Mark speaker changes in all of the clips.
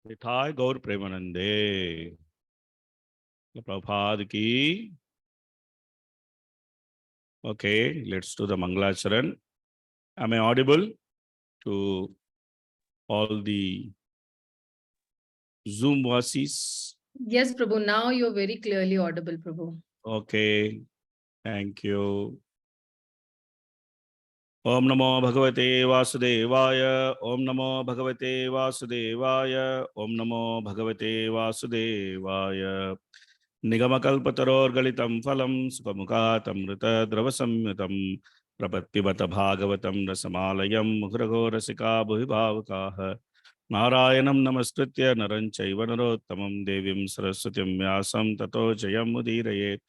Speaker 1: Nitai Gaur Premanande. Prabhupada ki. Okay, let's do the Mangalacharan. Am I audible to all the Zoom vasis?
Speaker 2: Yes, Prabhu. Now you're very clearly audible, Prabhu.
Speaker 1: Okay, thank you. Om Namo Bhagavate Vasudevaya. Om Namo Bhagavate Vasudevaya. Om Namo Bhagavate Vasudevaya. निगमकल्पतरोर्गलितं फलं सुखमुखातमृतद्रवसंयुतं प्रपत्तिबत भागवतं रसमालयं मुहुरघोरसिका भुविभावुकाः नारायणं नमस्कृत्य नरं चैव नरोत्तमं देवीं सरस्वतीं व्यासं ततो जयमुदीरयेत्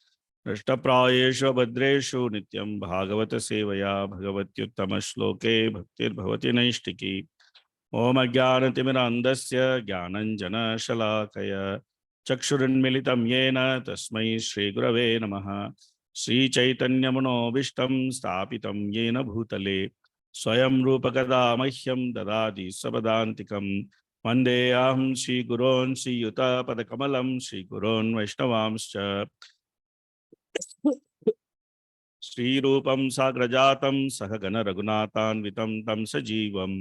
Speaker 1: नष्टप्रायेषु भद्रेषु नित्यं भागवतसेवया भगवत्युत्तमश्लोके भक्तिर्भवति नैष्टिकी ॐ अज्ञानतिमिरान्धस्य ज्ञानञ्जनशलाकय चक्षुरुन्मिलितं येन तस्मै श्रीगुरवे नमः श्रीचैतन्यमनोभीष्टं स्थापितं येन भूतले स्वयं रूपकदा मह्यं ददाति स्वपदान्तिकं वन्देऽहं श्रीगुरोन् श्रीयुतपदकमलं श्रीगुरोन् वैष्णवांश्च श्रीरूपं साग्रजातं सहगण रघुनाथान्वितं तं सजीवम्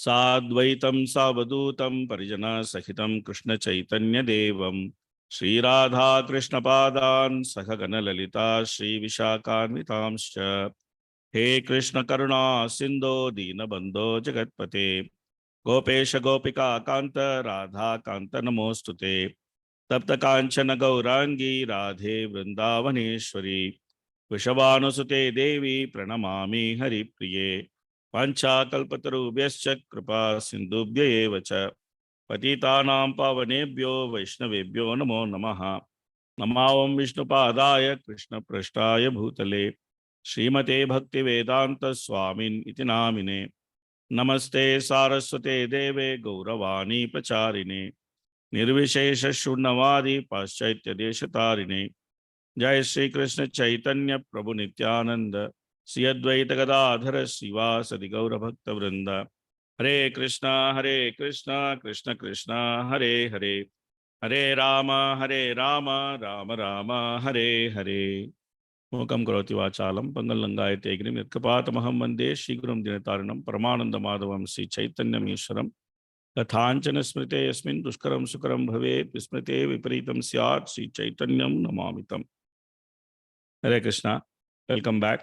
Speaker 1: साद्वैतं सावधूतं परिजनसहितं कृष्णचैतन्यदेवं श्रीराधाकृष्णपादान् सहगणललिता श्रीविशाखान्वितांश्च हे कृष्णकरुणा सिन्धो दीनबन्धो जगत्पते गोपेश गोपिका कान्त राधा कान्त नमोऽस्तुते तप्तकाञ्चन गौराङ्गी राधे वृन्दावनेश्वरी वृषभानुसुते देवी प्रणमामि हरिप्रिये वाञ्छाकल्पतरुभ्यश्च कृपा सिन्धुभ्य एव च पतितानां पावनेभ्यो वैष्णवेभ्यो नमो नमः नमावं विष्णुपादाय कृष्णपृष्ठाय भूतले श्रीमते भक्तिवेदान्त स्वामिन् इति नामिने नमस्ते सारस्वते देवे गौरवाणी प्रचारिणे निर्विशेष शून्यवादी पाश्चात्य देशतारिणे जय श्री कृष्ण चैतन्य प्रभु नित्यानंद श्री अद्वैत गदाधर श्रीवासदि गौरभक्तवृंद हरे कृष्णा कृष्ण कृष्ण हरे हरे हरे राम राम राम हरे हरे मूकं करोति वाचालं पंगुलंघयते गिरिं यत्कृपातमहं वन्दे श्रीगुरुं दिनतारिणं परमानन्दमाधवं श्री चैतन्यमीश्वरं तथाञ्चन स्मृते यस्मिन् दुष्करं सुकरं भवेत् विस्मृते विपरीतं स्यात् श्री चैतन्यं नमामि तम्. Hare Krishna, welcome back.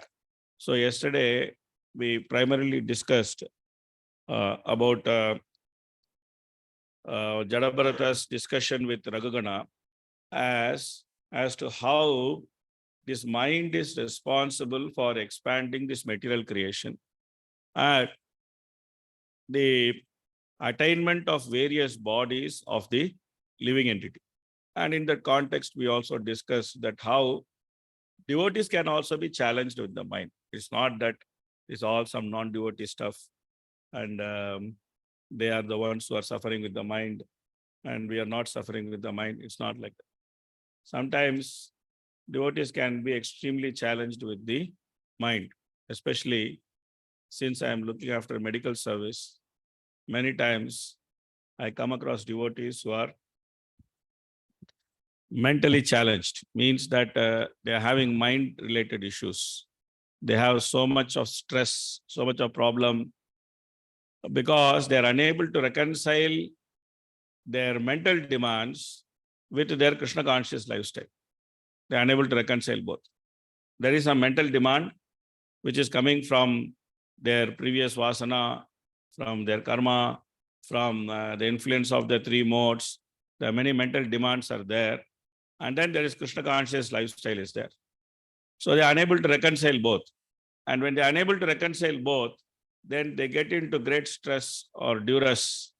Speaker 1: So yesterday we primarily discussed about Jadabharata's discussion with Raghugana as to how this mind is responsible for expanding this material creation and the attainment of various bodies of the living entity. And in that context, we also discussed that how devotees can also be challenged with the mind. It's not that it's all some non-devotee stuff and they are the ones who are suffering with the mind and we are not suffering with the mind. It's not like that. Sometimes devotees can be extremely challenged with the mind, especially since I am looking after medical service. Many times I come across devotees who are mentally challenged, means that they are having mind related issues. They have so much of stress, so much of problem because they are unable to reconcile their mental demands with their Krishna conscious lifestyle. They are unable to reconcile both. There is a mental demand which is coming from their previous vasana, from their karma, from the influence of the three modes. There are many mental demands are there. And then there is Krishna conscious lifestyle is there. So they are unable to reconcile both. And when they are unable to reconcile both, then they get into great stress or duress.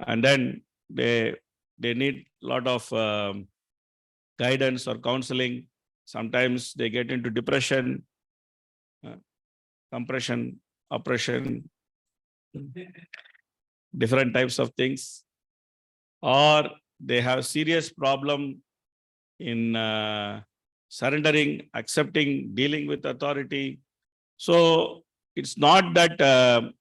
Speaker 1: And then they need a lot of guidance or counseling. Sometimes they get into depression, compression, oppression, different types of things. Or they have serious problem in surrendering, accepting, dealing with authority. So it's not that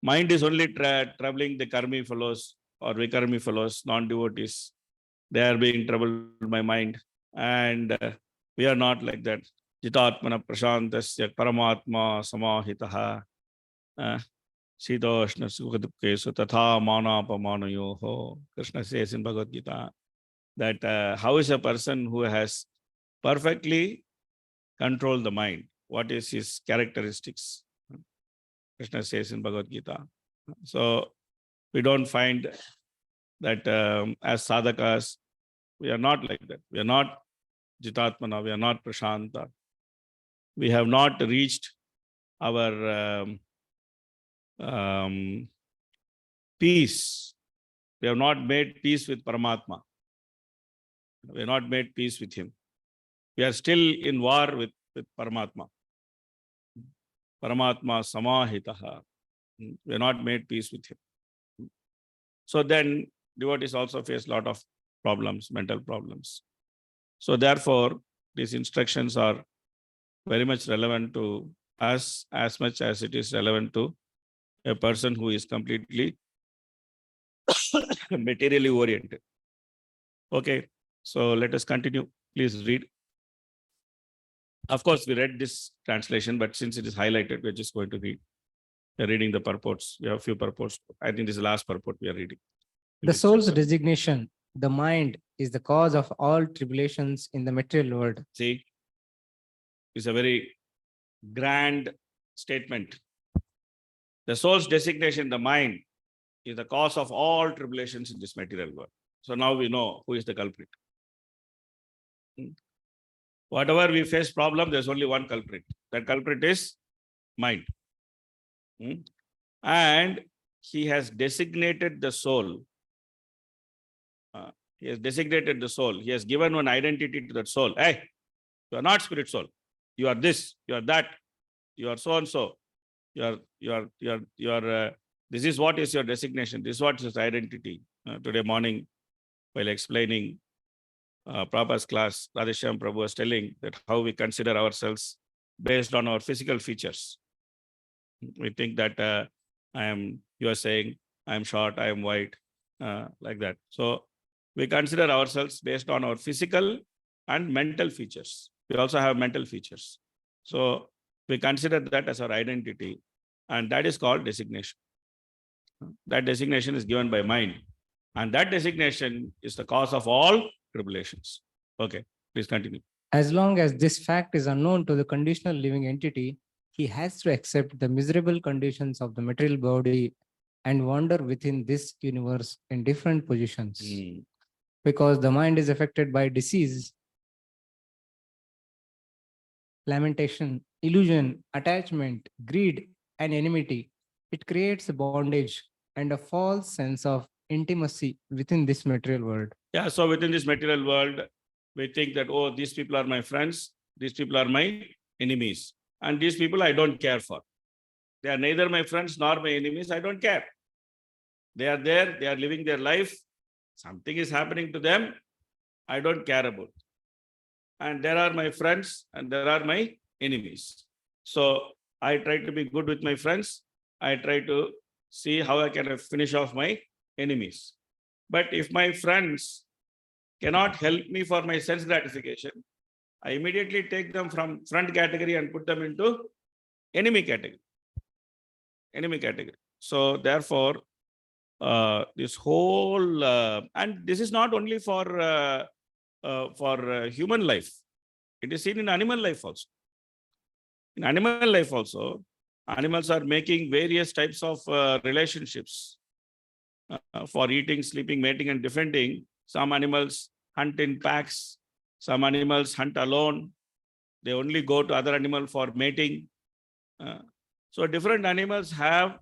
Speaker 1: mind is only troubling the karmi fellows or Vikarmi fellows, non-devotees, they are being troubled by mind. And we are not like that. Jitatmana prashantasya paramatma samahitaha Sitoshna sukadukkesu tatha manapamanayoho. Krishna says in Bhagavad Gita that how is a person who has perfectly controlled the mind? What is his characteristics? Krishna says in Bhagavad Gita. So we don't find that as sadhakas, we are not like that. We are not Jitatmana, we are not Prashanta. We have not reached our peace. We have not made peace with Paramatma. We have not made peace with him. We are still in war with Paramatma. Paramatma samahitaha. We have not made peace with him. So then devotees also face a lot of problems, mental problems. So therefore, these instructions are very much relevant to us as much as it is relevant to a person who is completely materially oriented. Okay, so let us continue. Please read. Of course, we read this translation, but since it is highlighted, we're just going to read. We're reading the purports. We have a few purports. I think this is the last purport we are reading.
Speaker 3: The soul's designation, the mind, is the cause of all tribulations in the material world.
Speaker 1: See, it's a very grand statement. The soul's designation, the mind, is the cause of all tribulations in this material world. So now we know who is the culprit. Whatever we face problem, there's only one culprit. That culprit is mind. And he has designated the soul. He has designated the soul. He has given one identity to that soul. Hey, you are not spirit soul. You are this, you are that, you are so and so. This is what is your designation. This is what is your identity. Today morning, while explaining Prabhupada's class, Radheshyam Prabhu was telling that how we consider ourselves based on our physical features. We think that you are saying, I am short, I am white, like that. So we consider ourselves based on our physical and mental features. We also have mental features. So we consider that as our identity, and that is called designation. That designation is given by mind, and that designation is the cause of all tribulations. Okay, please continue.
Speaker 3: As long as this fact is unknown to the conditional living entity, he has to accept the miserable conditions of the material body and wander within this universe in different positions. Because the mind is affected by disease, lamentation, illusion, attachment, greed, and enmity, it creates a bondage and a false sense of intimacy within this material world.
Speaker 1: Yeah, so within this material world, we think that, oh, these people are my friends, these people are my enemies, and these people I don't care for. They are neither my friends nor my enemies, I don't care. They are there, they are living their life, something is happening to them, I don't care about. And there are my friends and there are my enemies. So I try to be good with my friends. I try to see how I can finish off my enemies. But if my friends cannot help me for my sense gratification, I immediately take them from front category and put them into enemy category. Enemy category. So therefore, this whole, and this is not only for human life. It is seen in animal life also. In animal life also, animals are making various types of relationships for eating, sleeping, mating, and defending. Some animals hunt in packs. Some animals hunt alone. They only go to other animal for mating. So different animals have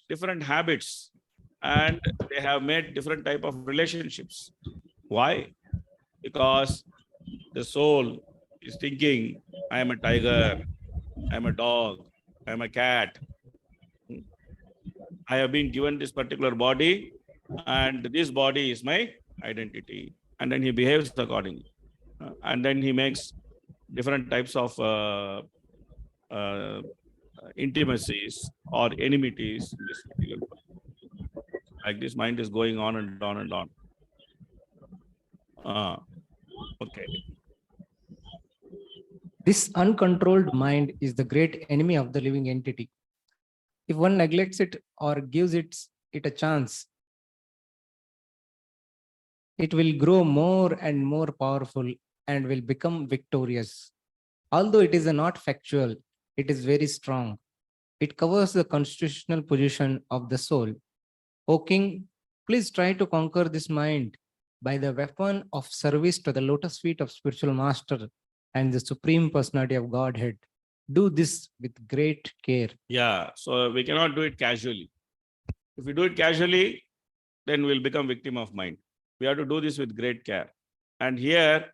Speaker 1: different habits and they have made different type of relationships. Why? Because the soul is thinking, I am a tiger, I am a dog, I am a cat. I have been given this particular body and this body is my identity. And then he behaves accordingly. And then he makes different types of intimacies or enmities in this particular world. Like this mind is going on and on and on. Okay.
Speaker 3: This uncontrolled mind is the great enemy of the living entity. If one neglects it or gives it a chance, it will grow more and more powerful and will become victorious. Although it is not factual, it is very strong. It covers the constitutional position of the soul. O King, please try to conquer this mind by the weapon of service to the lotus feet of spiritual master and the supreme personality of Godhead. Do this with great care.
Speaker 1: Yeah. So we cannot do it casually. If we do it casually, then we'll become victim of mind. We have to do this with great care. And here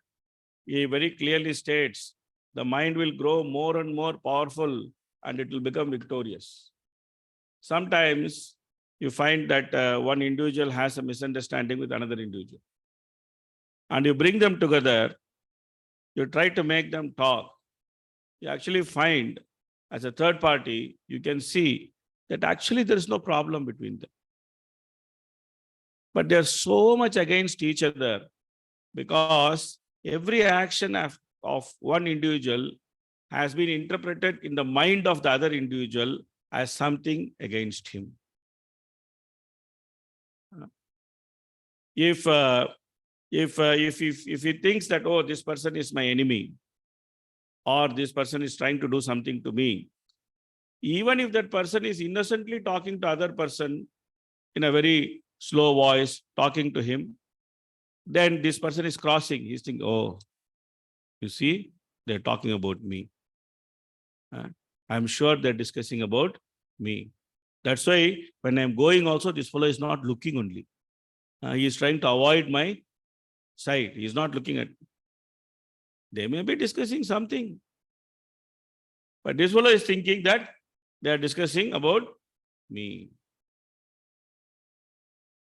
Speaker 1: he very clearly states the mind will grow more and more powerful and it will become victorious. Sometimes you find that one individual has a misunderstanding with another individual. And you bring them together, you try to make them talk. You actually find, as a third party, you can see that actually there is no problem between them. But they are so much against each other because every action of one individual has been interpreted in the mind of the other individual as something against him. If he thinks that, oh, this person is my enemy, or this person is trying to do something to me, even if that person is innocently talking to other person in a very slow voice, talking to him, then this person is crossing. He's thinking, oh, you see, they're talking about me. I'm sure they're discussing about me. That's why when I'm going also, this fellow is not looking only. He is trying to avoid my sight. He is not looking at. They may be discussing something. But this fellow is thinking that they are discussing about me.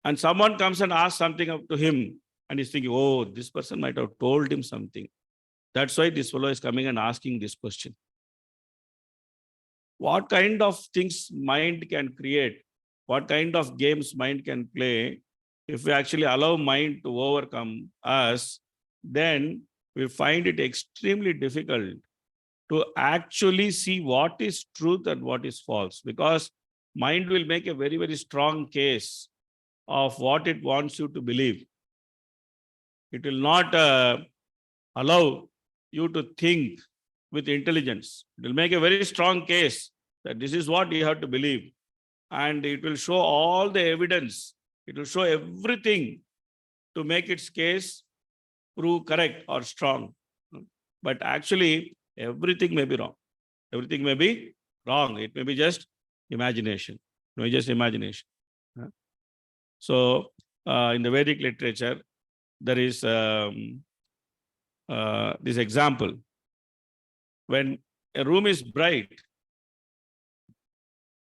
Speaker 1: And someone comes and asks something up to him and he's thinking, oh, this person might have told him something. That's why this fellow is coming and asking this question. What kind of things mind can create? What kind of games mind can play? If we actually allow mind to overcome us, then we find it extremely difficult to actually see what is truth and what is false, because mind will make a very, very strong case of what it wants you to believe. It will not allow you to think with intelligence. It will make a very strong case that this is what you have to believe. And it will show all the evidence. It will show everything to make its case prove correct or strong. But actually, everything may be wrong. Everything may be wrong. It may be just imagination. It may be just imagination. So, in the Vedic literature, there is this example. When a room is bright,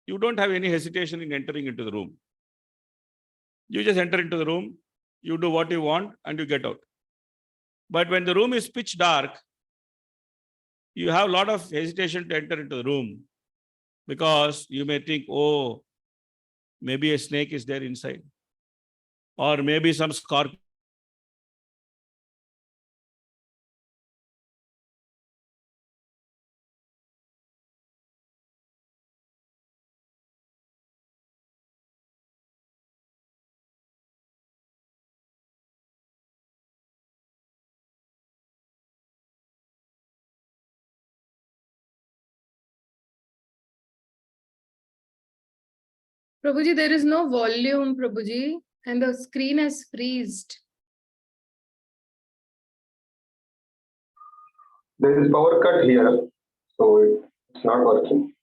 Speaker 1: you don't have any hesitation in entering into the room. You just enter into the room, you do what you want, and you get out. But when the room is pitch dark, you have a lot of hesitation to enter into the room because you may think, oh, maybe a snake is there inside, or maybe some scorpion
Speaker 2: Prabhuji, there is no volume, Prabhuji, and the screen has freezed.
Speaker 4: There is power cut here, so it's not working.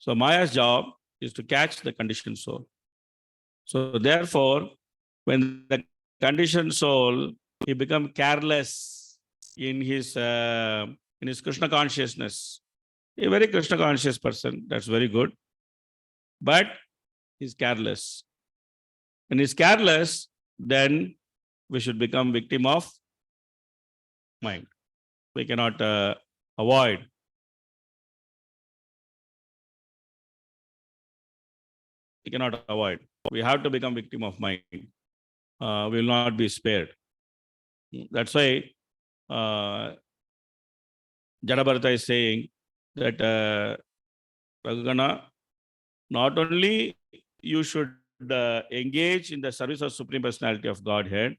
Speaker 1: So Maya's job is to catch the conditioned soul. So therefore, when the conditioned soul, he become careless in his Krishna consciousness. A very Krishna conscious person, that's very good. But he's careless. When he's careless, then we should become victim of mind. We cannot avoid. We cannot avoid. We have to become victim of mind. We will not be spared. That's why Jadabharata is saying that Raghugana, not only you should engage in the service of Supreme Personality of Godhead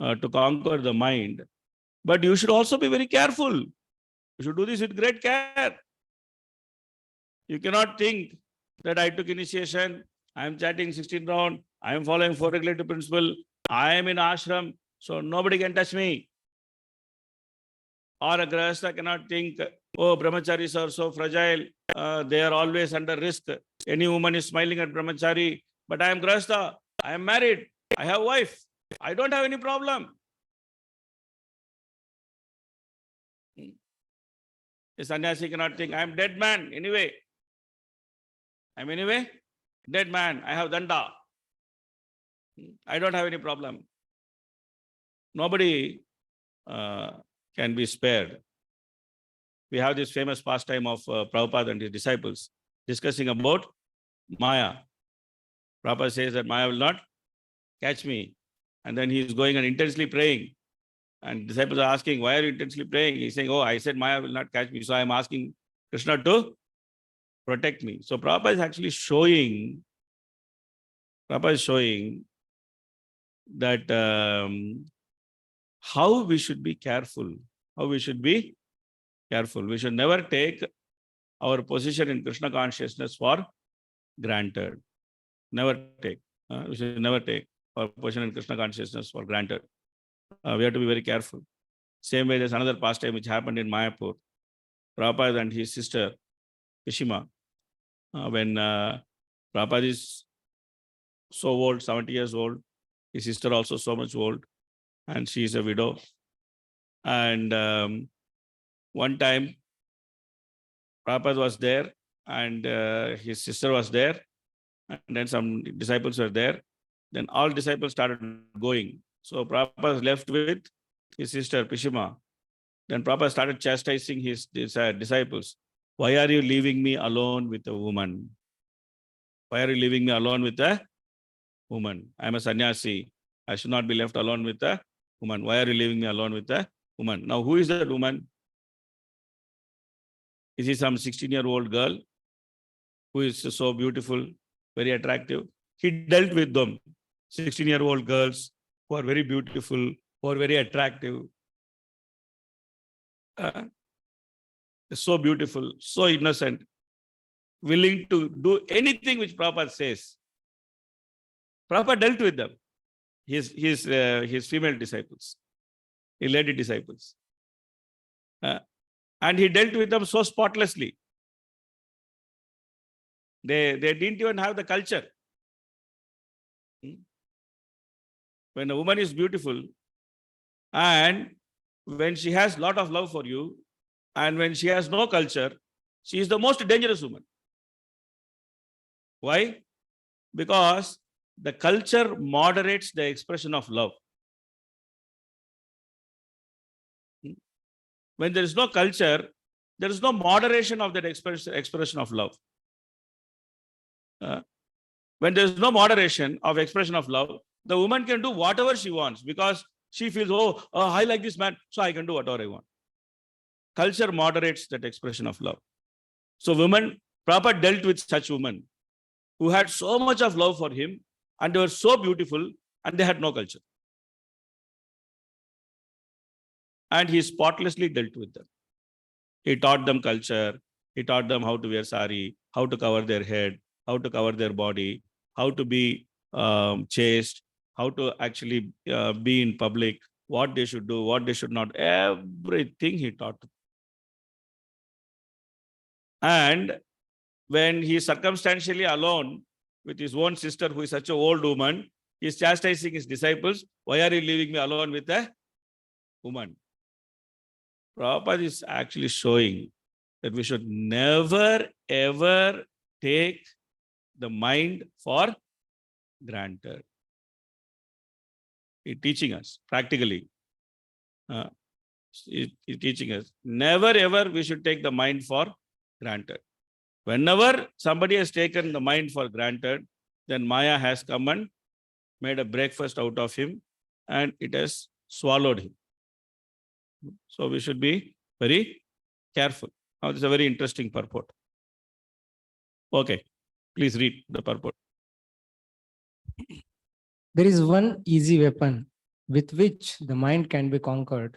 Speaker 1: to conquer the mind, but you should also be very careful. You should do this with great care. You cannot think that I took initiation, I am chanting 16 round, I am following 4 regulative principle, I am in ashram, so nobody can touch me. Or a grahastha cannot think, oh, brahmacharis are so fragile, they are always under risk. Any woman is smiling at brahmachari, but I am grahastha, I am married, I have wife, I don't have any problem. A sannyasi cannot think, I am dead man anyway. I am anyway dead man, I have danda. I don't have any problem. Nobody can be spared. We have this famous pastime of Prabhupada and his disciples discussing about Maya. Prabhupada says that Maya will not catch me. And then he is going and intensely praying. And disciples are asking, why are you intensely praying? He's saying, oh, I said Maya will not catch me. So I am asking Krishna to protect me. So Prabhupada is actually showing that how we should be careful. How we should be careful. We should never take our position in Krishna consciousness for granted. Never take. We should never take our position in Krishna consciousness for granted. We have to be very careful. Same way, there's another pastime which happened in Mayapur. Prabhupada and his sister, Kishima, when Prabhupada is so old, 70 years old, his sister also so much old, and she is a widow. And one time, Prabhupada was there, and his sister was there, and then some disciples were there. Then all disciples started going. So Prabhupada was left with his sister, Pishima. Then Prabhupada started chastising his disciples. Why are you leaving me alone with a woman? Why are you leaving me alone with a woman? I am a sannyasi. I should not be left alone with a woman. Why are you leaving me alone with a woman? Now, who is that woman? Is he some 16-year-old girl who is so beautiful, very attractive? He dealt with them, 16-year-old girls who are very beautiful, who are very attractive. So beautiful, so innocent, willing to do anything which Prabhupada says. Prabhupada dealt with them, his female disciples, his lady disciples. And he dealt with them so spotlessly. They didn't even have the culture. When a woman is beautiful and when she has a lot of love for you and when she has no culture, she is the most dangerous woman. Why? Because the culture moderates the expression of love. When there is no culture, there is no moderation of that expression of love. When there is no moderation of expression of love, the woman can do whatever she wants because she feels, oh, I like this man, so I can do whatever I want. Culture moderates that expression of love. So Prabhupada dealt with such women who had so much of love for him and they were so beautiful and they had no culture. And he spotlessly dealt with them. He taught them culture. He taught them how to wear sari, how to cover their head, how to cover their body, how to be chaste, how to actually be in public, what they should do, what they should not. Everything he taught them. And when he is circumstantially alone with his own sister, who is such an old woman, he is chastising his disciples. Why are you leaving me alone with a woman? Prabhupada is actually showing that we should never ever take the mind for granted. He's teaching us practically. He's teaching us never ever we should take the mind for granted. Whenever somebody has taken the mind for granted, then Maya has come and made a breakfast out of him and it has swallowed him. So we should be very careful. Now, this is a very interesting purport. Okay, please read the purport.
Speaker 3: There is one easy weapon with which the mind can be conquered: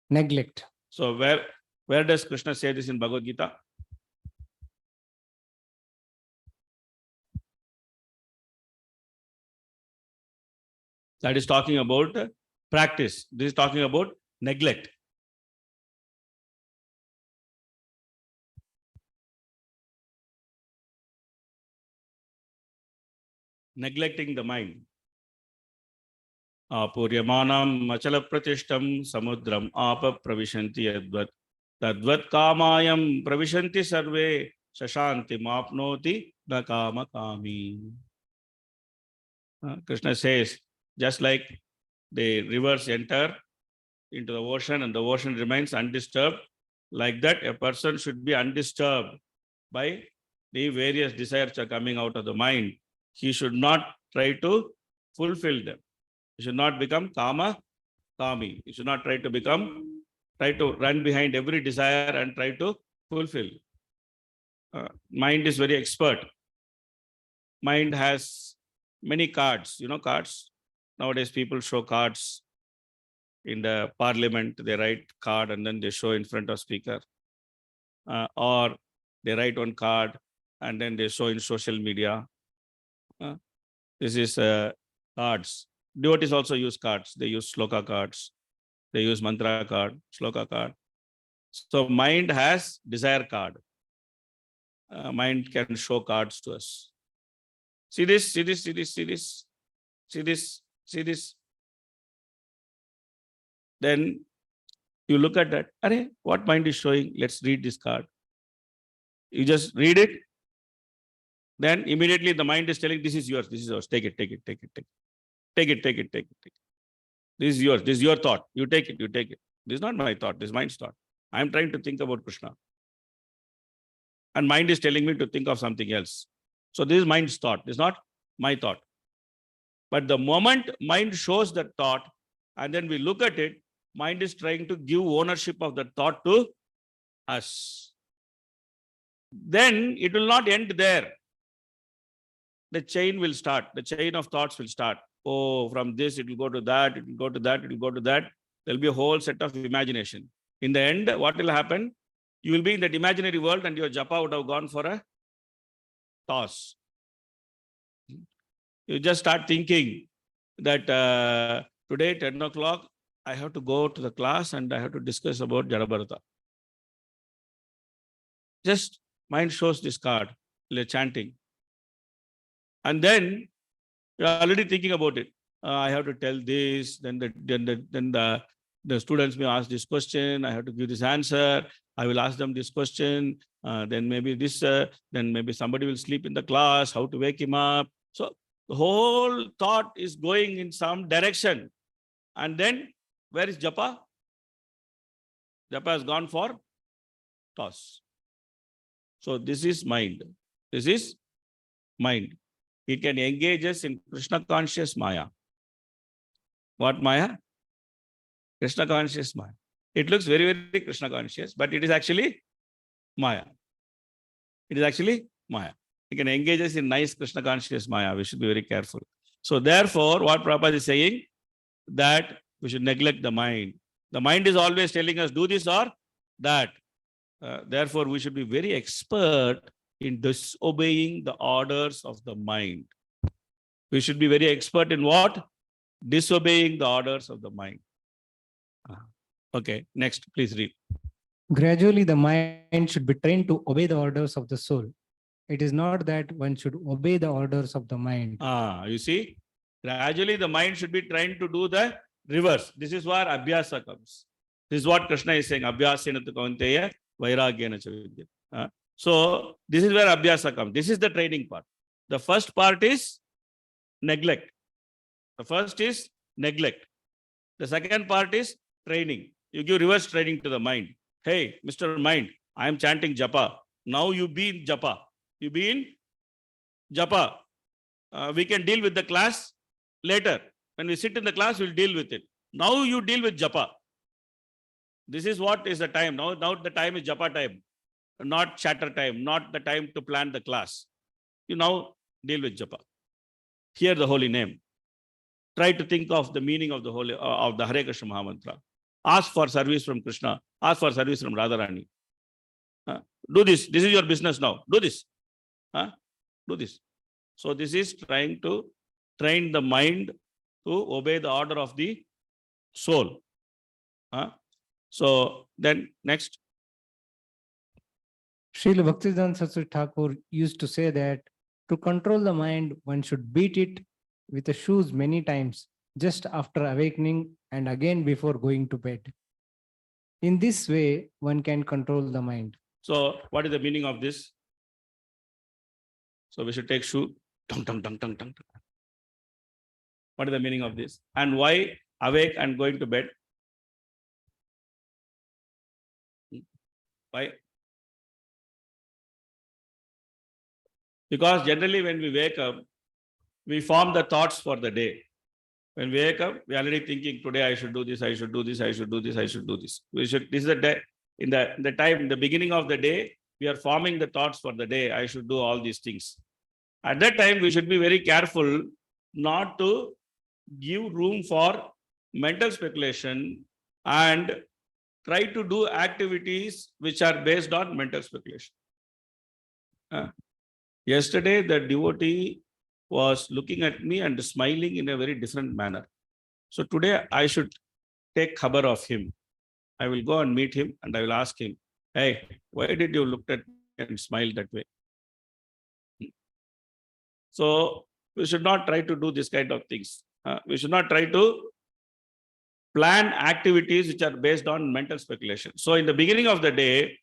Speaker 3: neglect.
Speaker 1: So where does Krishna say this in Bhagavad Gita? That is talking about practice. This is talking about neglect. Neglecting the mind. Apuryamanam machala pratishtam samudram apa pravishanti yadvat tadvat kamayam pravishanti sarve shashanti mapnoti na kama kami. Krishna says, just like the rivers enter into the ocean and the ocean remains undisturbed, like that a person should be undisturbed by the various desires which are coming out of the mind. He should not try to fulfill them. He should not become kami. He should not try to run behind every desire and try to fulfill. Mind is very expert. Mind has many cards. You know cards? Nowadays people show cards in the parliament. They write card and then they show in front of speaker. Or they write one card and then they show in social media. This is cards. Devotees also use cards. They use sloka cards. They use mantra card, sloka card. So mind has desire card. Mind can show cards to us. See this, see this, see this, see this, see this, see this. Then you look at that. Arey, what mind is showing? Let's read this card. You just read it. Then immediately the mind is telling, this is yours, this is yours. Take it, take it, take it, take it. Take it, take it, take it, take it. This is yours. This is your thought. You take it, you take it. This is not my thought. This is mind's thought. I am trying to think about Krishna. And mind is telling me to think of something else. So this is mind's thought. This is not my thought. But the moment mind shows that thought, and then we look at it, mind is trying to give ownership of that thought to us. Then it will not end there. The chain will start. The chain of thoughts will start. Oh, from this it will go to that, it will go to that, it will go to that. There will be a whole set of imagination. In the end, what will happen? You will be in that imaginary world and your japa would have gone for a toss. You just start thinking that today, 10 o'clock, I have to go to the class and I have to discuss about Jadabharata. Just mind shows this card, chanting. And then you're already thinking about it. I have to tell this, then the students may ask this question, I have to give this answer, I will ask them this question, then maybe this, then maybe somebody will sleep in the class, how to wake him up. So the whole thought is going in some direction. And then where is japa? Japa has gone for toss. So this is mind. This is mind. It can engage us in Krishna conscious Maya. What Maya? Krishna conscious Maya. It looks very, very Krishna conscious, but it is actually Maya. It is actually Maya. It can engage us in nice Krishna conscious Maya. We should be very careful. So therefore, what Prabhupada is saying, that we should neglect the mind. The mind is always telling us, do this or that. Therefore, we should be very expert in disobeying the orders of the mind. We should be very expert in what? Disobeying the orders of the mind. Okay, next, please read.
Speaker 3: Gradually, the mind should be trained to obey the orders of the soul. It is not that one should obey the orders of the mind.
Speaker 1: You see, gradually the mind should be trained to do the reverse. This is where abhyasa comes. This is what Krishna is saying. Abhyasena tu kaunteya vairagyena cha vidyate. So this is where abhyasa comes. This is the training part. The first part is neglect. The first is neglect. The second part is training. You give reverse training to the mind. Hey, Mr. Mind, I am chanting japa. Now you be in japa. You be in japa. We can deal with the class later. When we sit in the class, we'll deal with it. Now you deal with japa. This is what is the time. Now the time is japa time, not chatter time, not the time to plan the class. You now deal with japa. Hear the holy name. Try to think of the meaning of the holy of the Hare Krishna Mahamantra. Ask for service from Krishna. Ask for service from Radharani. Do this. This is your business now. Do this. Do this. So this is trying to train the mind to obey the order of the soul. So then next.
Speaker 3: Srila Bhaktivedanta Saraswati Thakur used to say that to control the mind, one should beat it with the shoes many times, just after awakening and again before going to bed. In this way, one can control the mind.
Speaker 1: So what is the meaning of this? So we should take shoe. Tung, tung, tung, tung, tung. What is the meaning of this? And why awake and going to bed? Why? Because generally when we wake up, we form the thoughts for the day. When we wake up, we are already thinking, today I should do this, I should do this, I should do this, I should do this. This is the day, in the beginning of the day, we are forming the thoughts for the day. I should do all these things. At that time, we should be very careful not to give room for mental speculation and try to do activities which are based on mental speculation. Yesterday, the devotee was looking at me and smiling in a very different manner. So today, I should take khabar of him. I will go and meet him and I will ask him, hey, why did you look at me and smile that way? So we should not try to do this kind of things. We should not try to plan activities which are based on mental speculation. So in the beginning of the day,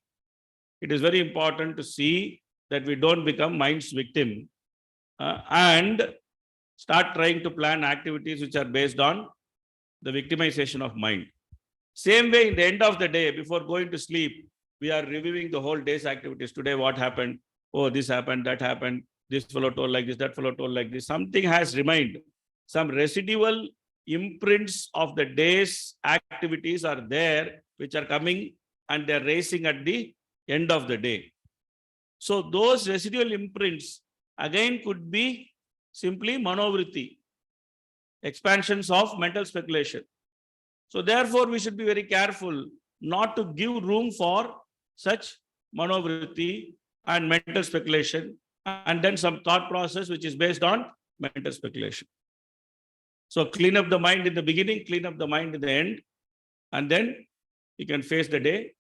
Speaker 1: it is very important to see that we don't become mind's victim and start trying to plan activities which are based on the victimization of mind. Same way, in the end of the day, before going to sleep, we are reviewing the whole day's activities. Today, what happened? Oh, this happened, that happened. This fellow told like this, that fellow told like this. Something has remained. Some residual imprints of the day's activities are there, which are coming and they're racing at the end of the day. So those residual imprints again could be simply manovritti, expansions of mental speculation. So therefore, we should be very careful not to give room for such manovritti and mental speculation, and then some thought process which is based on mental speculation. So clean up the mind in the beginning, clean up the mind in the end, and then you can face the day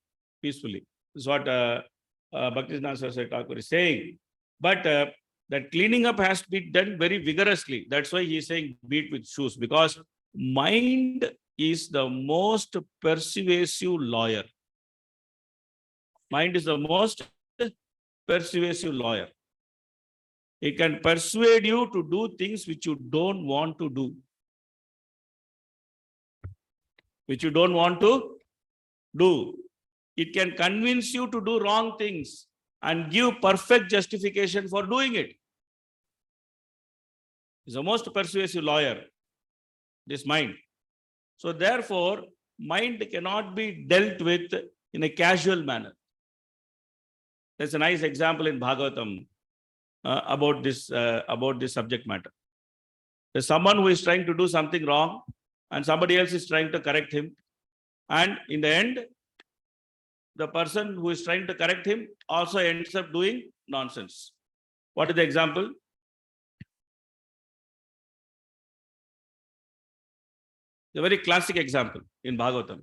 Speaker 1: peacefully. This is what Bhaktivedanta Saraswati Thakur is saying. But that cleaning up has to be done very vigorously. That's why he is saying beat with shoes, because mind is the most persuasive lawyer. Mind is the most persuasive lawyer. It can persuade you to do things which you don't want to do. Which you don't want to do. It can convince you to do wrong things and give perfect justification for doing it. It's the most persuasive lawyer, this mind. So therefore, mind cannot be dealt with in a casual manner. There's a nice example in Bhagavatam about this subject matter. There's someone who is trying to do something wrong and somebody else is trying to correct him. And in the end, the person who is trying to correct him also ends up doing nonsense. What is the example? A very classic example in Bhagavatam.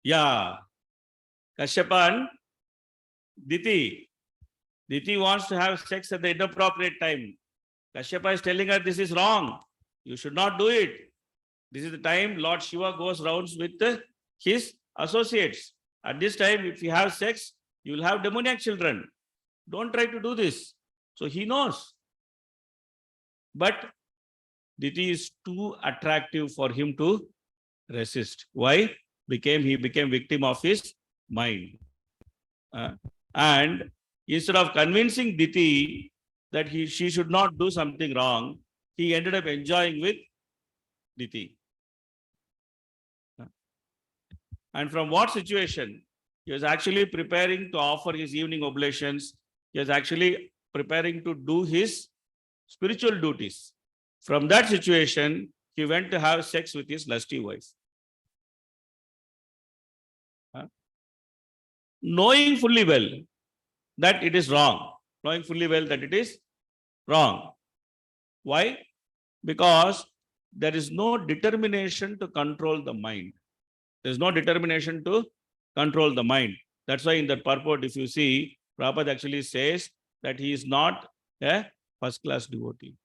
Speaker 1: Yeah, Kashyapan, Diti. Diti wants to have sex at the inappropriate time. Kashyapa is telling her this is wrong. You should not do it. This is the time Lord Shiva goes rounds with his associates. At this time, if you have sex, you will have demoniac children. Don't try to do this. So he knows. But Diti is too attractive for him to resist. Why? He became victim of his mind. And instead of convincing Diti that she should not do something wrong, he ended up enjoying with Diti. And from what situation? He was actually preparing to offer his evening oblations. He was actually preparing to do his spiritual duties. From that situation, he went to have sex with his lusty wife. Knowing fully well that it is wrong. Knowing fully well that it is wrong. Why? Because there is no determination to control the mind. There is no determination to control the mind. That's why in that purport, if you see, Prabhupada actually says that he is not a first-class devotee.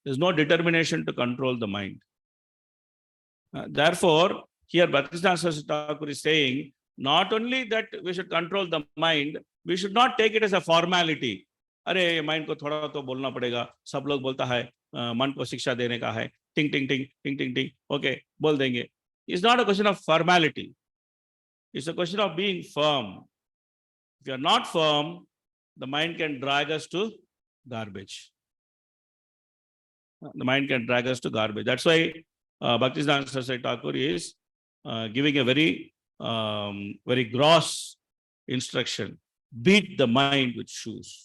Speaker 1: There is no determination to control the mind. Therefore, here Bhaktisiddhanta Saraswati Thakur is saying, not only that we should control the mind, we should not take it as a formality. अरे mind को थोड़ा तो बोलना पड़ेगा, सब लोग बोलता है मन को शिक्षा देने का है, टिंग टिंग टिंग टिंग टिंग टिंग, ओके बोल देंगे. It's not a question of formality. It's a question of being firm. If you are not firm, the mind can drag us to garbage. The mind can drag us to garbage. That's why Bhaktisiddhanta Saraswati Thakur is giving a very, very gross instruction. Beat the mind with shoes.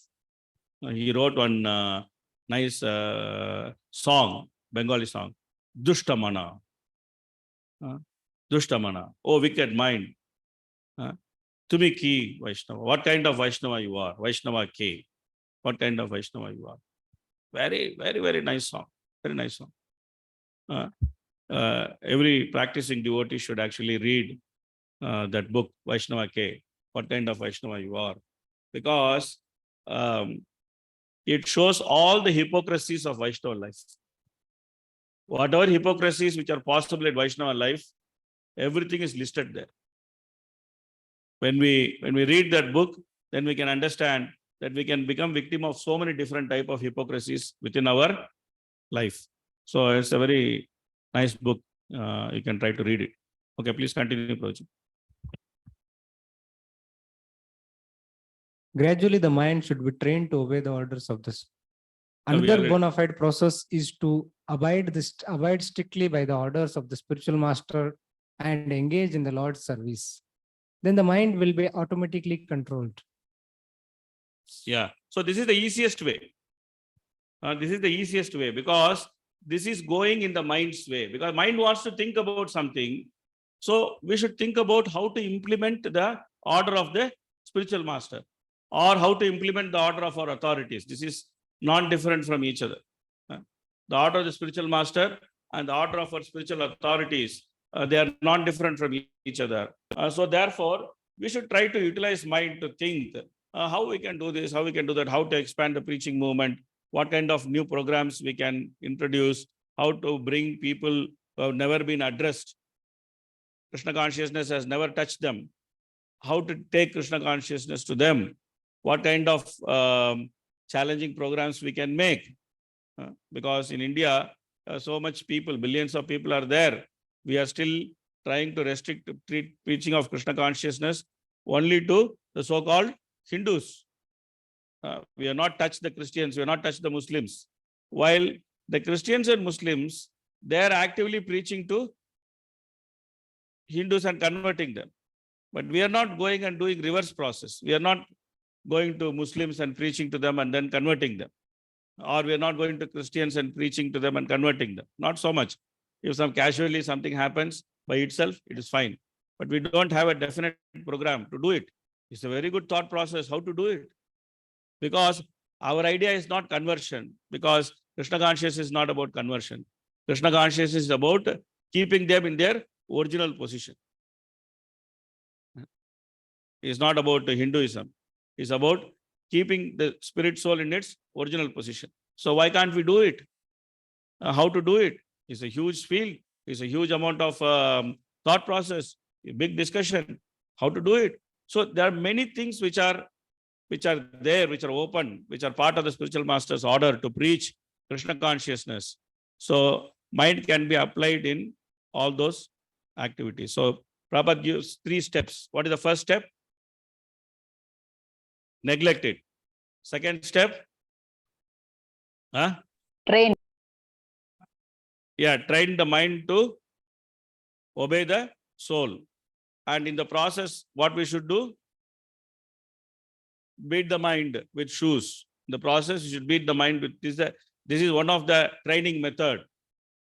Speaker 1: He wrote one nice song, Bengali song, Dushtamana. Dushtamana. Oh, wicked mind. Tumi ki Vaishnava. What kind of Vaishnava you are? Vaishnava ke. What kind of Vaishnava you are? Very, very, very nice song. Very nice song. Every practicing devotee should actually read that book, Vaishnava ke. What kind of Vaishnava you are? Because it shows all the hypocrisies of Vaishnava life. Whatever hypocrisies which are possible in Vaishnava life, everything is listed there. When we read that book, then we can understand that we can become victim of so many different type of hypocrisies within our life. So it's a very nice book. You can try to read it. Okay, please continue, Prabhuji.
Speaker 3: Gradually, the mind should be trained to obey the orders of this.
Speaker 1: No, we
Speaker 3: Another
Speaker 1: already-
Speaker 3: bona fide process is to abide strictly by the orders of the spiritual master and engage in the Lord's service. Then the mind will be automatically controlled.
Speaker 1: Yeah. So this is the easiest way. This is the easiest way because this is going in the mind's way. Because mind wants to think about something. So we should think about how to implement the order of the spiritual master or how to implement the order of our authorities. This is non-different from each other. The order of the spiritual master and the order of our spiritual authorities, they are non-different from each other. So therefore, we should try to utilize mind to think how we can do this, how we can do that, how to expand the preaching movement, what kind of new programs we can introduce, how to bring people who have never been addressed. Krishna consciousness has never touched them. How to take Krishna consciousness to them. What kind of challenging programs we can make. Because in India, so much people, billions of people are there. We are still trying to restrict preaching of Krishna consciousness only to the so-called Hindus. We have not touched the Christians, we have not touched the Muslims. While the Christians and Muslims, they are actively preaching to Hindus and converting them. But we are not going and doing reverse process. We are not going to Muslims and preaching to them and then converting them. Or we are not going to Christians and preaching to them and converting them. Not so much. If casually something happens by itself, it is fine. But we don't have a definite program to do it. It's a very good thought process how to do it. Because our idea is not conversion. Because Krishna consciousness is not about conversion. Krishna consciousness is about keeping them in their original position. It's not about Hinduism. It's about keeping the spirit soul in its original position. So why can't we do it? How to do it? It's a huge field. It's a huge amount of thought process, a big discussion. How to do it? So there are many things which are there, which are open, which are part of the spiritual master's order to preach Krishna consciousness. So mind can be applied in all those activities. So Prabhupada gives 3 steps. What is the first step? Neglect it. Second step?
Speaker 5: Train.
Speaker 1: Yeah, train the mind to obey the soul. And in the process, what we should do? Beat the mind with shoes. In the process, you should beat the mind with this. This is one of the training method.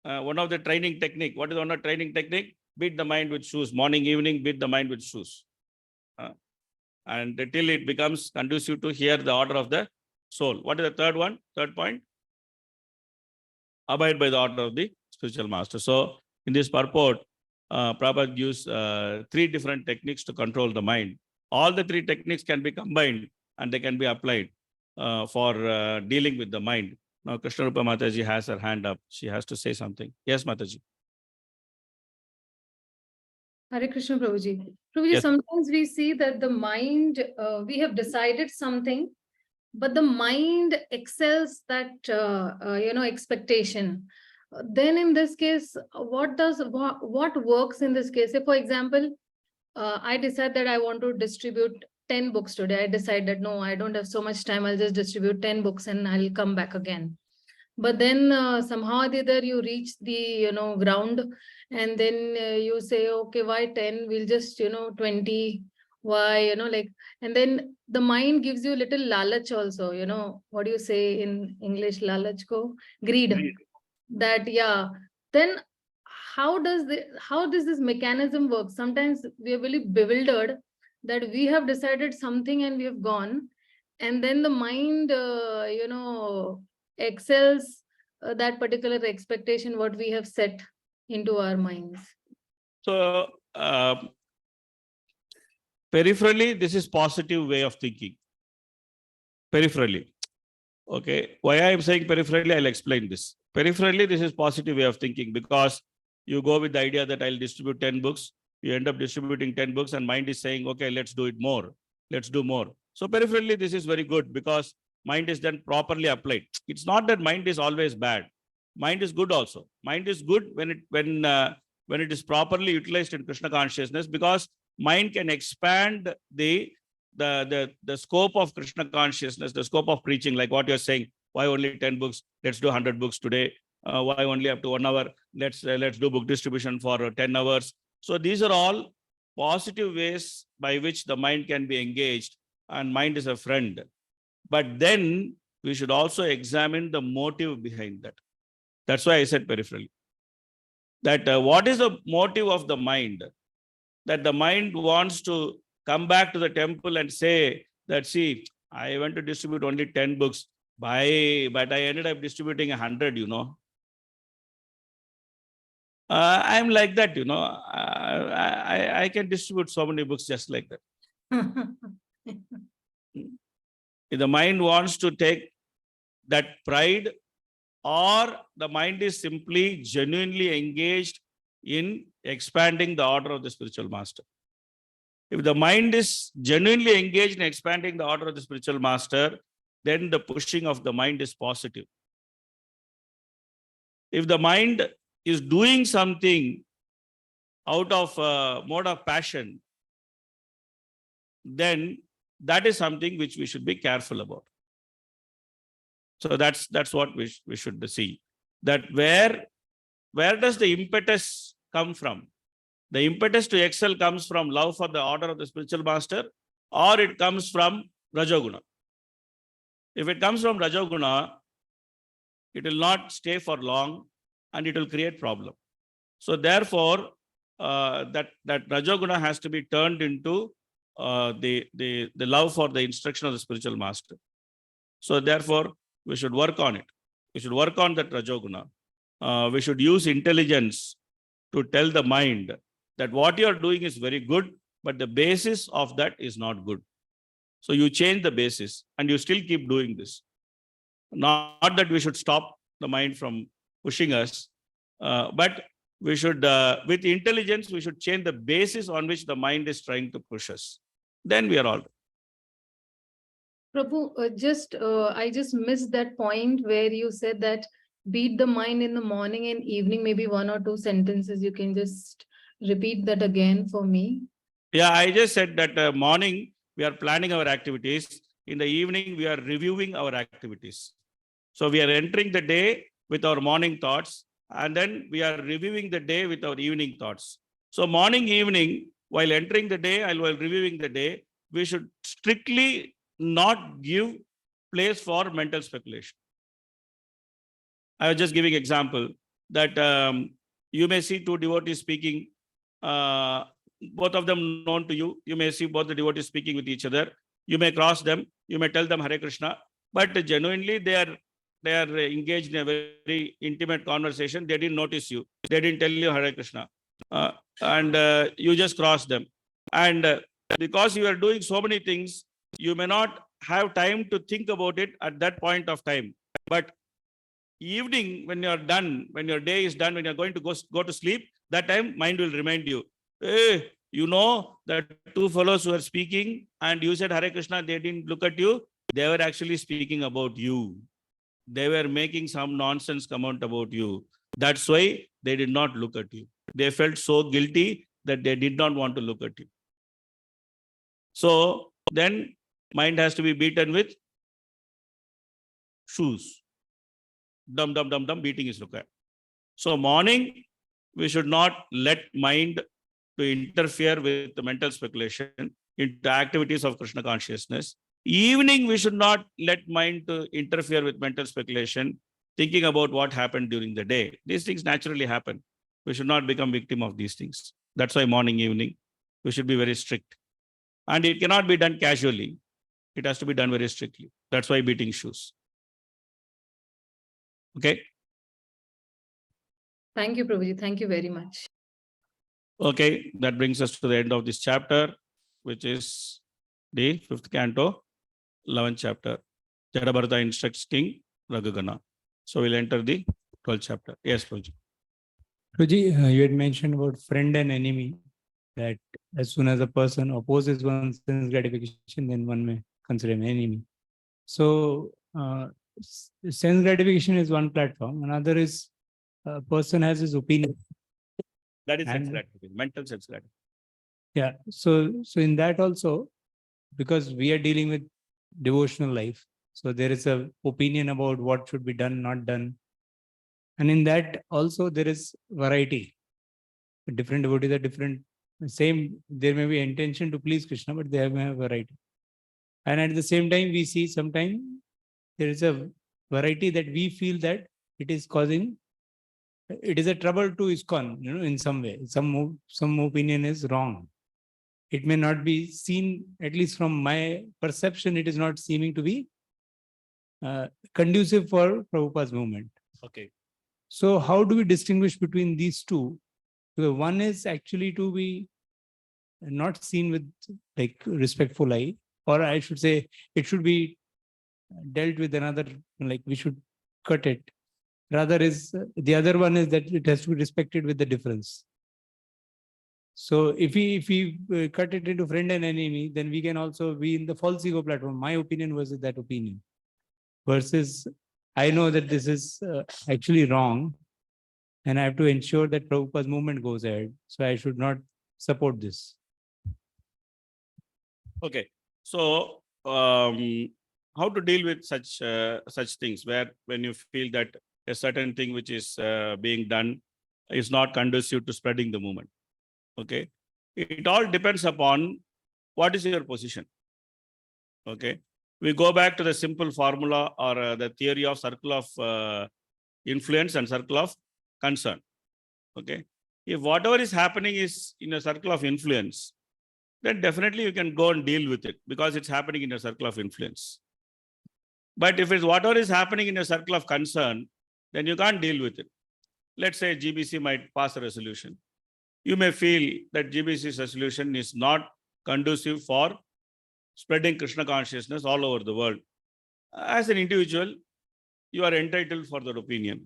Speaker 1: One of the training technique. What is one of the training technique? Beat the mind with shoes. Morning, evening, beat the mind with shoes. And till it becomes conducive to hear the order of the soul. What is the third one? Third point? Abide by the order of the spiritual master. So in this purport, Prabhupada gives 3 different techniques to control the mind. All the 3 techniques can be combined and they can be applied for dealing with the mind. Now, Krishna Rupa Mataji has her hand up. She has to say something. Yes, Mataji.
Speaker 2: Hare Krishna, Prabhuji. Prabhuji,
Speaker 1: Yes.
Speaker 2: sometimes we see that the mind, we have decided something, but the mind excels that, expectation. Then in this case, what works in this case? Say, for example, I decide that I want to distribute 10 books today. I decide that, no, I don't have so much time. I'll just distribute 10 books and I'll come back again. But then somehow or the other you reach the, ground, and then you say, okay, why 10? We'll just, 20. Why, and then the mind gives you a little lalach also, what do you say in English, lalach ko? Greed. That, yeah. Then how does this mechanism work? Sometimes we are really bewildered that we have decided something and we have gone, and then the mind, excels that particular expectation what we have set into our minds.
Speaker 1: So peripherally, this is positive way of thinking. Peripherally. Okay. Why I am saying peripherally, I'll explain this. Peripherally, this is positive way of thinking because you go with the idea that I'll distribute 10 books. You end up distributing 10 books and mind is saying, okay, let's do it more. Let's do more. So peripherally, this is very good because mind is then properly applied. It's not that mind is always bad. Mind is good also. Mind is good when it is properly utilized in Krishna consciousness, because mind can expand the scope of Krishna consciousness, the scope of preaching, like what you're saying. Why only 10 books? Let's do 100 books today. Why only up to 1 hour? Let's do book distribution for 10 hours. So these are all positive ways by which the mind can be engaged, and mind is a friend. But then we should also examine the motive behind that. That's why I said peripherally. That what is the motive of the mind? That the mind wants to come back to the temple and say that, see, I went to distribute only 10 books, but I ended up distributing 100, I'm like that, I can distribute so many books just like that. If the mind wants to take that pride, or the mind is simply genuinely engaged in expanding the order of the spiritual master. If the mind is genuinely engaged in expanding the order of the spiritual master, then the pushing of the mind is positive. If the mind is doing something out of mode of passion, then that is something which we should be careful about. So that's what we should see. That where does the impetus come from? The impetus to excel comes from love for the order of the spiritual master, or it comes from Rajoguna. If it comes from Rajoguna, it will not stay for long and it will create problem. So therefore, that Rajoguna has to be turned into the love for the instruction of the spiritual master. So therefore, we should work on it. We should work on that Rajoguna. We should use intelligence to tell the mind that what you are doing is very good, but the basis of that is not good. So you change the basis and you still keep doing this. Not that we should stop the mind from pushing us, but we should, with intelligence, we should change the basis on which the mind is trying to push us. Then we are all right.
Speaker 2: Prabhu, I just missed that point where you said that beat the mind in the morning and evening, maybe one or two sentences. You can just repeat that again for me.
Speaker 1: Yeah, I just said that morning we are planning our activities. In the evening, we are reviewing our activities. So we are entering the day with our morning thoughts, and then we are reviewing the day with our evening thoughts. So morning, evening, while entering the day and while reviewing the day, we should strictly not give place for mental speculation. I was just giving example that you may see two devotees speaking, both of them known to you. You may see both the devotees speaking with each other. You may cross them. You may tell them Hare Krishna, but genuinely they are engaged in a very intimate conversation. They didn't notice you. They didn't tell you Hare Krishna, and you just cross them. And because you are doing so many things, you may not have time to think about it at that point of time. But evening, when you are done, when your day is done, when you're going to go to sleep, that time mind will remind you, hey, you know that two fellows who are speaking and you said Hare Krishna, they didn't look at you. They were actually speaking about you. They were making some nonsense comment about you. That's why they did not look at you. They felt so guilty that they did not want to look at you. So then mind has to be beaten with shoes. Dum, dum, dum, dum, beating is required. So morning, we should not let mind to interfere with the mental speculation into activities of Krishna consciousness. Evening, we should not let mind to interfere with mental speculation, thinking about what happened during the day. These things naturally happen. We should not become victim of these things. That's why morning, evening, we should be very strict. And it cannot be done casually. It has to be done very strictly. That's why beating shoes. Okay.
Speaker 2: Thank you, Prabhuji. Thank you very much.
Speaker 1: Okay, that brings us to the end of this chapter, which is the 5th canto, 11th chapter. Jadabharata instructs King Raghugana. So we'll enter the 12th chapter. Yes, Prabhuji.
Speaker 3: Prabhuji, you had mentioned about friend and enemy, that as soon as a person opposes one's sense gratification, then one may consider him enemy. So sense gratification is one platform. Another is a person has his opinion.
Speaker 1: That is sense
Speaker 3: And-
Speaker 1: gratification, mental sense gratification.
Speaker 3: Yeah. So in that also, because we are dealing with devotional life, so there is a opinion about what should be done, not done. And in that also there is variety. Different devotees are different. Same, there may be intention to please Krishna, but they may have variety. And at the same time, we see sometimes there is a variety that we feel that it is causing, it is a trouble to ISKCON, in some way. Some opinion is wrong. It may not be seen, at least from my perception, it is not seeming to be conducive for Prabhupada's movement.
Speaker 1: Okay.
Speaker 3: So how do we distinguish between these two? So one is actually to be not seen with like respectful eye, or I should say it should be dealt with another, like we should cut it. Rather is the other one is that it has to be respected with the difference. So if we cut it into friend and enemy, then we can also be in the false ego platform. My opinion versus that opinion. Versus I know that this is actually wrong, and I have to ensure that Prabhupada's movement goes ahead. So I should not support this.
Speaker 1: Okay. So how to deal with such things where when you feel that a certain thing which is being done is not conducive to spreading the movement. Okay. It all depends upon what is your position. Okay. We go back to the simple formula or the theory of circle of influence and circle of concern. Okay. If whatever is happening is in a circle of influence, then definitely you can go and deal with it because it's happening in a circle of influence. But if it's whatever is happening in a circle of concern, then you can't deal with it. Let's say GBC might pass a resolution. you may feel that GBC's resolution is not conducive for spreading Krishna consciousness all over the world. As an individual, you are entitled for that opinion.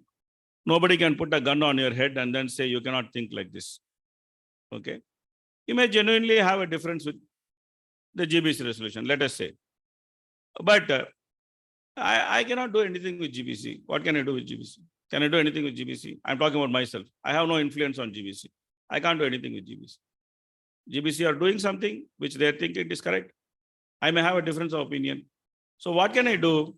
Speaker 1: Nobody can put a gun on your head and then say you cannot think like this. Okay? You may genuinely have a difference with the GBC resolution, let us say. But I cannot do anything with GBC. What can I do with GBC? Can I do anything with GBC? I'm talking about myself. I have no influence on GBC. I can't do anything with GBC. GBC are doing something which they are thinking is correct. I may have a difference of opinion. So what can I do?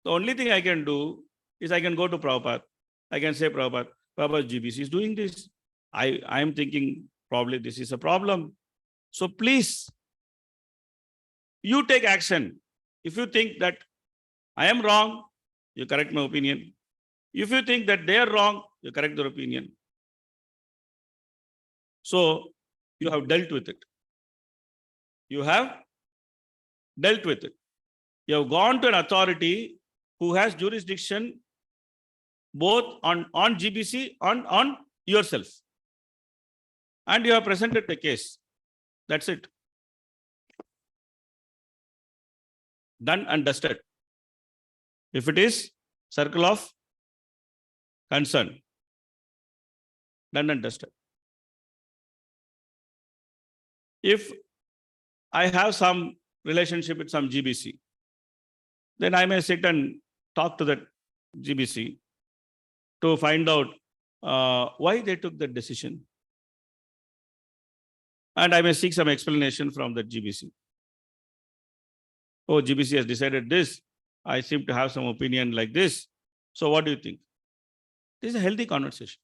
Speaker 1: The only thing I can do is I can go to Prabhupada. I can say, Prabhupada, GBC is doing this. I am thinking probably this is a problem. So please, you take action. If you think that I am wrong, you correct my opinion. If you think that they are wrong, you correct their opinion. So you have dealt with it. You have dealt with it. You have gone to an authority who has jurisdiction both on GBC and on yourself. And you have presented the case. That's it. Done and dusted. If it is circle of concern, done and dusted. If I have some relationship with some GBC, then I may sit and talk to that GBC to find out why they took that decision. And I may seek some explanation from the GBC. Oh, GBC has decided this. I seem to have some opinion like this. So what do you think? This is a healthy conversation.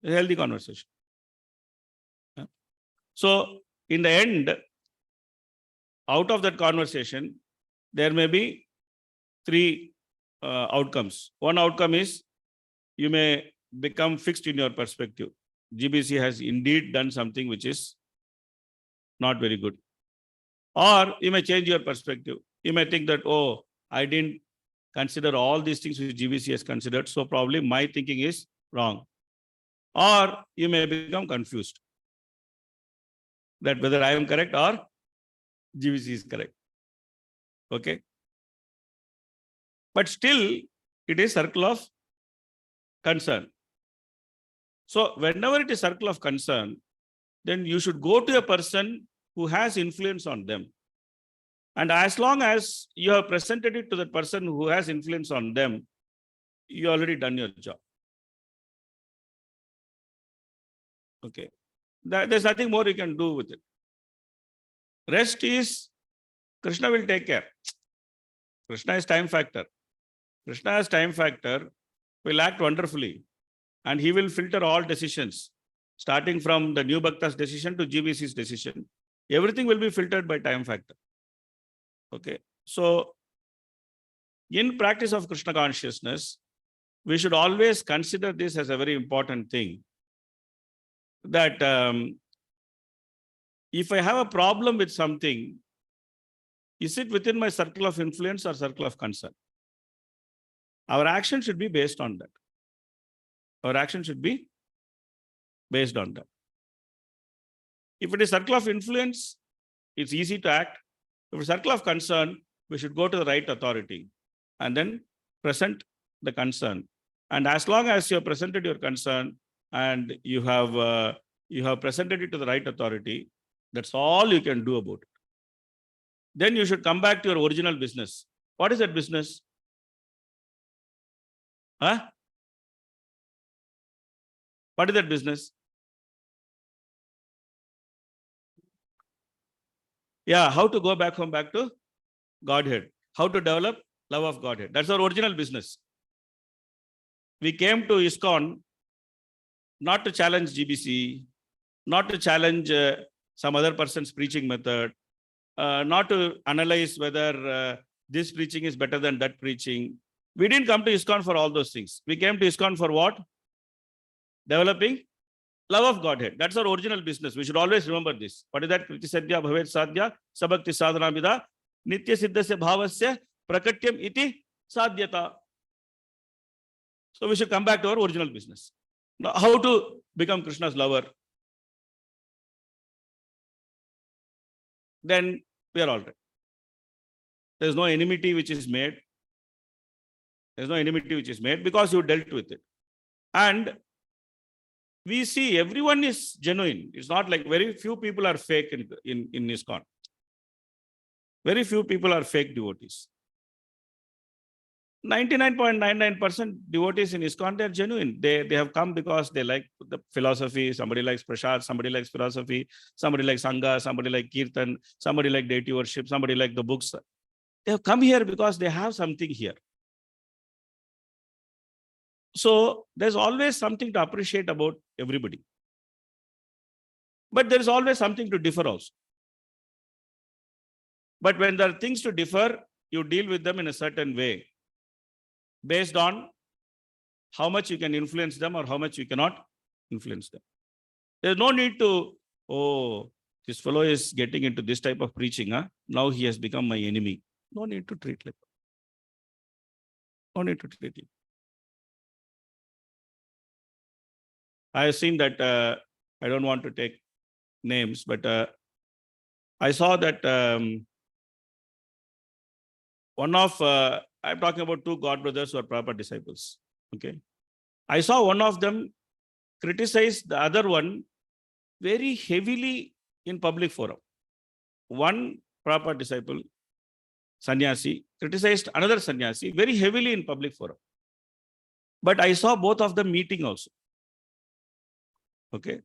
Speaker 1: A healthy conversation. So in the end, out of that conversation, there may be three outcomes. One outcome is you may become fixed in your perspective. GBC has indeed done something which is not very good. Or you may change your perspective. You may think that, oh, I didn't consider all these things which GBC has considered, so probably my thinking is wrong. Or you may become confused that whether I am correct or GBC is correct. Okay. But still, it is circle of concern. So whenever it is circle of concern, then you should go to a person who has influence on them. And as long as you have presented it to the person who has influence on them, you already done your job. Okay. There's nothing more you can do with it. Rest is, Krishna will take care. Krishna is time factor. Krishna as time factor will act wonderfully. And he will filter all decisions, starting from the new Bhakta's decision to GBC's decision. Everything will be filtered by time factor. Okay. So, in practice of Krishna consciousness, we should always consider this as a very important thing. That if I have a problem with something, is it within my circle of influence or circle of concern? Our action should be based on that. Our action should be based on that. If it is circle of influence, it's easy to act. If it's circle of concern, we should go to the right authority and then present the concern. And as long as you have presented your concern and you have presented it to the right authority, that's all you can do about it. Then you should come back to your original business. What is that business? Huh? What is that business? Yeah, how to go back to Godhead. How to develop love of Godhead. That's our original business. We came to ISKCON not to challenge GBC, not to challenge some other person's preaching method, not to analyze whether this preaching is better than that preaching. We didn't come to ISKCON for all those things. We came to ISKCON for what? Developing love of Godhead. That's our original business. We should always remember this. What is that? Kriti sadhya bhavet sadhya sabhakti sadhana vida nitya siddhasya bhavasya prakatyam iti sadhyata. So we should come back to our original business. Now, how to become Krishna's lover, then we are all right. There's no enmity which is made. There's no enmity which is made because you dealt with it. And we see everyone is genuine. It's not like very few people are fake in ISKCON. Very few people are fake devotees. 99.99% devotees in ISKCON, they're genuine. They have come because they like the philosophy. Somebody likes Prasad, somebody likes philosophy, somebody likes Sangha, somebody like Kirtan, somebody like deity worship, somebody like the books. They have come here because they have something here. So there's always something to appreciate about everybody. But there's always something to differ also. But when there are things to differ, you deal with them in a certain way, based on how much you can influence them or how much you cannot influence them. There's no need to, oh, this fellow is getting into this type of preaching. Huh? Now he has become my enemy. No need to treat like that. No need to treat him. I have seen that, I don't want to take names, but I saw that I'm talking about two God brothers who are proper disciples. Okay. I saw one of them criticize the other one very heavily in public forum. One proper disciple, sannyasi, criticized another sannyasi very heavily in public forum. But I saw both of them meeting also. Okay.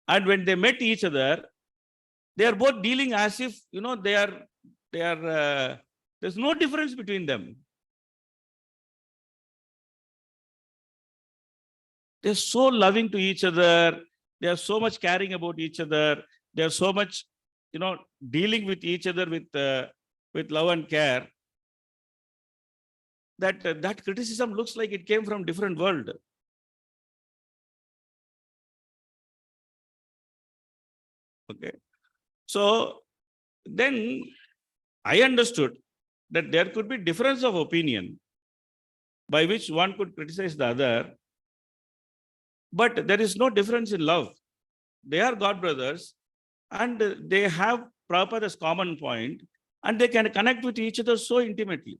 Speaker 1: And when they met each other, they are both dealing as if, there's no difference between them. They're so loving to each other. They are so much caring about each other. They are so much, dealing with each other with love and care. That criticism looks like it came from different world. Okay. So then I understood that there could be difference of opinion by which one could criticize the other, but there is no difference in love. They are God brothers and they have Prabhupada as common point and they can connect with each other so intimately.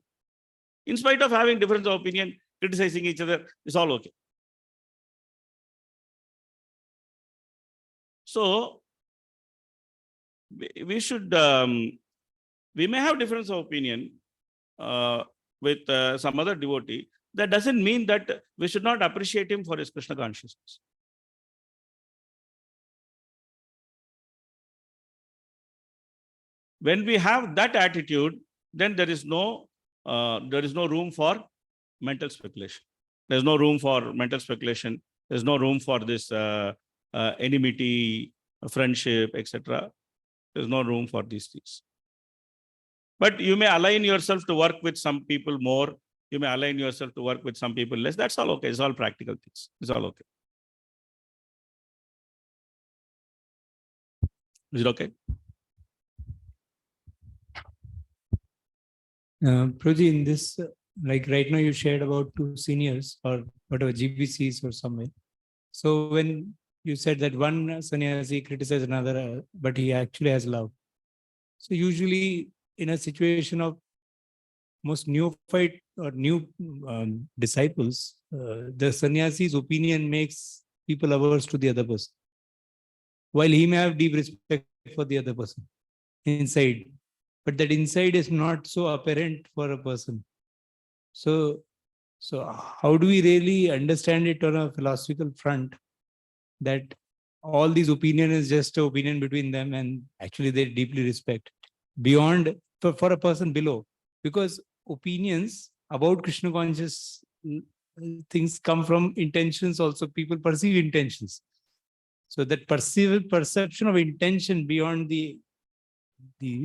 Speaker 1: In spite of having difference of opinion, criticizing each other, it's all okay. So we should, we may have difference of opinion with some other devotee. That doesn't mean that we should not appreciate him for his Krishna consciousness. When we have that attitude, then there is no room for mental speculation. There's no room for mental speculation. There's no room for this enmity, friendship, etc. There's no room for these things. But you may align yourself to work with some people more. You may align yourself to work with some people less. That's all okay. It's all practical things. It's all okay. Is it okay?
Speaker 3: Prabhuji, in this, like right now you shared about two seniors or whatever, GBCs or somewhere. So when you said that one sannyasi criticizes another, but he actually has love. So usually in a situation of most neophyte or new disciples, the sannyasi's opinion makes people averse to the other person. While he may have deep respect for the other person inside, but that inside is not so apparent for a person. So how do we really understand it on a philosophical front that all these opinion is just an opinion between them and actually they deeply respect beyond for a person below? Because opinions about Krishna conscious things come from intentions also. People perceive intentions. So that perception of intention beyond the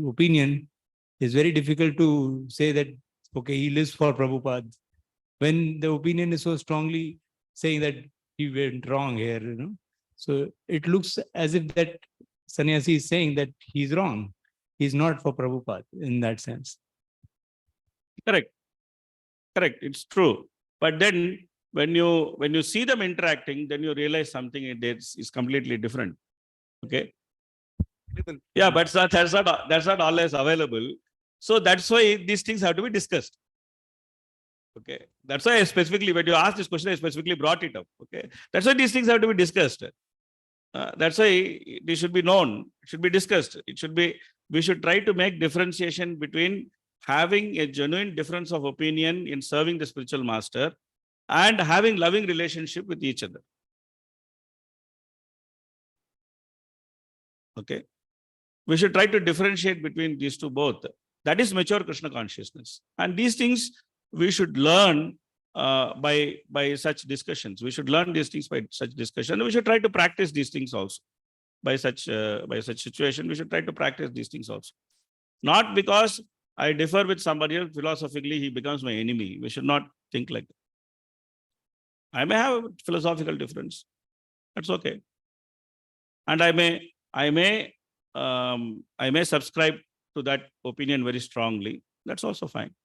Speaker 3: opinion is very difficult to say that, okay, he lives for Prabhupada. When the opinion is so strongly saying that he went wrong here, So it looks as if that sannyasi is saying that he's wrong. He's not for Prabhupada in that sense.
Speaker 1: Correct. Correct. It's true. But then when you see them interacting, then you realize something is completely different. Okay. Yeah, but that's not always available. So that's why these things have to be discussed. Okay. That's why I specifically, when you asked this question, I specifically brought it up. Okay. That's why these things have to be discussed. That's why they should be known, it should be discussed. We should try to make differentiation between having a genuine difference of opinion in serving the spiritual master and having loving relationship with each other. Okay. We should try to differentiate between these two both. That is mature Krishna consciousness. And these things we should learn by such discussions. We should learn these things by such discussion. We should try to practice these things also. By such situation, we should try to practice these things also. Not because I differ with somebody else philosophically, he becomes my enemy. We should not think like that. I may have a philosophical difference. That's okay. And I may subscribe to that opinion very strongly. That's also fine.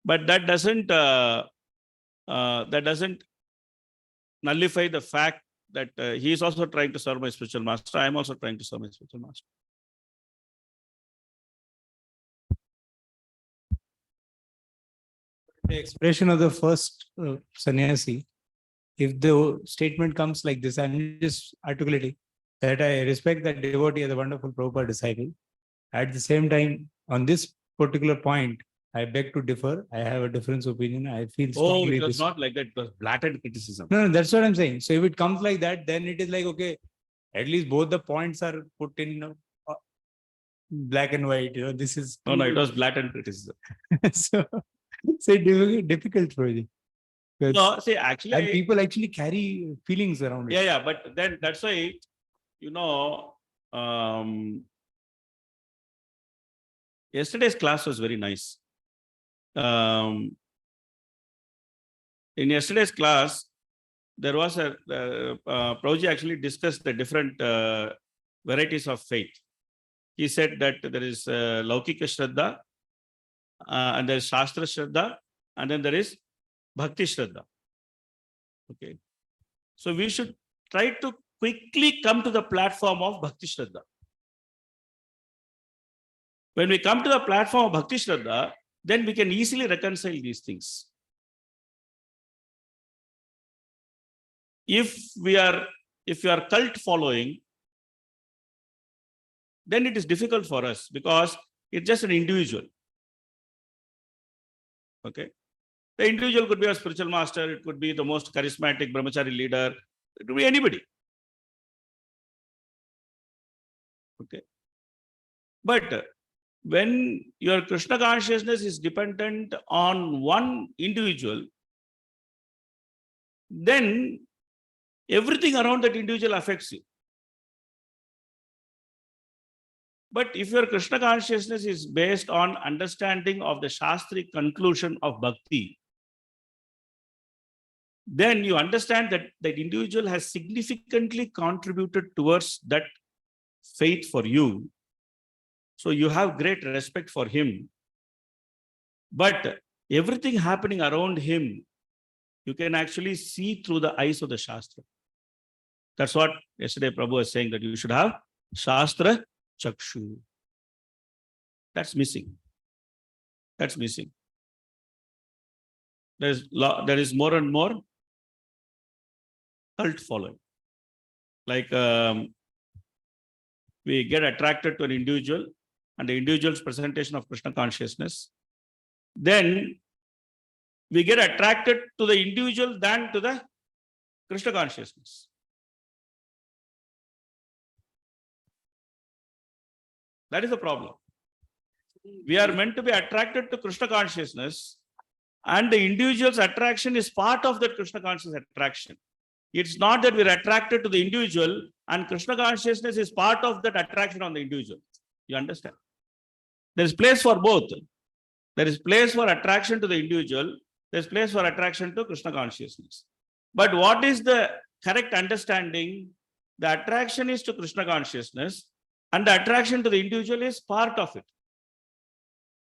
Speaker 1: But that doesn't nullify the fact that he is also trying to serve my spiritual master. I am also trying to serve my spiritual master.
Speaker 3: The expression of the first sannyasi, if the statement comes like this, I'm just articulating that I respect that devotee as a wonderful Prabhupada disciple. At the same time, on this particular point, I beg to differ. I have a different opinion. I feel strongly.
Speaker 1: It was not like that. It was blatant criticism.
Speaker 3: No, that's what I'm saying. So if it comes like that, then it is like, okay, at least both the points are put in black and white. This is.
Speaker 1: No, it was blatant criticism.
Speaker 3: So it's difficult for you.
Speaker 1: No, see, actually.
Speaker 3: And people actually carry feelings around it.
Speaker 1: Yeah, but then that's why, yesterday's class was very nice. In yesterday's class, there was Prabhuji actually discussed the different varieties of faith. He said that there is Laukika Shraddha, and there is Shastra Shraddha, and then there is Bhakti Shraddha. Okay. So we should try to quickly come to the platform of Bhakti Shraddha. When we come to the platform of Bhakti Shraddha, then we can easily reconcile these things. If you are cult following, then it is difficult for us because it's just an individual. Okay. The individual could be a spiritual master, it could be the most charismatic brahmachari leader, it could be anybody. Okay. But when your Krishna consciousness is dependent on one individual, then everything around that individual affects you. But if your Krishna consciousness is based on understanding of the Shastric conclusion of bhakti, then you understand that that individual has significantly contributed towards that faith for you. So you have great respect for him. But everything happening around him, you can actually see through the eyes of the Shastra. That's what yesterday Prabhu was saying, that you should have Shastra Chakshu. That's missing. That's missing. There is more and more cult following. Like we get attracted to an individual and the individual's presentation of Krishna consciousness. Then we get attracted to the individual than to the Krishna consciousness. That is the problem. We are meant to be attracted to Krishna consciousness, and the individual's attraction is part of that Krishna consciousness attraction. It's not that we're attracted to the individual and Krishna consciousness is part of that attraction on the individual. You understand? There is place for both. There is place for attraction to the individual. There is place for attraction to Krishna consciousness. But what is the correct understanding? The attraction is to Krishna consciousness and the attraction to the individual is part of it.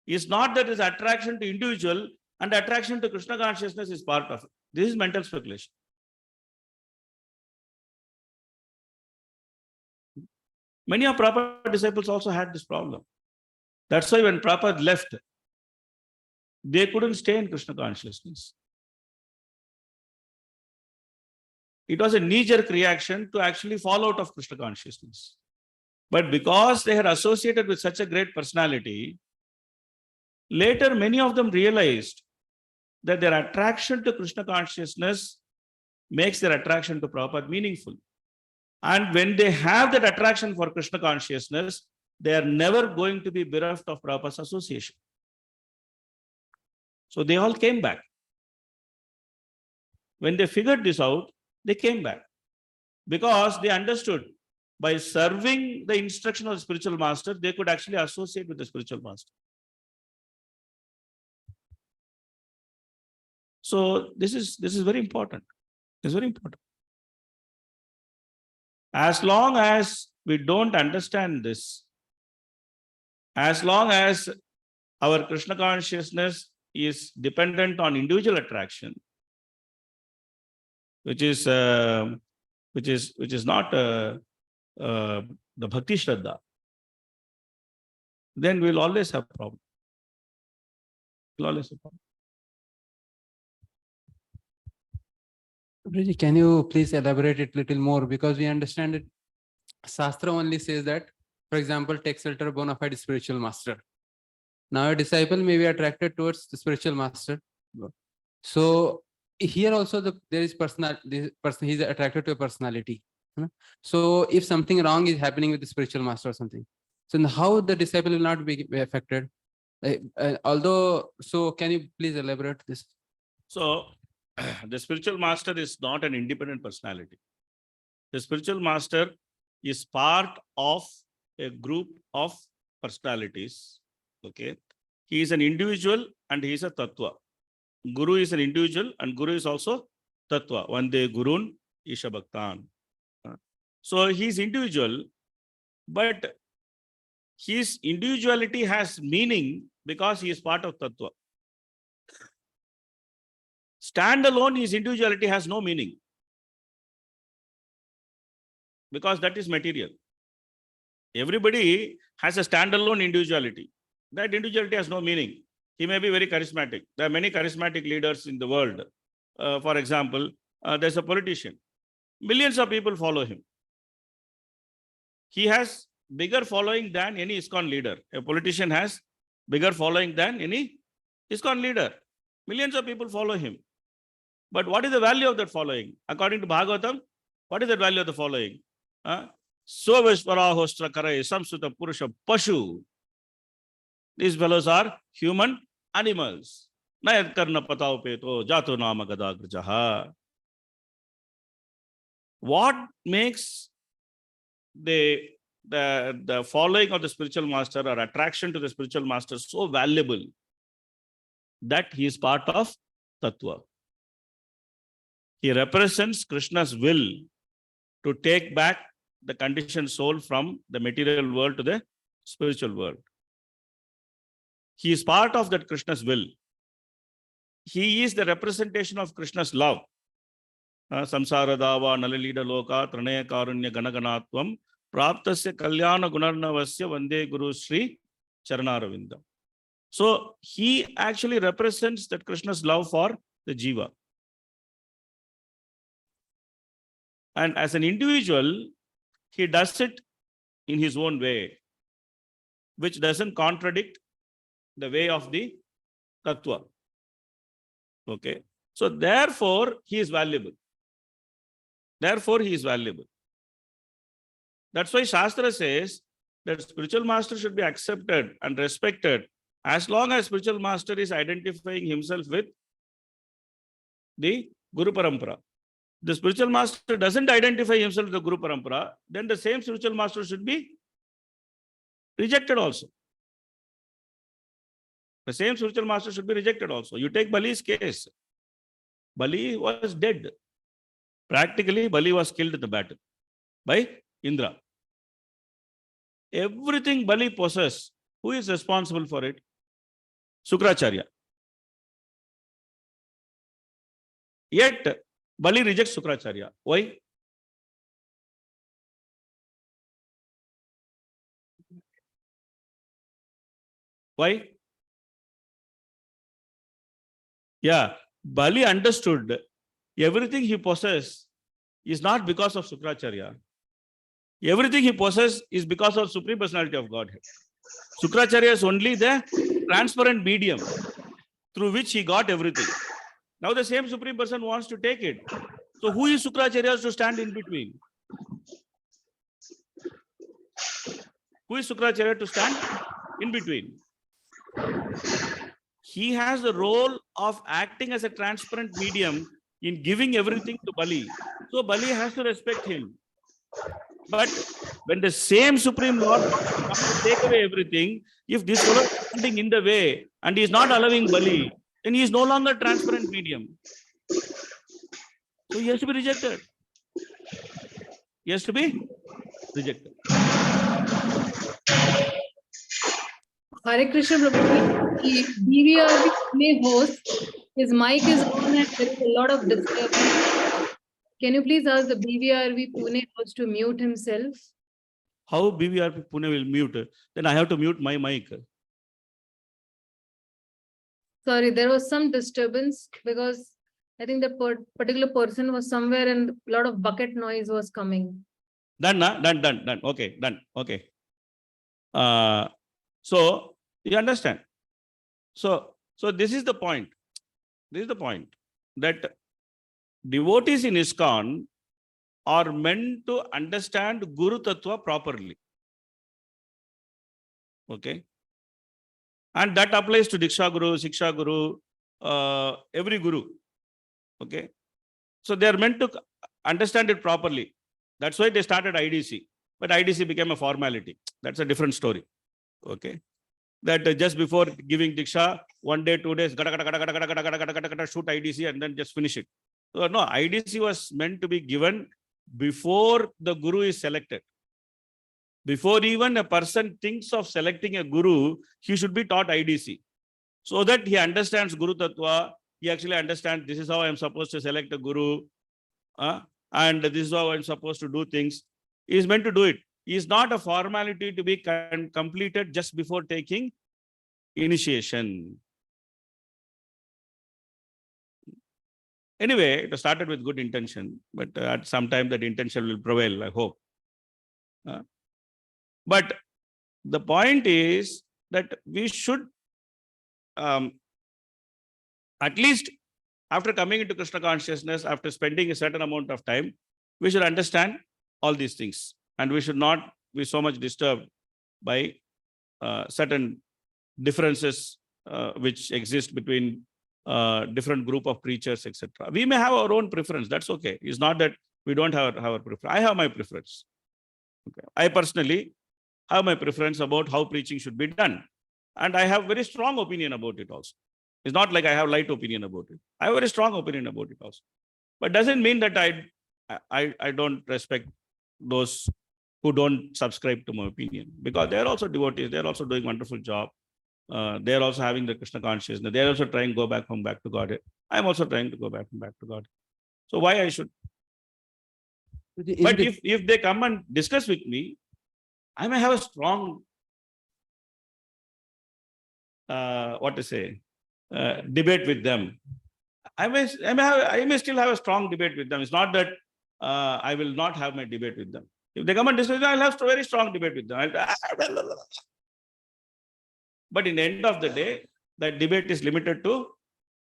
Speaker 1: It's not that it's attraction to individual and attraction to Krishna consciousness is part of it. This is mental speculation. Many of Prabhupada's disciples also had this problem. That's why when Prabhupada left, they couldn't stay in Krishna consciousness. It was a knee-jerk reaction to actually fall out of Krishna consciousness. But because they had associated with such a great personality, later many of them realized that their attraction to Krishna consciousness makes their attraction to Prabhupada meaningful. And when they have that attraction for Krishna consciousness, they are never going to be bereft of Prabhupada's association. So they all came back. When they figured this out, they came back because they understood by serving the instruction of the spiritual master, they could actually associate with the spiritual master. So this is very important. It's very important. As long as we don't understand this, as long as our Krishna consciousness is dependent on individual attraction, which is not the bhakti shraddha, then we'll always have problem. We'll always have problem.
Speaker 5: Guruji, can you please elaborate it a little more? Because we understand it. Shastra only says that, for example, take shelter of bona fide spiritual master. Now a disciple may be attracted towards the spiritual master. So here also there is he's attracted to a personality. So if something wrong is happening with the spiritual master or something, so how the disciple will not be affected? So can you please elaborate this?
Speaker 1: So the spiritual master is not an independent personality. The spiritual master is part of a group of personalities. Okay. He is an individual and he is a tattva. Guru is an individual and Guru is also tattva. Vande Gurun Isha Bhaktan. So he is individual, but his individuality has meaning because he is part of tattva. Standalone, his individuality has no meaning because that is material. Everybody has a standalone individuality. That individuality has no meaning. He may be very charismatic. There are many charismatic leaders in the world. For example, there's a politician. Millions of people follow him. He has bigger following than any ISKCON leader. A politician has bigger following than any ISKCON leader. Millions of people follow him. But what is the value of that following? According to Bhagavatam, what is the value of the following? Soveshwarahostra karai samsuta purusha pashu. These fellows are human animals. Nayat karna patao peto jato nama gadagrajaha. What makes the following of the spiritual master or attraction to the spiritual master so valuable? That he is part of tattva. He represents Krishna's will to take back the conditioned soul from the material world to the spiritual world. He is part of that Krishna's will. He is the representation of Krishna's love. Samsara dava nalalida loka tranaya karunya ganaganatvam praptasya kalyana gunarnavasya vande guru Sri Charanaravinda. So he actually represents that Krishna's love for the jiva. And as an individual, he does it in his own way, which doesn't contradict the way of the tattva. Okay. So therefore, he is valuable. Therefore, he is valuable. That's why Shastra says that spiritual master should be accepted and respected as long as spiritual master is identifying himself with the Guru Parampara. The spiritual master doesn't identify himself with the Guru Parampara, then the same spiritual master should be rejected also. The same spiritual master should be rejected also. You take Bali's case. Bali was dead. Practically, Bali was killed in the battle by Indra. Everything Bali possessed, who is responsible for it? Sukracharya. Yet, Bali rejects Sukracharya. Why? Why? Yeah, Bali understood everything he possessed is not because of Sukracharya. Everything he possesses is because of Supreme Personality of Godhead. Sukracharya is only the transparent medium through which he got everything. Now the same Supreme Person wants to take it. So who is Sukracharya to stand in between? Who is Sukracharya to stand in between? He has the role of acting as a transparent medium in giving everything to Bali. So Bali has to respect him. But when the same Supreme Lord wants to come to take away everything, if this fellow is standing in the way and he is not allowing Bali, then he is no longer transparent medium. So he has to be rejected. He has to be rejected.
Speaker 2: Hare Krishna Prabhu, the BVR may host, his mic is on and there is a lot of disturbance. Can you please ask the BVRV Pune host to mute himself?
Speaker 1: How BVRP Pune will mute? Then I have to mute my mic.
Speaker 2: Sorry, there was some disturbance because I think the particular person was somewhere and a lot of bucket noise was coming.
Speaker 1: Done, done. Okay, done. Okay. So you understand. So this is the point. This is the point that devotees in ISKCON are meant to understand Guru Tattva properly. Okay. And that applies to Diksha Guru, Siksha Guru, every Guru. Okay. So they are meant to understand it properly. That's why they started IDC. But IDC became a formality. That's a different story. Okay. That just before giving Diksha, 1 day, 2 days, shoot IDC and then just finish it. So no, IDC was meant to be given before the Guru is selected. Before even a person thinks of selecting a Guru, he should be taught IDC. So that he understands Guru Tattva, he actually understands this is how I am supposed to select a Guru, and this is how I'm supposed to do things. He is meant to do it. It is not a formality to be completed just before taking initiation. Anyway, it started with good intention, but at some time that intention will prevail, I hope. But the point is that we should, at least after coming into Krishna consciousness, after spending a certain amount of time, we should understand all these things. And we should not be so much disturbed by certain differences which exist between different group of preachers, etc. We may have our own preference. That's okay. It's not that we don't have our preference. I have my preference. Okay. I personally have my preference about how preaching should be done. And I have very strong opinion about it also. It's not like I have light opinion about it. I have a very strong opinion about it also. But doesn't mean that I don't respect those who don't subscribe to my opinion, because they're also devotees. They're also doing wonderful job. They're also having the Krishna consciousness. They're also trying to go back home, back to God. I'm also trying to go back to God. So why I should? But if they come and discuss with me, I may have a strong, debate with them. I may still have a strong debate with them. It's not that I will not have my debate with them. If they come and discuss, I'll have a very strong debate with them. But in the end of the day, that debate is limited to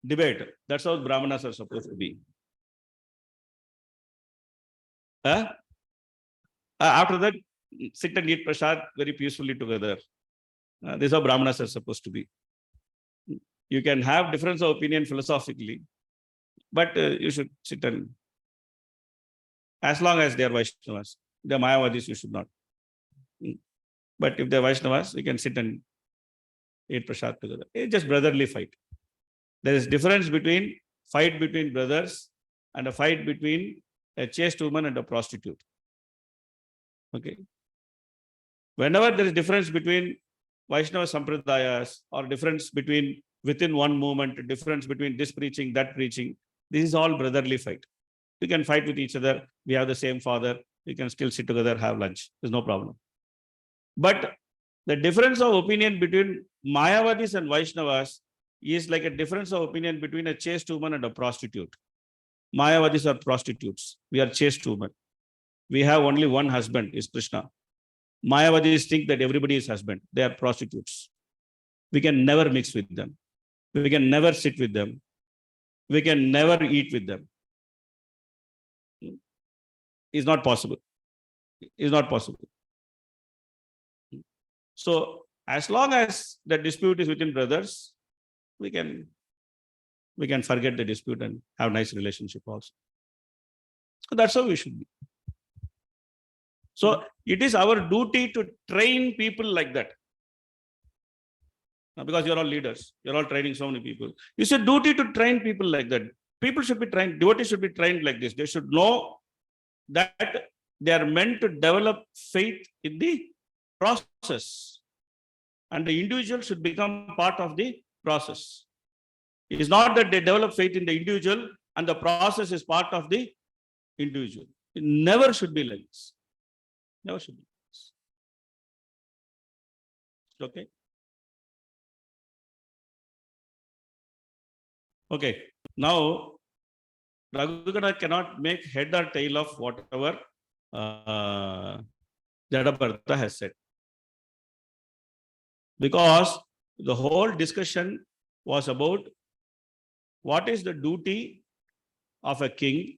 Speaker 1: debate. That's how Brahmanas are supposed to be. After that, sit and eat prasad very peacefully together. This is how Brahmanas are supposed to be. You can have difference of opinion philosophically, but you should sit and, as long as they are Vaishnavas. They are Mayavadis, you should not. But if they are Vaishnavas, you can sit and eat prasad together. It's just brotherly fight. There is difference between fight between brothers and a fight between a chaste woman and a prostitute. Okay. Whenever there is difference between Vaishnava Sampradayas or difference between within one movement, difference between this preaching, that preaching, This is all brotherly fight. We can fight with each other. We have the same father. We can still sit together, have lunch. There's no problem. But the difference of opinion between Mayavadis and Vaishnavas is like a difference of opinion between a chaste woman and a prostitute. Mayavadis are prostitutes. We are chaste women. We have only one husband, is Krishna. Mayavadis think that everybody is husband. They are prostitutes. We can never mix with them. We can never sit with them. We can never eat with them. It's not possible. It's not possible. So as long as the dispute is within brothers, we can forget the dispute and have nice relationship also. So that's how we should be. So it is our duty to train people like that. Now, because you're all leaders, you're all training so many people. It's a duty to train people like that. People should be trained, devotees should be trained like this. They should know that they are meant to develop faith in the process. And the individual should become part of the process. It is not that they develop faith in the individual and the process is part of the individual. It never should be like this. Never should be like this. Okay. Okay. Now, Raghugana cannot make head or tail of whatever Jadaparta has said. Because the whole discussion was about what is the duty of a king,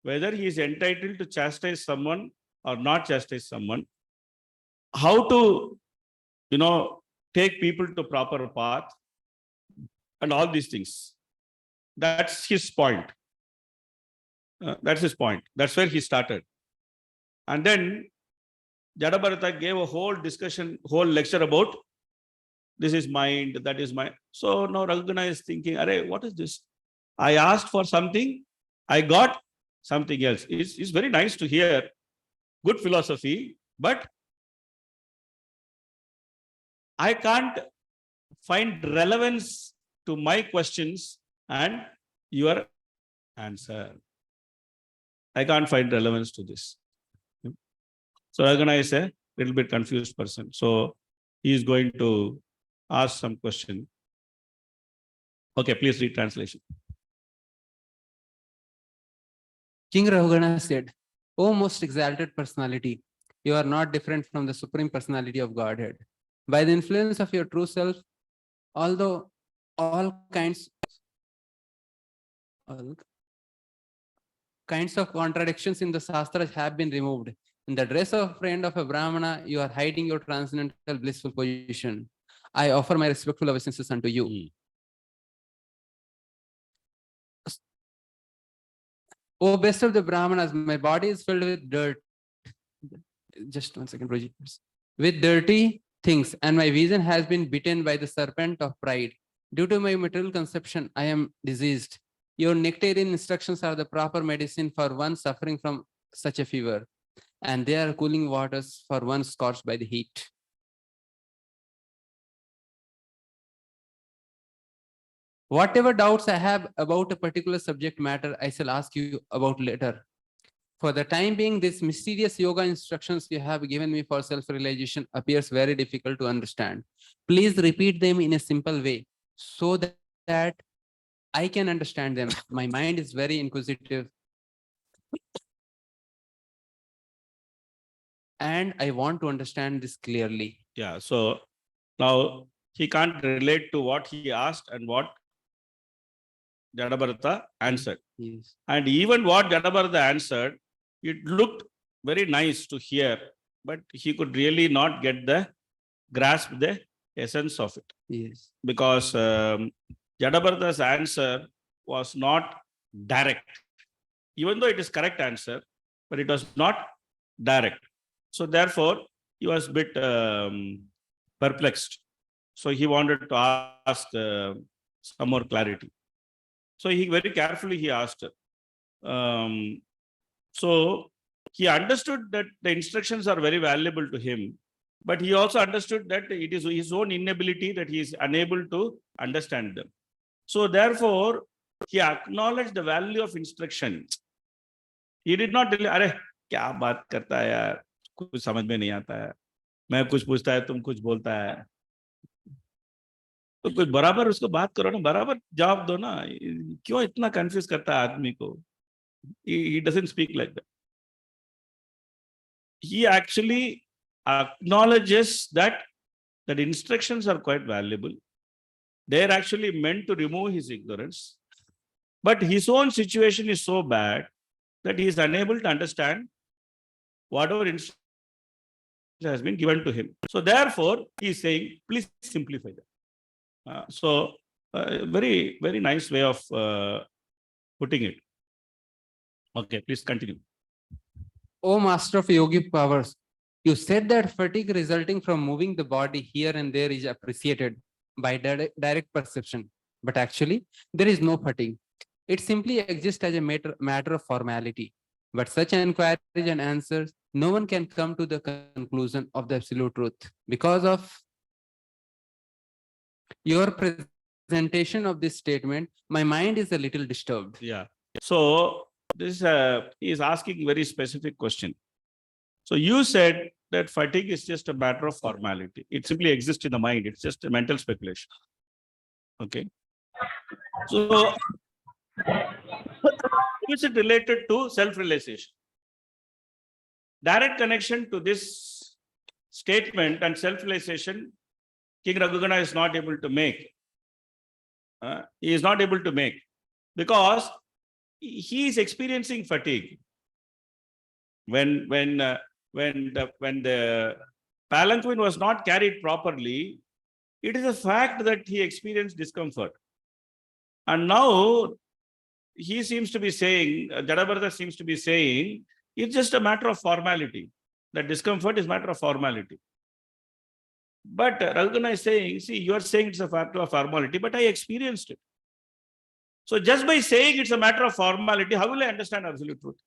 Speaker 1: whether he is entitled to chastise someone or not chastise someone, how to, take people to proper path, and all these things. That's his point. That's his point. That's where he started. And then Jadabharata gave a whole discussion, whole lecture about this is mind, that is mind. So now Raghugana is thinking, Arey, what is this? I asked for something, I got something else. It's very nice to hear good philosophy, but I can't find relevance to my questions and your answer. I can't find relevance to this. So Raghugana is a little bit confused person. So he is going to ask some question. Okay, please read translation.
Speaker 5: King Raghugana said, O most exalted personality, you are not different from the supreme personality of Godhead. By the influence of your true self, although all kinds of contradictions in the Shastras have been removed, in the dress of a friend of a Brahmana, you are hiding your transcendental blissful position. I offer my respectful obeisances unto you. O best of the Brahmanas, my body is filled with dirt. Just 1 second, Roji. With dirty things, and my vision has been bitten by the serpent of pride. Due to my material conception, I am diseased. Your nectarian instructions are the proper medicine for one suffering from such a fever, and they are cooling waters for one scorched by the heat. Whatever doubts I have about a particular subject matter, I shall ask you about later. For the time being, these mysterious yoga instructions you have given me for self-realization appears very difficult to understand. Please repeat them in a simple way so that I can understand them. My mind is very inquisitive and I want to understand this clearly.
Speaker 1: Yeah, so now he can't relate to what he asked and what Jadabharata answered.
Speaker 5: Yes.
Speaker 1: And even what Jadabharata answered, it looked very nice to hear, but he could really not grasp the essence of it.
Speaker 5: Yes.
Speaker 1: Because Jadabharata's answer was not direct. Even though it is correct answer, but it was not direct. So therefore, he was a bit perplexed. So he wanted to ask some more clarity. So he very carefully asked. So he understood that the instructions are very valuable to him, but he also understood that it is his own inability that he is unable to understand them. So therefore, he acknowledged the value of instruction. He did not tell, अरे क्या बात करता है यार, कुछ समझ में नहीं आता है, मैं कुछ पूछता है तुम कुछ बोलता है, तो कुछ बराबर उसको बात करो ना, बराबर जवाब दो ना, क्यों इतना कंफ्यूज करता है आदमी को? He doesn't speak like that. He actually acknowledges that instructions are quite valuable. They are actually meant to remove his ignorance. But his own situation is so bad that he is unable to understand whatever instruction has been given to him. So therefore, he is saying, please simplify that. Very, very nice way of putting it. Okay, please continue.
Speaker 5: O master of yogi powers, you said that fatigue resulting from moving the body here and there is appreciated by direct perception. But actually, there is no fatigue. It simply exists as a matter of formality. But such inquiries and answers, no one can come to the conclusion of the absolute truth. Because of your presentation of this statement, my mind is a little disturbed.
Speaker 1: Yeah. So this he is asking very specific question. So you said that fatigue is just a matter of formality. It simply exists in the mind. It's just a mental speculation. Okay. So is it related to self-realization? Direct connection to this statement and self-realization, King Raghugana is not able to make. He is not able to make because he is experiencing fatigue. When the palanquin was not carried properly, it is a fact that he experienced discomfort. And now he seems to be saying, Jadabharata seems to be saying, it's just a matter of formality. That discomfort is a matter of formality. But Raghugana is saying, see, you are saying it's a matter of formality, but I experienced it. So just by saying it's a matter of formality, how will I understand absolute truth?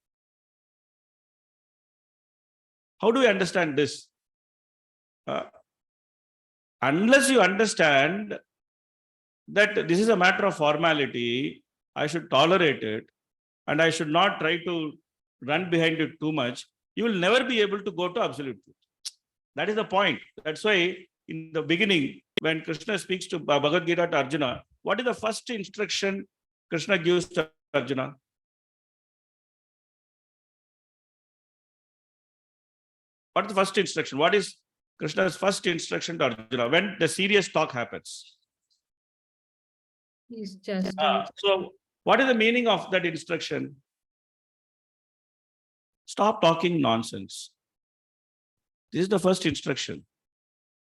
Speaker 1: How do we understand this? Unless you understand that this is a matter of formality, I should tolerate it, and I should not try to run behind it too much, you will never be able to go to absolute truth. That is the point. That's why in the beginning, when Krishna speaks to Bhagavad Gita to Arjuna, what is the first instruction Krishna gives to Arjuna? What is the first instruction? What is Krishna's first instruction to Arjuna when the serious talk happens?
Speaker 2: He's just
Speaker 1: So what is the meaning of that instruction? Stop talking nonsense. This is the first instruction.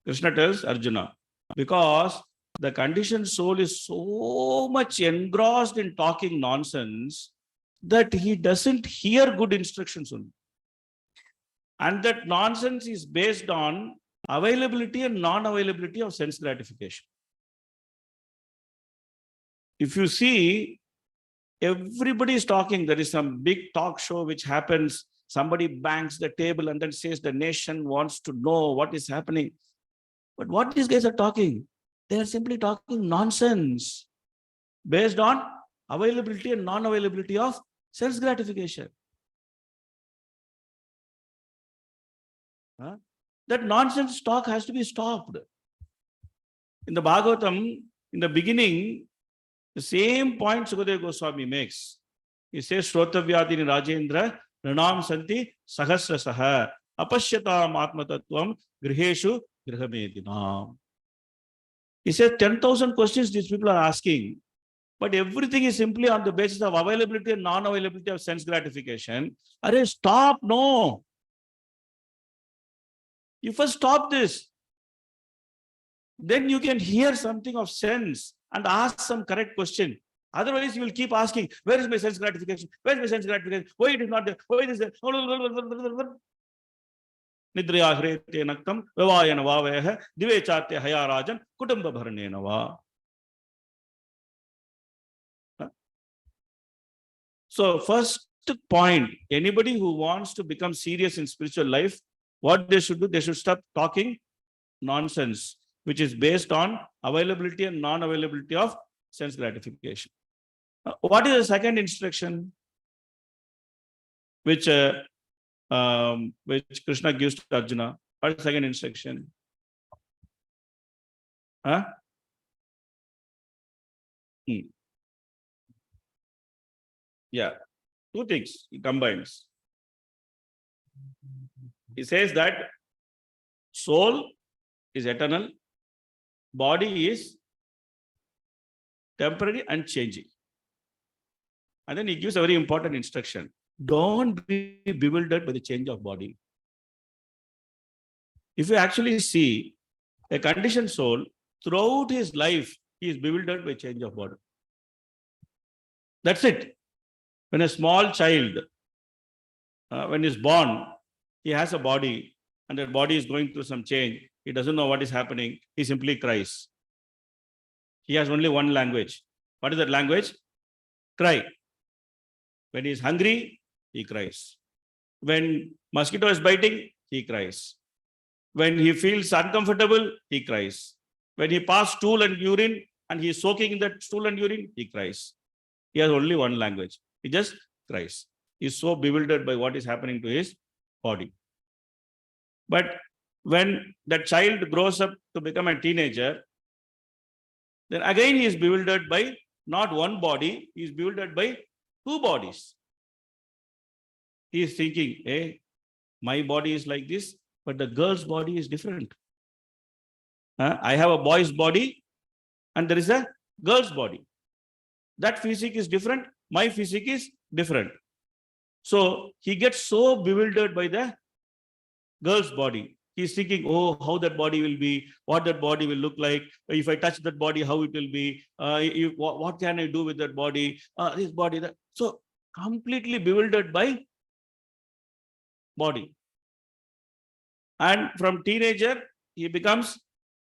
Speaker 1: Krishna tells Arjuna, because the conditioned soul is so much engrossed in talking nonsense that he doesn't hear good instructions only. And that nonsense is based on availability and non-availability of sense gratification. If you see, everybody is talking. There is some big talk show which happens. Somebody bangs the table and then says the nation wants to know what is happening. But what these guys are talking? They are simply talking nonsense based on availability and non-availability of sense gratification. That nonsense talk has to be stopped. In the Bhagavatam, in the beginning, the same point Sukadeva Goswami makes. He says, Shrotavyadini Rajendra, Ranam Santi Sahasrasaha, Apashyatam Atmatattvam, Griheshu Grihamedinam. He says 10,000 questions these people are asking, but everything is simply on the basis of availability and non-availability of sense gratification. Arey, stop, no. You first stop this. Then you can hear something of sense and ask some correct question. Otherwise, you will keep asking, where is my sense gratification? Where is my sense gratification? Why it is not there? Why it is there? Nidriya hrete naktam vivayana vavayaha dive chate haya rajan kutamba bharnena va. So first point, anybody who wants to become serious in spiritual life, what they should do, they should stop talking nonsense, which is based on availability and non-availability of sense gratification. What is the second instruction which Krishna gives to Arjuna? What is the second instruction? Huh? Yeah, two things he combines. He says that soul is eternal, body is temporary and changing. And then he gives a very important instruction. Don't be bewildered by the change of body. If you actually see a conditioned soul, throughout his life, he is bewildered by change of body. That's it. When a small child, when he's born, he has a body and that body is going through some change. He doesn't know what is happening. He simply cries. He has only one language. What is that language? Cry. When he is hungry, he cries. When mosquito is biting, he cries. When he feels uncomfortable, he cries. When he passes stool and urine and he is soaking in that stool and urine, he cries. He has only one language. He just cries. He is so bewildered by what is happening to his body. But when that child grows up to become a teenager, then again he is bewildered by not one body, he is bewildered by two bodies. He is thinking, hey, my body is like this, but the girl's body is different. I have a boy's body and there is a girl's body. That physique is different, my physique is different. So he gets so bewildered by the girl's body. He's thinking, oh, how that body will be, what that body will look like. If I touch that body, how it will be. What can I do with that body? This body, that. So completely bewildered by body. And from teenager, he becomes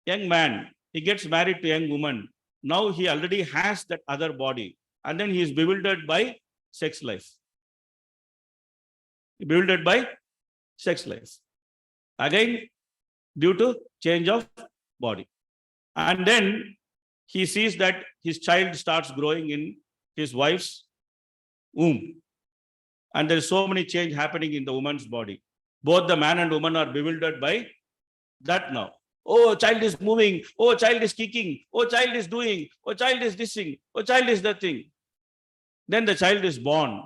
Speaker 1: young man. He gets married to young woman. Now he already has that other body. And then he is bewildered by sex life. Bewildered by sex life. Again, due to change of body. And then he sees that his child starts growing in his wife's womb. And there is so many change happening in the woman's body. Both the man and woman are bewildered by that now. Oh, child is moving. Oh, child is kicking. Oh, child is doing. Oh, child is dissing. Oh, child is that thing. Then the child is born.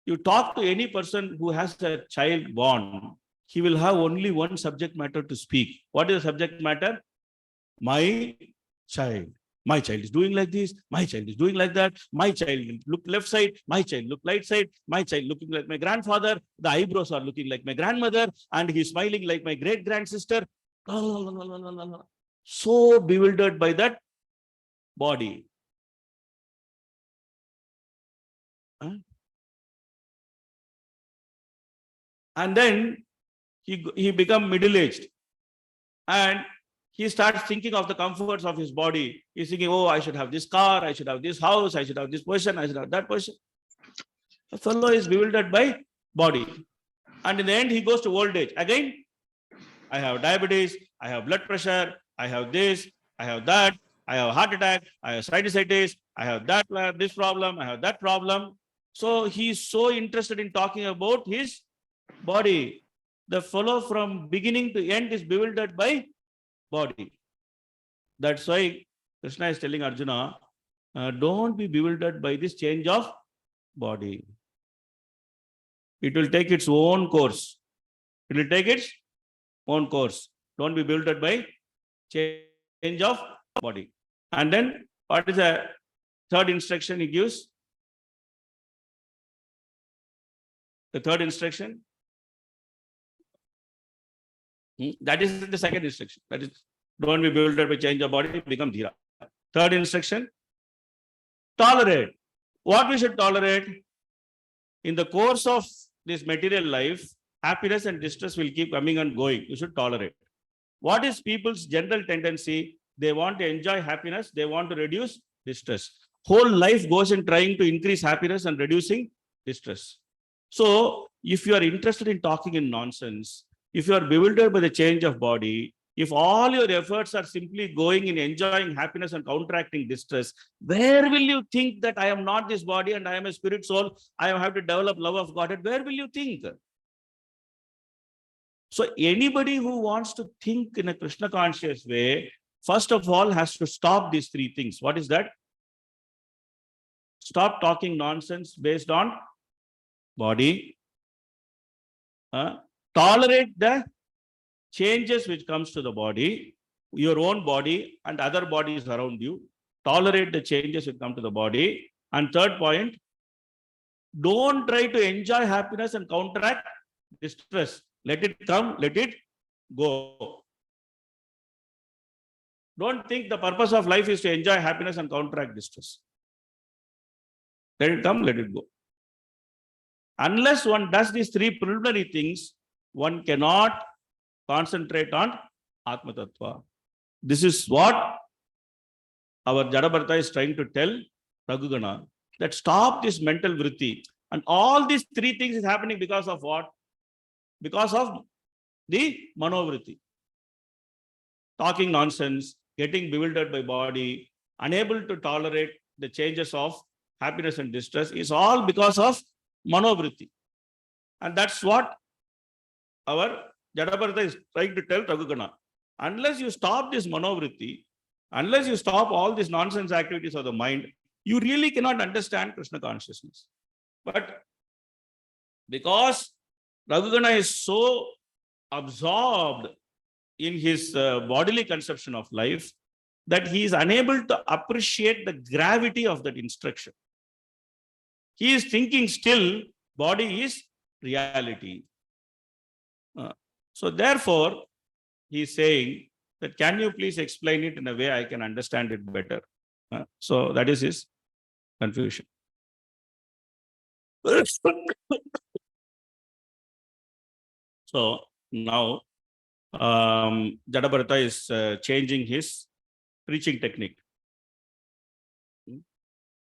Speaker 1: You talk to any person who has a child born, he will have only one subject matter to speak. What is the subject matter? My child. My child is doing like this. My child is doing like that. My child look left side. My child look right side. My child looking like my grandfather. The eyebrows are looking like my grandmother. And he's smiling like my great grandsister. So bewildered by that body. And then he become middle-aged. And he starts thinking of the comforts of his body. He's thinking, oh, I should have this car, I should have this house, I should have this person, I should have that person. The fellow is bewildered by body. And in the end, he goes to old age. Again, I have diabetes, I have blood pressure, I have this, I have that, I have heart attack, I have sinusitis, I have that, this problem, I have that problem. So he's so interested in talking about his body. The fellow from beginning to end is bewildered by body. That's why Krishna is telling Arjuna, don't be bewildered by this change of body. It will take its own course. It will take its own course. Don't be bewildered by change of body. And then what is the third instruction he gives? The third instruction. That is the second instruction. That is, don't be bewildered by change of body, become dhira. Third instruction, tolerate. What we should tolerate? In the course of this material life, happiness and distress will keep coming and going. You should tolerate. What is people's general tendency? They want to enjoy happiness. They want to reduce distress. Whole life goes in trying to increase happiness and reducing distress. So if you are interested in talking in nonsense, if you are bewildered by the change of body, If all your efforts are simply going in enjoying happiness and counteracting distress, where will you think that I am not this body and I am a spirit soul, I have to develop love of Godhead? Where will you think? So anybody who wants to think in a Krishna conscious way, first of all, has to stop these three things. What is that? Stop talking nonsense based on body. Tolerate the changes which comes to the body, your own body and other bodies around you. Tolerate the changes which come to the body. And third point, don't try to enjoy happiness and counteract distress. Let it come, let it go. Don't think the purpose of life is to enjoy happiness and counteract distress. Let it come, let it go. Unless one does these three preliminary things, one cannot concentrate on Atma Tattva. This is what our Jadabharata is trying to tell Raghugana, that stop this mental vritti. And all these three things is happening because of what? Because of the manovritti. Talking nonsense, getting bewildered by body, unable to tolerate the changes of happiness and distress is all because of manovritti. And that's what our Jadabharata is trying to tell Raghugana. Unless you stop this manovritti, unless you stop all these nonsense activities of the mind, you really cannot understand Krishna consciousness. But because Raghugana is so absorbed in his bodily conception of life that he is unable to appreciate the gravity of that instruction. He is thinking still body is reality. So therefore, he is saying that can you please explain it in a way I can understand it better? So that is his confusion. So now Jadabharata is changing his preaching technique.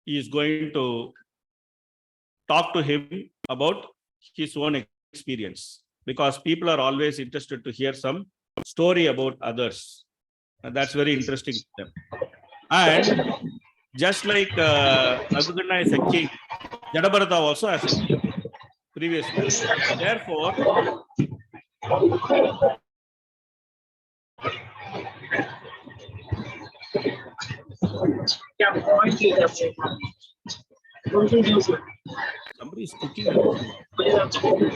Speaker 1: He is going to talk to him about his own experience, because people are always interested to hear some story about others. And that's very interesting to them. And just like Raghugana is a king, Jadabharata also has a king previously. Therefore, somebody is cooking.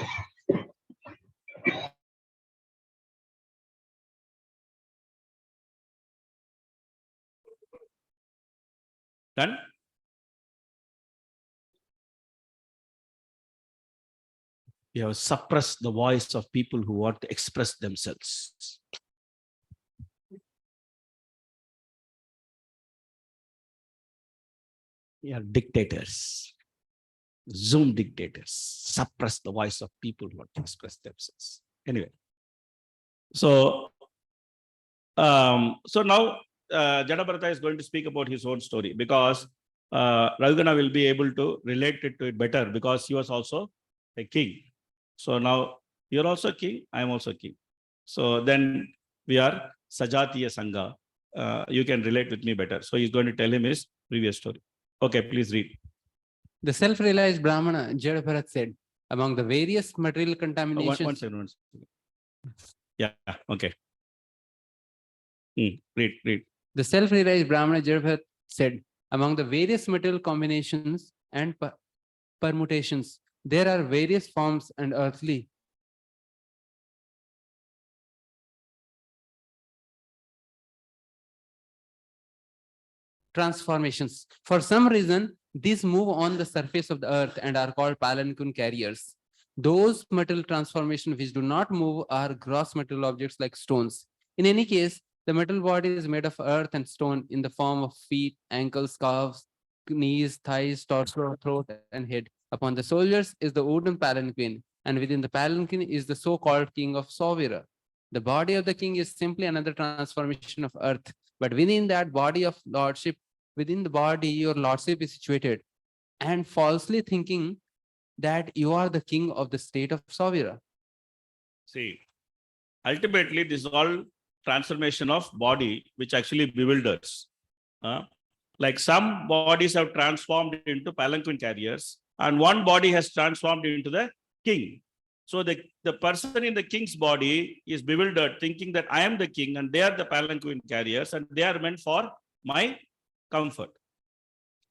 Speaker 1: Done? You have suppressed the voice of people who want to express themselves. You are dictators, Zoom dictators, suppress the voice of people who want to express themselves. Anyway, so now Jadabharata is going to speak about his own story, because Raghugana will be able to relate it to it better, because he was also a king. So now you're also king, I am also king. So then we are Sajatiya Sangha. You can relate with me better. So he's going to tell him his previous story. Okay, please read.
Speaker 5: The self-realized Brahmana, Jadabharat said, among the various material contaminations.
Speaker 1: One second. Yeah, okay. Read.
Speaker 5: The self-realized Brahmana, Jadabharat said, among the various material combinations and permutations, there are various forms and earthly transformations. For some reason, these move on the surface of the earth and are called palanquin carriers. Those material transformations which do not move are gross material objects like stones. In any case, the metal body is made of earth and stone in the form of feet, ankles, calves, knees, thighs, torso, throat, and head. Upon the soldiers is the wooden palanquin, and within the palanquin is the so-called king of Sauvira. The body of the king is simply another transformation of earth, but within that body of lordship, within the body, your lordship is situated, and falsely thinking that you are the king of the state of Sauvira.
Speaker 1: See, ultimately, this is all transformation of body, which actually bewilders. Like some bodies have transformed into palanquin carriers, and one body has transformed into the king. So the person in the king's body is bewildered, thinking that I am the king and they are the palanquin carriers and they are meant for my comfort.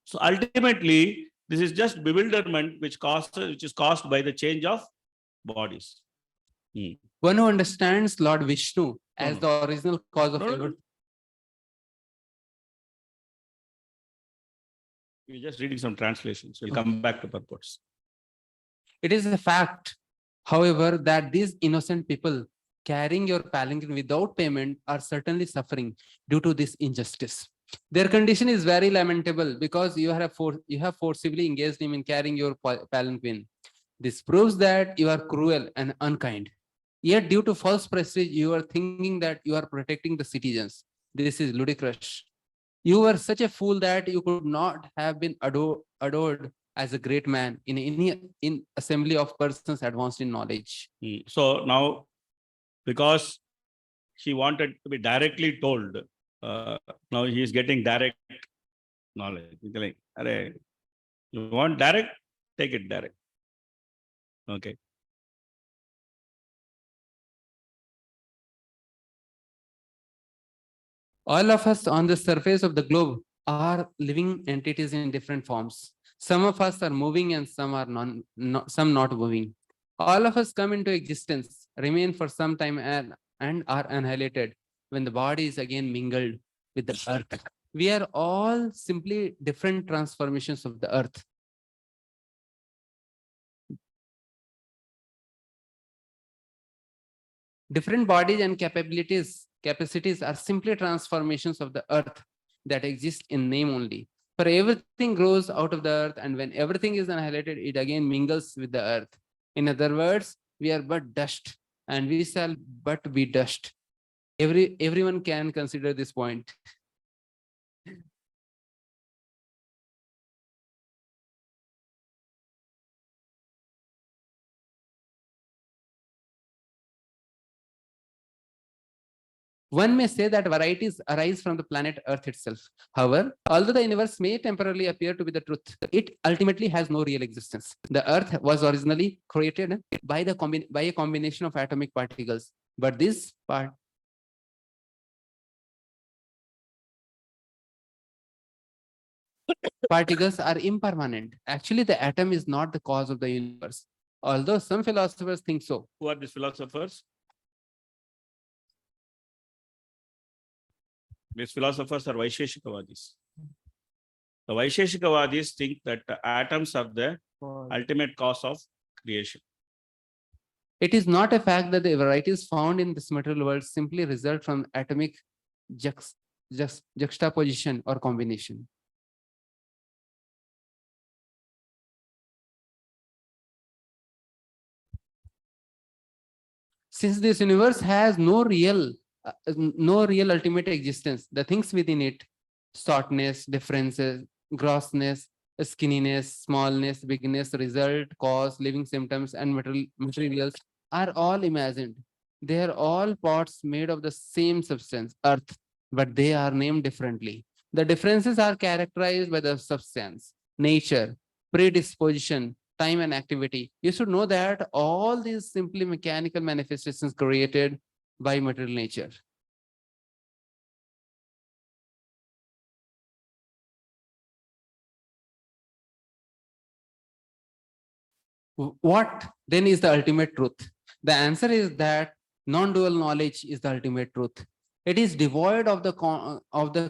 Speaker 1: So ultimately, this is just bewilderment which is caused by the change of bodies.
Speaker 5: One who understands Lord Vishnu as
Speaker 1: no.
Speaker 5: the original cause of
Speaker 1: No, no,
Speaker 5: everything.
Speaker 1: We're just reading some translations. We'll come back to purports.
Speaker 5: It is a fact, however, that these innocent people carrying your palanquin without payment are certainly suffering due to this injustice. Their condition is very lamentable because you have forcibly engaged him in carrying your palanquin. This proves that you are cruel and unkind. Yet, due to false prestige, you are thinking that you are protecting the citizens. This is ludicrous. You were such a fool that you could not have been adored as a great man in any assembly of persons advanced in knowledge.
Speaker 1: So now, because he wanted to be directly told, now he is getting direct knowledge. He's like, "Arey, you want direct? Take it direct." Okay.
Speaker 5: All of us on the surface of the globe are living entities in different forms. Some of us are moving and some are some not moving. All of us come into existence, remain for some time and are annihilated when the body is again mingled with the earth. We are all simply different transformations of the earth. Different bodies and capacities are simply transformations of the earth that exist in name only. For everything grows out of the earth, and when everything is annihilated, it again mingles with the earth. In other words, we are but dust, and we shall but be dust. Everyone can consider this point. One may say that varieties arise from the planet Earth itself. However, although the universe may temporarily appear to be the truth, it ultimately has no real existence. The Earth was originally created by a combination of atomic particles, but this particles are impermanent. Actually, the atom is not the cause of the universe, although some philosophers think so.
Speaker 1: Who are these philosophers? These philosophers are Vaisheshikavadis. The Vaisheshikavadis think that atoms are the ultimate cause of creation.
Speaker 5: It is not a fact that the varieties found in this material world simply result from atomic juxtaposition or combination. Since this universe has no real ultimate existence, the things within it, shortness, differences, grossness, skinniness, smallness, bigness, result, cause, living symptoms, and materials are all imagined. They are all parts made of the same substance, earth, but they are named differently. The differences are characterized by the substance, nature, predisposition, time, and activity. You should know that all these simply mechanical manifestations created by material nature. What then is the ultimate truth? The answer is that non-dual knowledge is the ultimate truth. It is devoid of the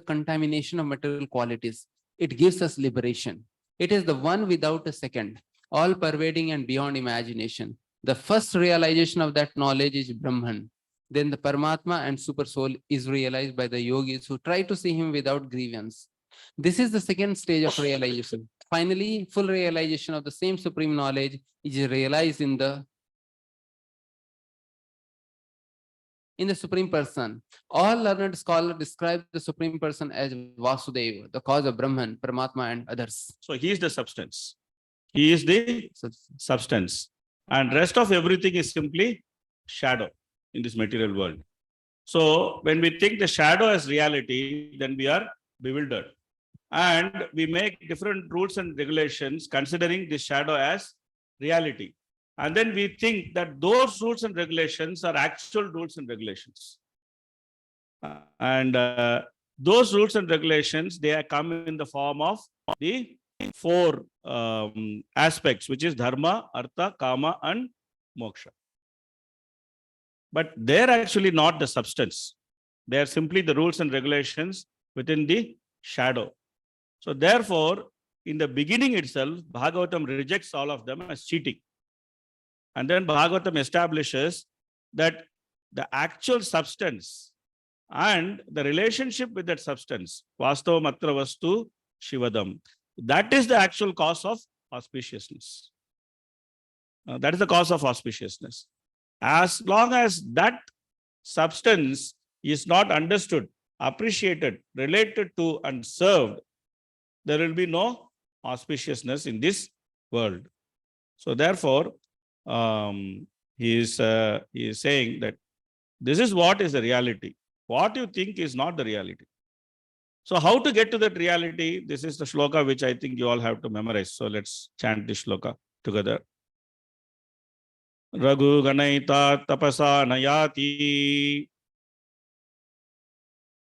Speaker 5: contamination of material qualities. It gives us liberation. It is the one without a second, all pervading and beyond imagination. The first realization of that knowledge is Brahman. Then the Paramatma and Super Soul is realized by the yogis who try to see him without grievance. This is the second stage of realization. Finally, full realization of the same supreme knowledge is realized in the Supreme Person. All learned scholars describe the Supreme Person as Vasudeva, the cause of Brahman, Paramatma, and others.
Speaker 1: So he is the substance. He is the substance. And rest of everything is simply shadow in this material world. So when we think the shadow as reality, then we are bewildered. And we make different rules and regulations considering the shadow as reality. And then we think that those rules and regulations are actual rules and regulations. And those rules and regulations, they come in the form of the four aspects, which is dharma, artha, kama, and moksha. But they're actually not the substance. They are simply the rules and regulations within the shadow. So therefore, in the beginning itself, Bhagavatam rejects all of them as cheating. And then Bhagavatam establishes that the actual substance and the relationship with that substance, Vastava Matra Vastu Shivadam, that is the actual cause of auspiciousness. That is the cause of auspiciousness. As long as that substance is not understood, appreciated, related to, and served, there will be no auspiciousness in this world. So therefore, he is saying that this is what is the reality. What you think is not the reality. So how to get to that reality? This is the shloka which I think you all have to memorize. So let's chant this shloka together. Raghu Ganaita Tapasa Nayati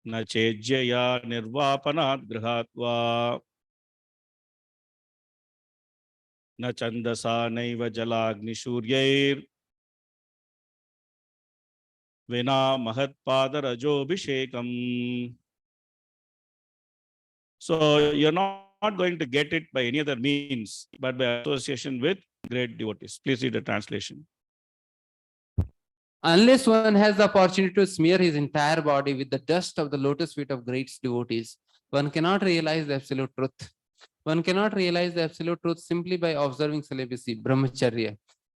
Speaker 1: Nachejya Nirvapanat Grihatva Na Chandasa Naiva Jalagni Shuryair Vina Mahatpada Rajobhishekam. So you're not going to get it by any other means, but by association with great devotees. Please read the translation.
Speaker 5: Unless one has the opportunity to smear his entire body with the dust of the lotus feet of great devotees, one cannot realize the absolute truth. One cannot realize the absolute truth simply by observing celibacy, brahmacharya,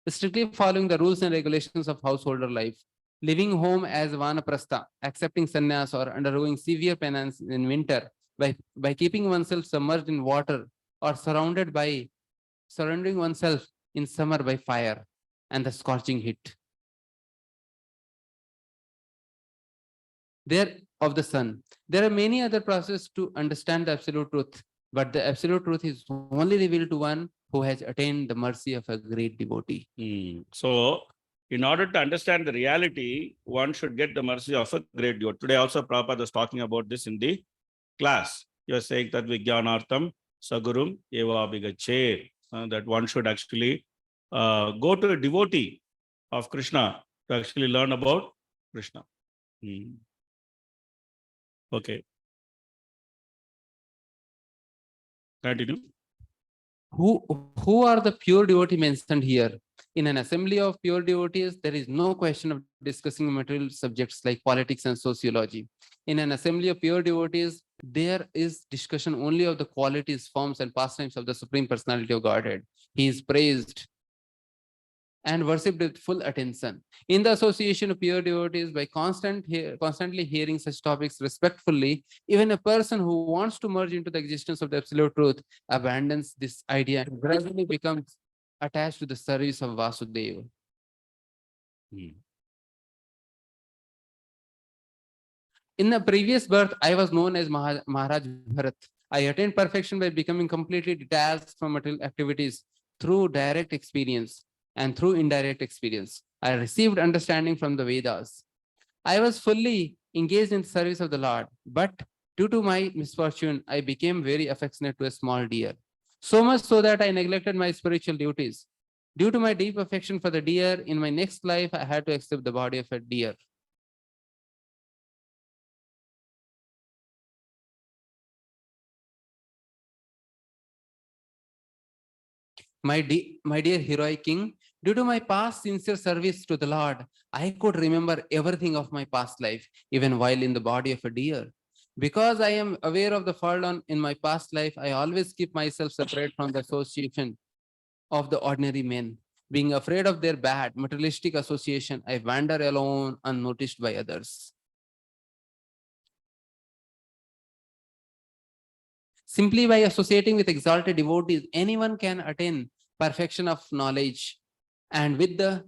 Speaker 5: strictly following the rules and regulations of householder life, living home as vanaprastha, accepting sannyas or undergoing severe penance in winter by keeping oneself submerged in water or surrounding oneself in summer by fire and the scorching heat. Of the sun. There are many other processes to understand the absolute truth, but the absolute truth is only revealed to one who has attained the mercy of a great devotee.
Speaker 1: So, in order to understand the reality, one should get the mercy of a great devotee. Today also Prabhupada was talking about this in the class. You are saying that Vijnanartham Sagurum Eva Bigache, that one should actually go to a devotee of Krishna to actually learn about Krishna. Okay. Continue.
Speaker 5: Who are the pure devotees mentioned here? In an assembly of pure devotees, there is no question of discussing material subjects like politics and sociology. In an assembly of pure devotees, there is discussion only of the qualities, forms, and pastimes of the Supreme Personality of Godhead. He is praised and worshipped with full attention. In the association of pure devotees, by constantly hearing such topics respectfully, even a person who wants to merge into the existence of the absolute truth abandons this idea and gradually becomes attached to the service of Vasudeva. In the previous birth, I was known as Maharaj Bharat. I attained perfection by becoming completely detached from material activities through direct experience and through indirect experience. I received understanding from the Vedas. I was fully engaged in the service of the Lord, but due to my misfortune, I became very affectionate to a small deer. So much so that I neglected my spiritual duties. Due to my deep affection for the deer, in my next life, I had to accept the body of a deer. My dear heroic king, due to my past sincere service to the Lord, I could remember everything of my past life, even while in the body of a deer. Because I am aware of the fallen in my past life, I always keep myself separate from the association of the ordinary men. Being afraid of their bad, materialistic association, I wander alone, unnoticed by others. Simply by associating with exalted devotees, anyone can attain perfection of knowledge. And with the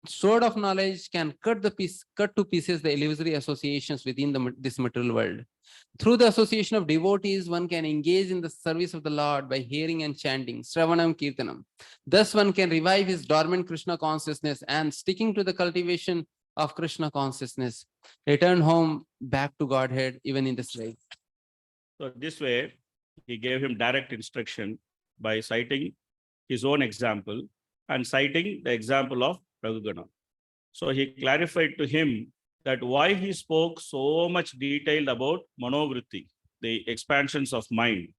Speaker 5: sword of knowledge can cut to pieces the illusory associations within this material world. Through the association of devotees, one can engage in the service of the Lord by hearing and chanting, Shravanam Kirtanam. Thus, one can revive his dormant Krishna consciousness and, sticking to the cultivation of Krishna consciousness, return home back to Godhead even in this life.
Speaker 1: So this way, he gave him direct instruction by citing his own example and citing the example of Raghugana. So he clarified to him that why he spoke so much detailed about manovritti, the expansions of mind.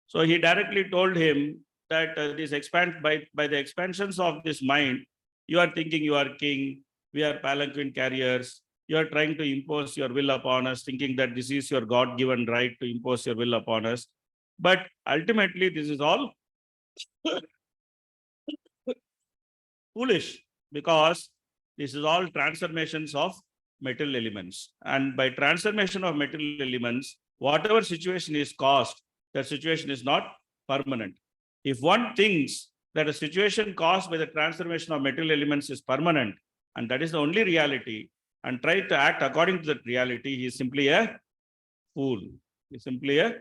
Speaker 1: So he directly told him that by the expansions of this mind, you are thinking you are king, we are palanquin carriers, you are trying to impose your will upon us, thinking that this is your God-given right to impose your will upon us. But ultimately, this is all foolish, because this is all transformations of material elements. And by transformation of material elements, whatever situation is caused, that situation is not permanent. If one thinks that a situation caused by the transformation of material elements is permanent, and that is the only reality, and try to act according to that reality, he is simply a fool. He is simply a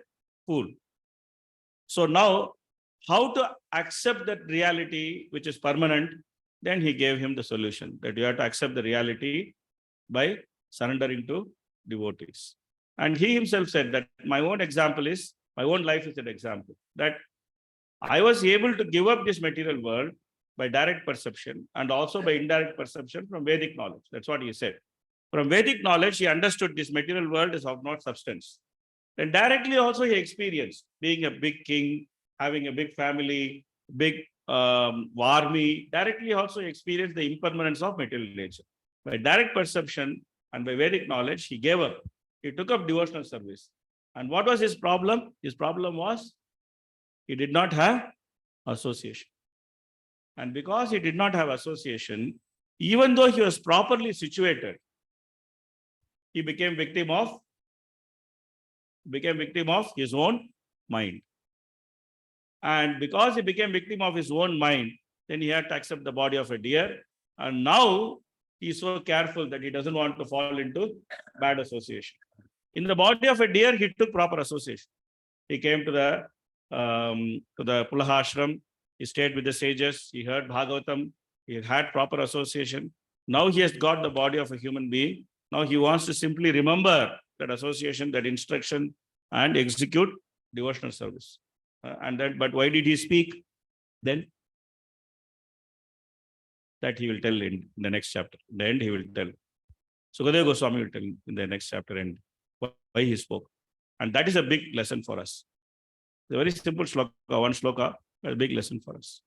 Speaker 1: fool. So now, how to accept that reality which is permanent? Then he gave him the solution that you have to accept the reality by surrendering to devotees. And he himself said that my own life is an example, that I was able to give up this material world by direct perception and also by indirect perception from Vedic knowledge. That's what he said. From Vedic knowledge, he understood this material world is of not substance. And directly also he experienced being a big king, having a big family, big army. Directly also he experienced the impermanence of material nature. By direct perception and by Vedic knowledge, he gave up. He took up devotional service. And what was his problem? His problem was he did not have association. And because he did not have association, even though he was properly situated, he became victim of his own mind. And because he became victim of his own mind, then he had to accept the body of a deer. And now he's so careful that he doesn't want to fall into bad association. In the body of a deer, he took proper association. He came to the Pulahashram. He stayed with the sages. He heard Bhagavatam. He had proper association. Now he has got the body of a human being. Now he wants to simply remember that association, that instruction, and execute devotional service. But why did he speak then? That he will tell in the next chapter. In the end, he will tell. Sukadeva Goswami will tell in the next chapter end why he spoke. And that is a big lesson for us. It's a very simple shloka, one shloka, but a big lesson for us.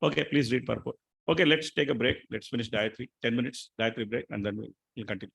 Speaker 1: Okay, please read purport. Okay, let's take a break. Let's finish Gayatri, 10 minutes, Gayatri break, and then we'll continue.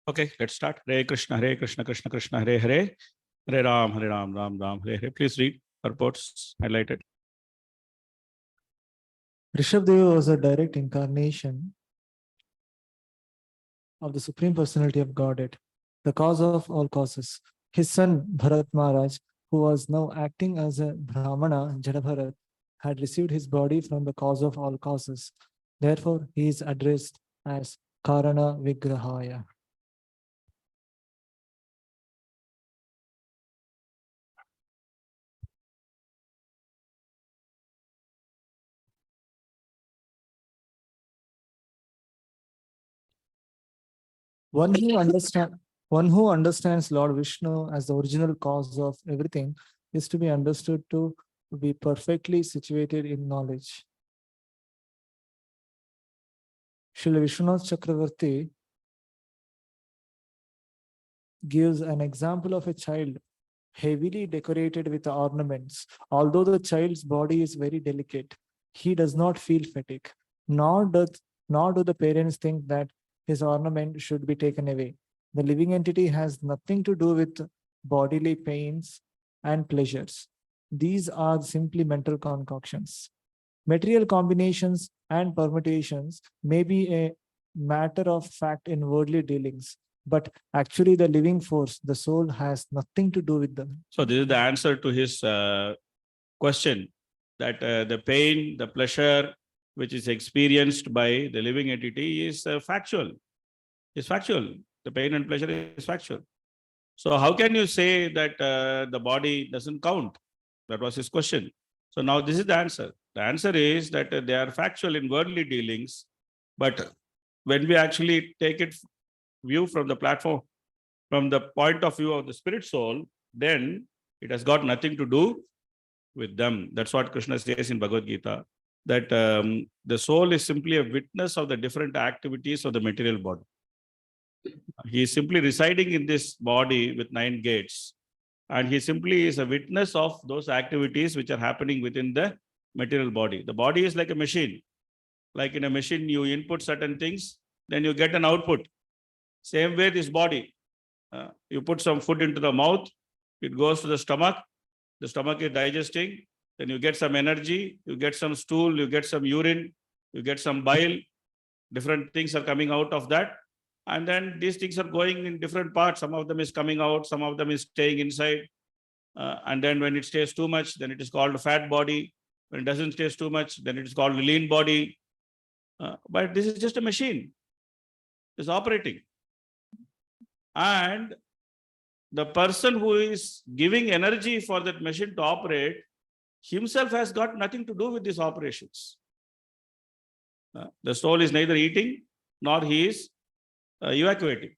Speaker 1: Okay, let's start. Hare Krishna, Krishna Krishna, Hare Hare, Hare Ram, Ram Ram, Hare Hare. Please read purports highlighted.
Speaker 6: Rishabdeva was a direct incarnation of the Supreme Personality of Godhead, the cause of all causes. His son Bharat Maharaj, who was now acting as a Brahmana, Jadabharat, had received his body from the cause of all causes. Therefore, he is addressed as Karana Vigrahaya. One who understands Lord Vishnu as the original cause of everything is to be understood to be perfectly situated in knowledge. Srila Vishwanath Chakravarti gives an example of a child heavily decorated with ornaments. Although the child's body is very delicate, he does not feel fatigue, nor do the parents think that his ornament should be taken away. The living entity has nothing to do with bodily pains and pleasures. These are simply mental concoctions. Material combinations and permutations may be a matter of fact in worldly dealings, but actually the living force, the soul, has nothing to do with them.
Speaker 1: So this is the answer to his question, that the pain, the pleasure, which is experienced by the living entity is factual. It's factual. The pain and pleasure is factual. So how can you say that the body doesn't count? That was his question. So now this is the answer. The answer is that they are factual in worldly dealings, but when we actually take it view from the platform, from the point of view of the spirit soul, then it has got nothing to do with them. That's what Krishna says in Bhagavad Gita, that the soul is simply a witness of the different activities of the material body. He is simply residing in this body with 9 gates, and he simply is a witness of those activities which are happening within the material body. The body is like a machine. Like in a machine, you input certain things, then you get an output. Same way this body. You put some food into the mouth, it goes to the stomach is digesting, then you get some energy, you get some stool, you get some urine, you get some bile, different things are coming out of that. And then these things are going in different parts. Some of them is coming out, some of them is staying inside. And then when it stays too much, then it is called a fat body. When it doesn't stay too much, then it is called a lean body. But this is just a machine. It's operating. And the person who is giving energy for that machine to operate himself has got nothing to do with these operations. The soul is neither eating nor he is evacuating.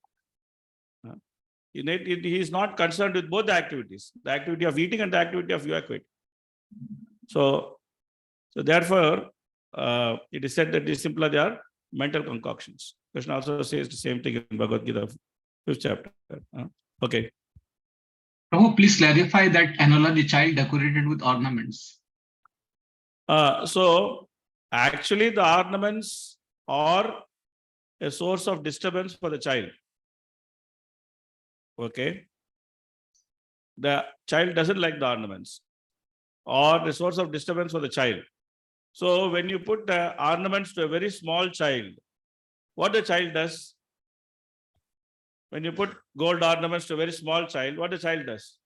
Speaker 1: He is not concerned with both the activities, the activity of eating and the activity of evacuating. So therefore, it is said that these simply they are mental concoctions. Krishna also says the same thing in Bhagavad Gita, 5th chapter. Okay.
Speaker 7: Prabhu, please clarify that analogy, child decorated with ornaments.
Speaker 1: So actually the ornaments are a source of disturbance for the child. Okay. The child doesn't like the ornaments, or the source of disturbance for the child. So when you put the ornaments to a very small child, what the child does? When you put gold ornaments to a very small child, what the child does?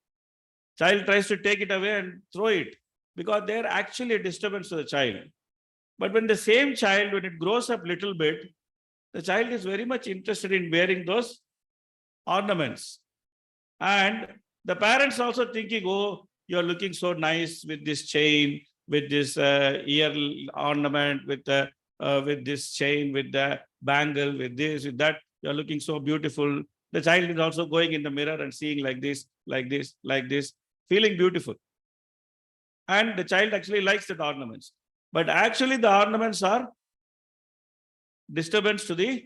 Speaker 1: Child tries to take it away and throw it, because they are actually a disturbance to the child. But when the same child, when it grows up little bit, the child is very much interested in wearing those ornaments. And the parents also thinking, oh, you're looking so nice with this chain, with this ear ornament, with this chain, with the bangle, with this, with that. You're looking so beautiful. The child is also going in the mirror and seeing like this, like this, like this, feeling beautiful. And the child actually likes the ornaments. But actually the ornaments are disturbance to the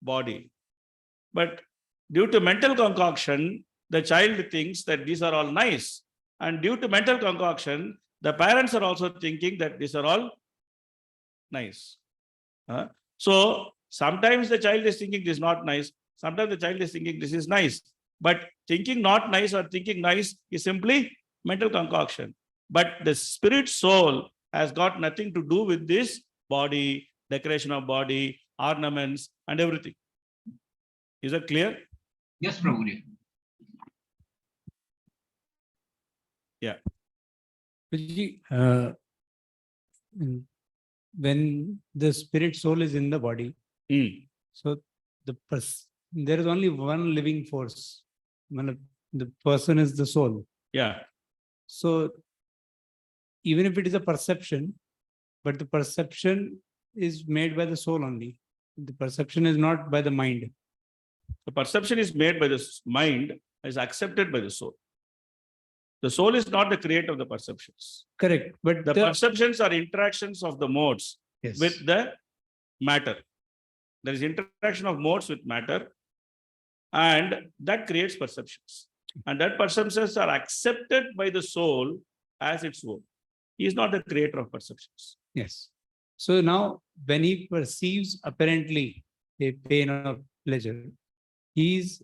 Speaker 1: body. But due to mental concoction, the child thinks that these are all nice. And due to mental concoction, the parents are also thinking that these are all nice. So sometimes the child is thinking this is not nice. Sometimes the child is thinking this is nice, but thinking not nice or thinking nice is simply mental concoction. But the spirit soul has got nothing to do with this body, decoration of body, ornaments, and everything. Is that clear?
Speaker 7: Yes, Prabhuji.
Speaker 8: Guruji, when the spirit soul is in the body, so there is only one living force. The person is the soul.
Speaker 1: Yeah.
Speaker 8: So even if it is a perception, but the perception is made by the soul only. The perception is not by the mind.
Speaker 1: The perception is made by the mind, is accepted by the soul. The soul is not the creator of the perceptions.
Speaker 8: Correct. But
Speaker 1: The perceptions are interactions of the modes
Speaker 8: yes.
Speaker 1: with the matter. There is interaction of modes with matter, and that creates perceptions. And that perceptions are accepted by the soul as its own. He is not the creator of perceptions.
Speaker 8: Yes. So now when he perceives apparently a pain or pleasure, he is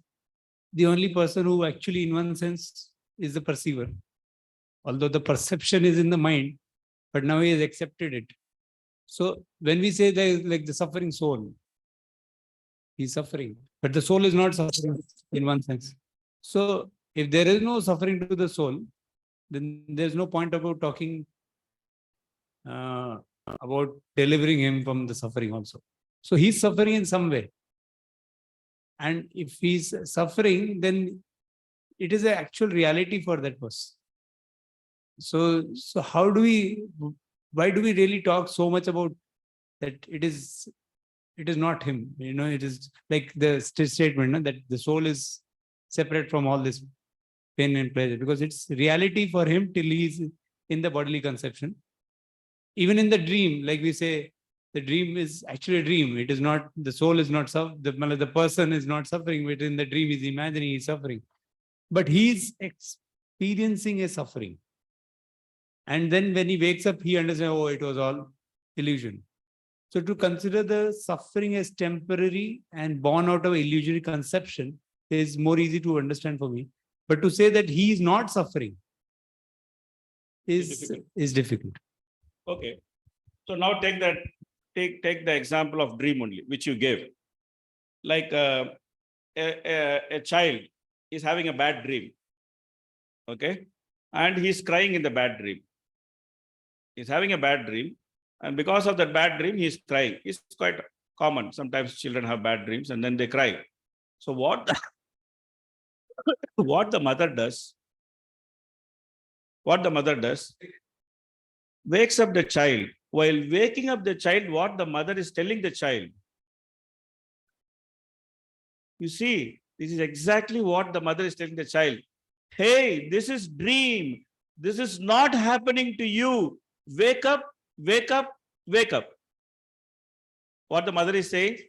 Speaker 8: the only person who actually in one sense is the perceiver. Although the perception is in the mind, but now he has accepted it. So when we say there is like the suffering soul, he's suffering, but the soul is not suffering in one sense. So if there is no suffering to the soul, then there's no point about talking about delivering him from the suffering also. So he's suffering in some way. And if he's suffering, then it is an actual reality for that person. So how do why do we really talk so much about that it is not him? You know, it is like the statement, no, that the soul is separate from all this pain and pleasure, because it's reality for him till he's in the bodily conception. Even in the dream, like we say, the dream is actually a dream. It is not, the soul is not the person is not suffering, but in the dream he's imagining he's suffering. But he's experiencing a suffering. And then when he wakes up, he understands, oh, it was all illusion. So to consider the suffering as temporary and born out of illusory conception is more easy to understand for me. But to say that he is not suffering is difficult.
Speaker 1: Okay. So now take the example of dream only, which you gave. Like a child is having a bad dream. Okay. And he's crying in the bad dream. He's having a bad dream. And because of that bad dream, he's crying. It's quite common. Sometimes children have bad dreams and then they cry. So what the mother does, wakes up the child. While waking up the child, what the mother is telling the child. You see, this is exactly what the mother is telling the child. Hey, this is dream. This is not happening to you. Wake up, wake up, wake up. What the mother is saying?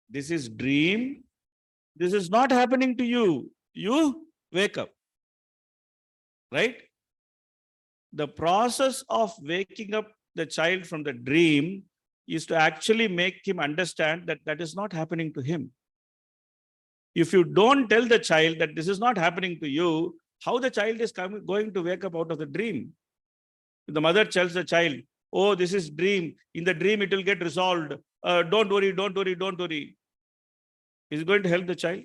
Speaker 1: This is dream. This is not happening to you. You wake up. Right? The process of waking up the child from the dream is to actually make him understand that that is not happening to him. If you don't tell the child that this is not happening to you, how the child is going to wake up out of the dream? If the mother tells the child, oh, this is dream. In the dream, it will get resolved. Don't worry, don't worry, don't worry. Is it going to help the child?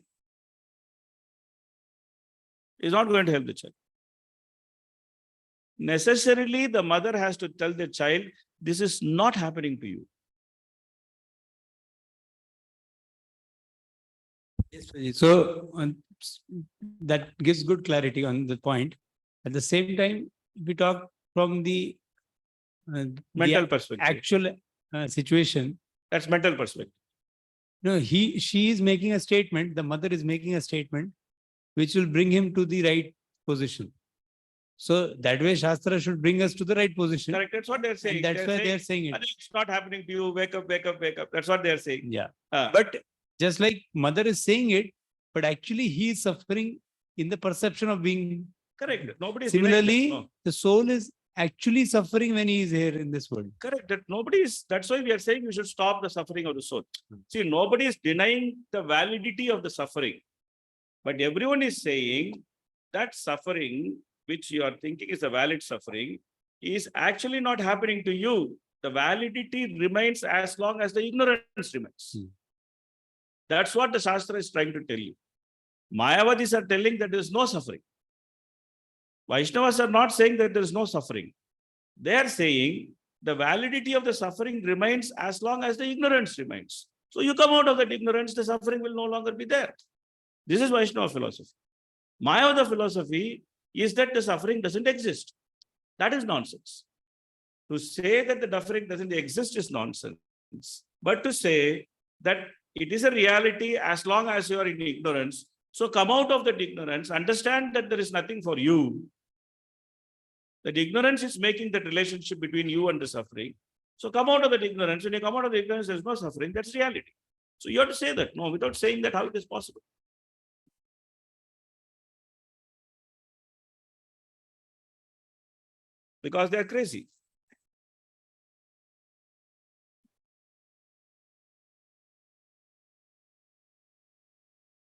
Speaker 1: It's not going to help the child. Necessarily, the mother has to tell the child, this is not happening to you.
Speaker 8: So that gives good clarity on the point. At the same time, we talk from the
Speaker 1: Mental perspective.
Speaker 8: actual situation.
Speaker 1: That's mental perspective.
Speaker 8: No, she is making a statement. The mother is making a statement, which will bring him to the right position. So that way, Shastra should bring us to the right position.
Speaker 1: Correct. That's what they're saying.
Speaker 8: And that's why they're saying it.
Speaker 1: It's not happening to you. Wake up, wake up, wake up. That's what they're saying.
Speaker 8: Yeah. But just like mother is saying it, but actually he is suffering in the perception of being.
Speaker 1: Correct. Nobody is
Speaker 8: Similarly,
Speaker 1: denying that. No.
Speaker 8: the soul is actually suffering when he is here in this world.
Speaker 1: Correct. That nobody is, that's why we are saying we should stop the suffering of the soul. See, nobody is denying the validity of the suffering. But everyone is saying that suffering, which you are thinking is a valid suffering, is actually not happening to you. The validity remains as long as the ignorance remains. That's what the Shastra is trying to tell you. Mayavadis are telling that there is no suffering. Vaishnavas are not saying that there is no suffering. They are saying the validity of the suffering remains as long as the ignorance remains. So you come out of that ignorance, the suffering will no longer be there. This is Vaishnava philosophy. Mayavada philosophy is that the suffering doesn't exist. That is nonsense. To say that the suffering doesn't exist is nonsense. But to say that it is a reality as long as you are in ignorance, so come out of that ignorance, understand that there is nothing for you. That ignorance is making that relationship between you and the suffering. So come out of that ignorance. When you come out of the ignorance, there is no suffering. That's reality. So you have to say that. No, without saying that, how it is possible? Because they are crazy.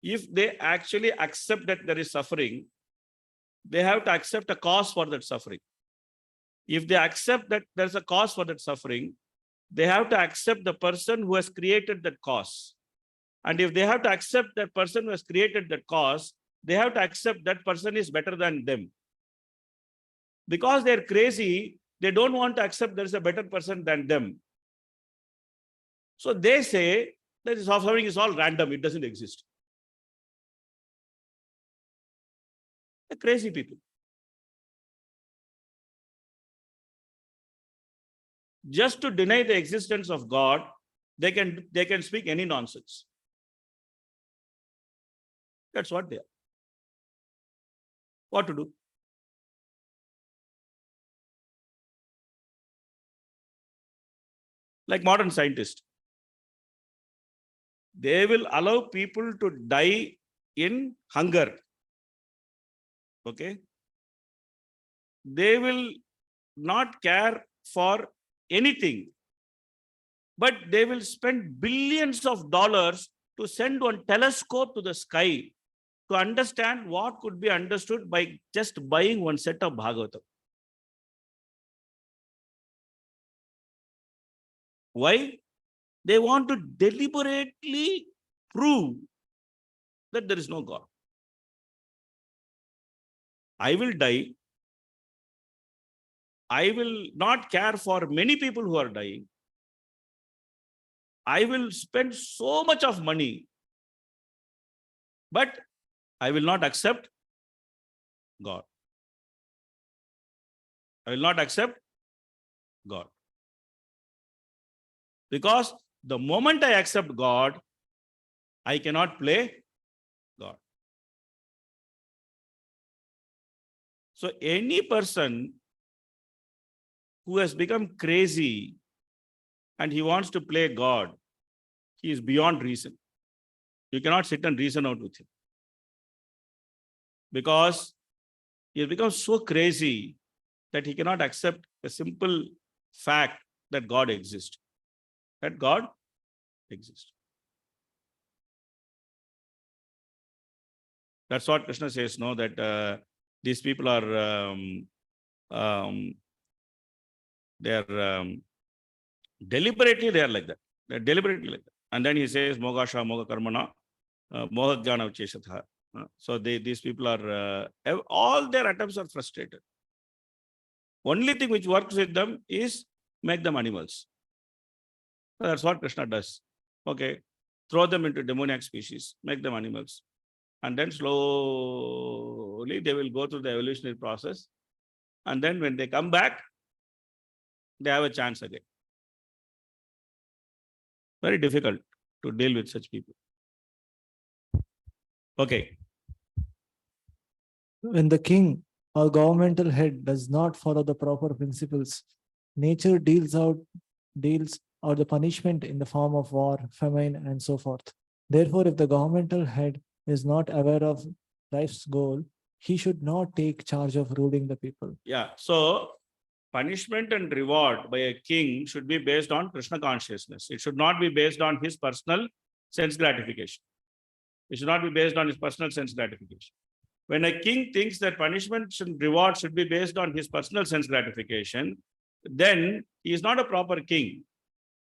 Speaker 1: If they actually accept that there is suffering, they have to accept a cause for that suffering. If they accept that there's a cause for that suffering, they have to accept the person who has created that cause. And if they have to accept that person who has created that cause, they have to accept that person is better than them. Because they're crazy, they don't want to accept there is a better person than them. So they say that suffering is all random, it doesn't exist. They're crazy people. Just to deny the existence of God, they can speak any nonsense. That's what they are. What to do? Like modern scientists. They will allow people to die in hunger. Okay? They will not care for anything, but they will spend billions of dollars to send one telescope to the sky to understand what could be understood by just buying one set of Bhagavatam. Why? They want to deliberately prove that there is no God. I will die. I will not care for many people who are dying. I will spend so much of money, but I will not accept God. I will not accept God. Because the moment I accept God, I cannot play God. So any person who has become crazy and he wants to play God, he is beyond reason. You cannot sit and reason out with him. Because he has become so crazy that he cannot accept a simple fact that God exists. That God exists. That's what Krishna says, no, that these people are, deliberately they are like that. They're deliberately like that. And then he says, Mogasha, Moga Karmana, Moga Jnana Chesatha. So these people are, all their attempts are frustrated. Only thing which works with them is make them animals. That's what Krishna does. Okay, throw them into demoniac species, make them animals. And then slowly they will go through the evolutionary process. And then when they come back, they have a chance again. Very difficult to deal with such people. Okay.
Speaker 6: When the king or governmental head does not follow the proper principles, nature deals out the punishment in the form of war, famine, and so forth. Therefore, if the governmental head is not aware of life's goal, he should not take charge of ruling the people.
Speaker 1: Yeah. So punishment and reward by a king should be based on Krishna consciousness. It should not be based on his personal sense gratification. It should not be based on his personal sense gratification. When a king thinks that punishment and reward should be based on his personal sense gratification, then he is not a proper king.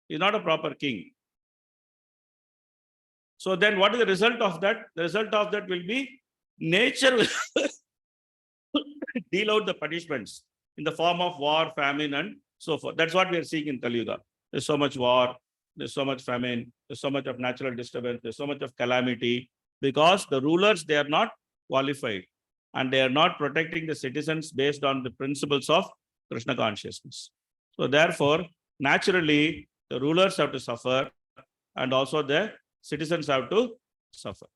Speaker 1: He is not a proper king. So then what is the result of that? The result of that will be nature will deal out the punishments in the form of war, famine, and so forth. That's what we are seeing in Kali Yuga. There's so much war, there's so much famine, there's so much of natural disturbance, there's so much of calamity, because the rulers, they are not qualified and they are not protecting the citizens based on the principles of Krishna consciousness. So therefore, naturally, the rulers have to suffer and also the citizens have to suffer.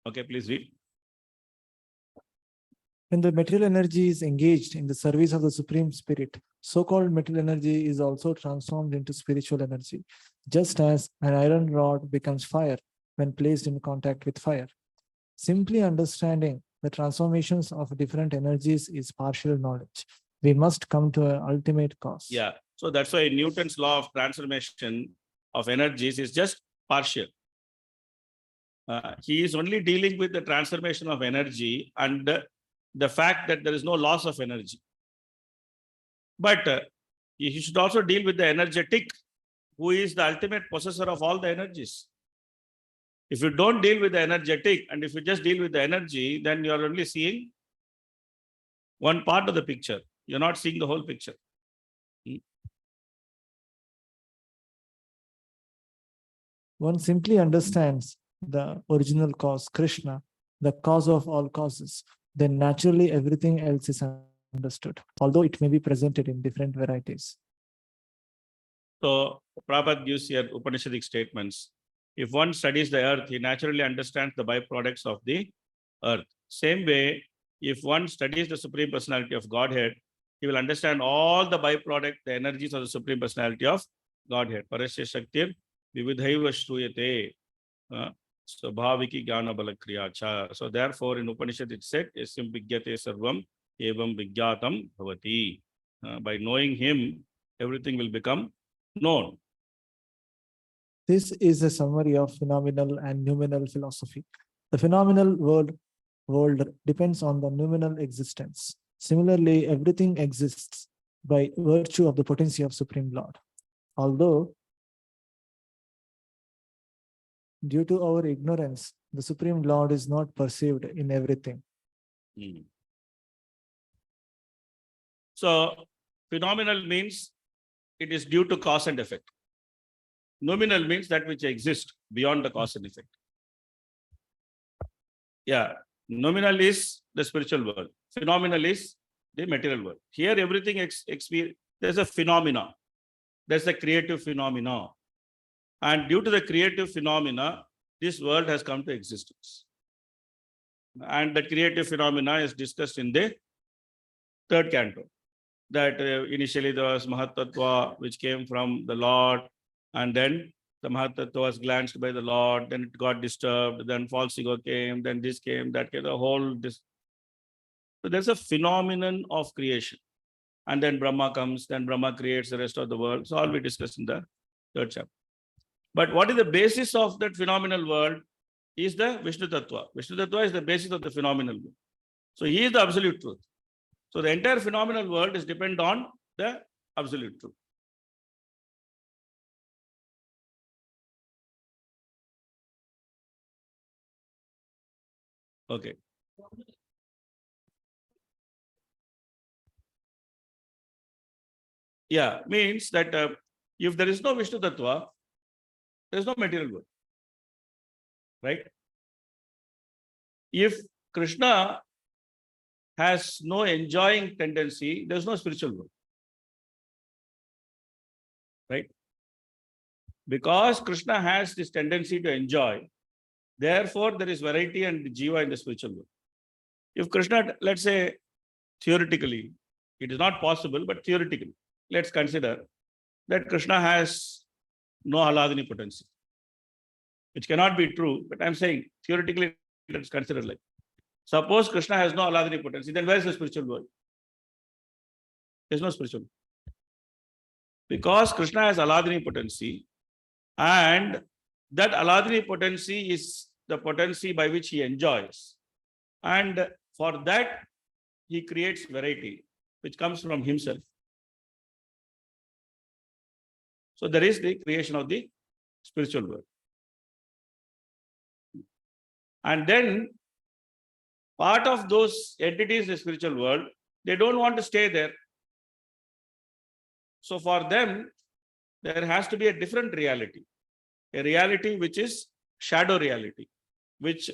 Speaker 1: Okay, please read.
Speaker 6: When the material energy is engaged in the service of the Supreme Spirit, so-called material energy is also transformed into spiritual energy, just as an iron rod becomes fire when placed in contact with fire. Simply understanding the transformations of different energies is partial knowledge. We must come to an ultimate cause.
Speaker 1: Yeah. So that's why Newton's law of transformation of energies is just partial. He is only dealing with the transformation of energy and the fact that there is no loss of energy. But he should also deal with the energetic, who is the ultimate possessor of all the energies. If you don't deal with the energetic and if you just deal with the energy, then you are only seeing one part of the picture. You're not seeing the whole picture.
Speaker 6: One simply understands the original cause, Krishna, the cause of all causes, then naturally everything else is understood, although it may be presented in different varieties.
Speaker 1: So Prabhupada gives here Upanishadic statements. If one studies the earth, he naturally understands the byproducts of the earth. Same way, if one studies the Supreme Personality of Godhead, he will understand all the byproduct, the energies of the Supreme Personality of Godhead. Parasya Shaktir Vividhaiva Shruyate Swabhaviki Jnana Balakriya Cha. So therefore, in Upanishad it said, Yasyam Vigyate Sarvam Evam Vigyatam Bhavati. By knowing him, everything will become known.
Speaker 6: This is a summary of phenomenal and noumenal philosophy. The phenomenal world depends on the noumenal existence. Similarly, everything exists by virtue of the potency of Supreme Lord. Although, due to our ignorance, the Supreme Lord is not perceived in everything.
Speaker 1: So, phenomenal means it is due to cause and effect. Nominal means that which exists beyond the cause and effect. Yeah, nominal is the spiritual world. Phenomenal is the material world. Here, everything there's a phenomena. There's a creative phenomena. And due to the creative phenomena, this world has come to existence. And the creative phenomena is discussed in the third canto. That initially there was Mahatattva, which came from the Lord, and then the Mahatattva was glanced by the Lord, then it got disturbed, then false ego came, then this came, that came, the whole this. So there's a phenomenon of creation. And then Brahma comes, then Brahma creates the rest of the world. So all we discussed in the third chapter. But what is the basis of that phenomenal world is the Vishnu Tattva. Vishnu Tattva is the basis of the phenomenal world. So he is the absolute truth. So the entire phenomenal world is dependent on the absolute truth. Okay. Yeah, means that if there is no Vishnu Tattva, there is no material world. Right? If Krishna has no enjoying tendency, there is no spiritual world. Right? Because Krishna has this tendency to enjoy, therefore there is variety and jiva in the spiritual world. If Krishna, let's say, theoretically, it is not possible, but theoretically, let's consider that Krishna has no Ahladini potency, which cannot be true, but I'm saying theoretically, let's consider like Suppose Krishna has no Aladini potency, then where is the spiritual world? There's no spiritual. Because Krishna has Aladini potency, and that Aladini potency is the potency by which he enjoys. And for that, he creates variety, which comes from himself. So there is the creation of the spiritual world. And then part of those entities in the spiritual world, they don't want to stay there. So for them, there has to be a different reality, a reality which is shadow reality, which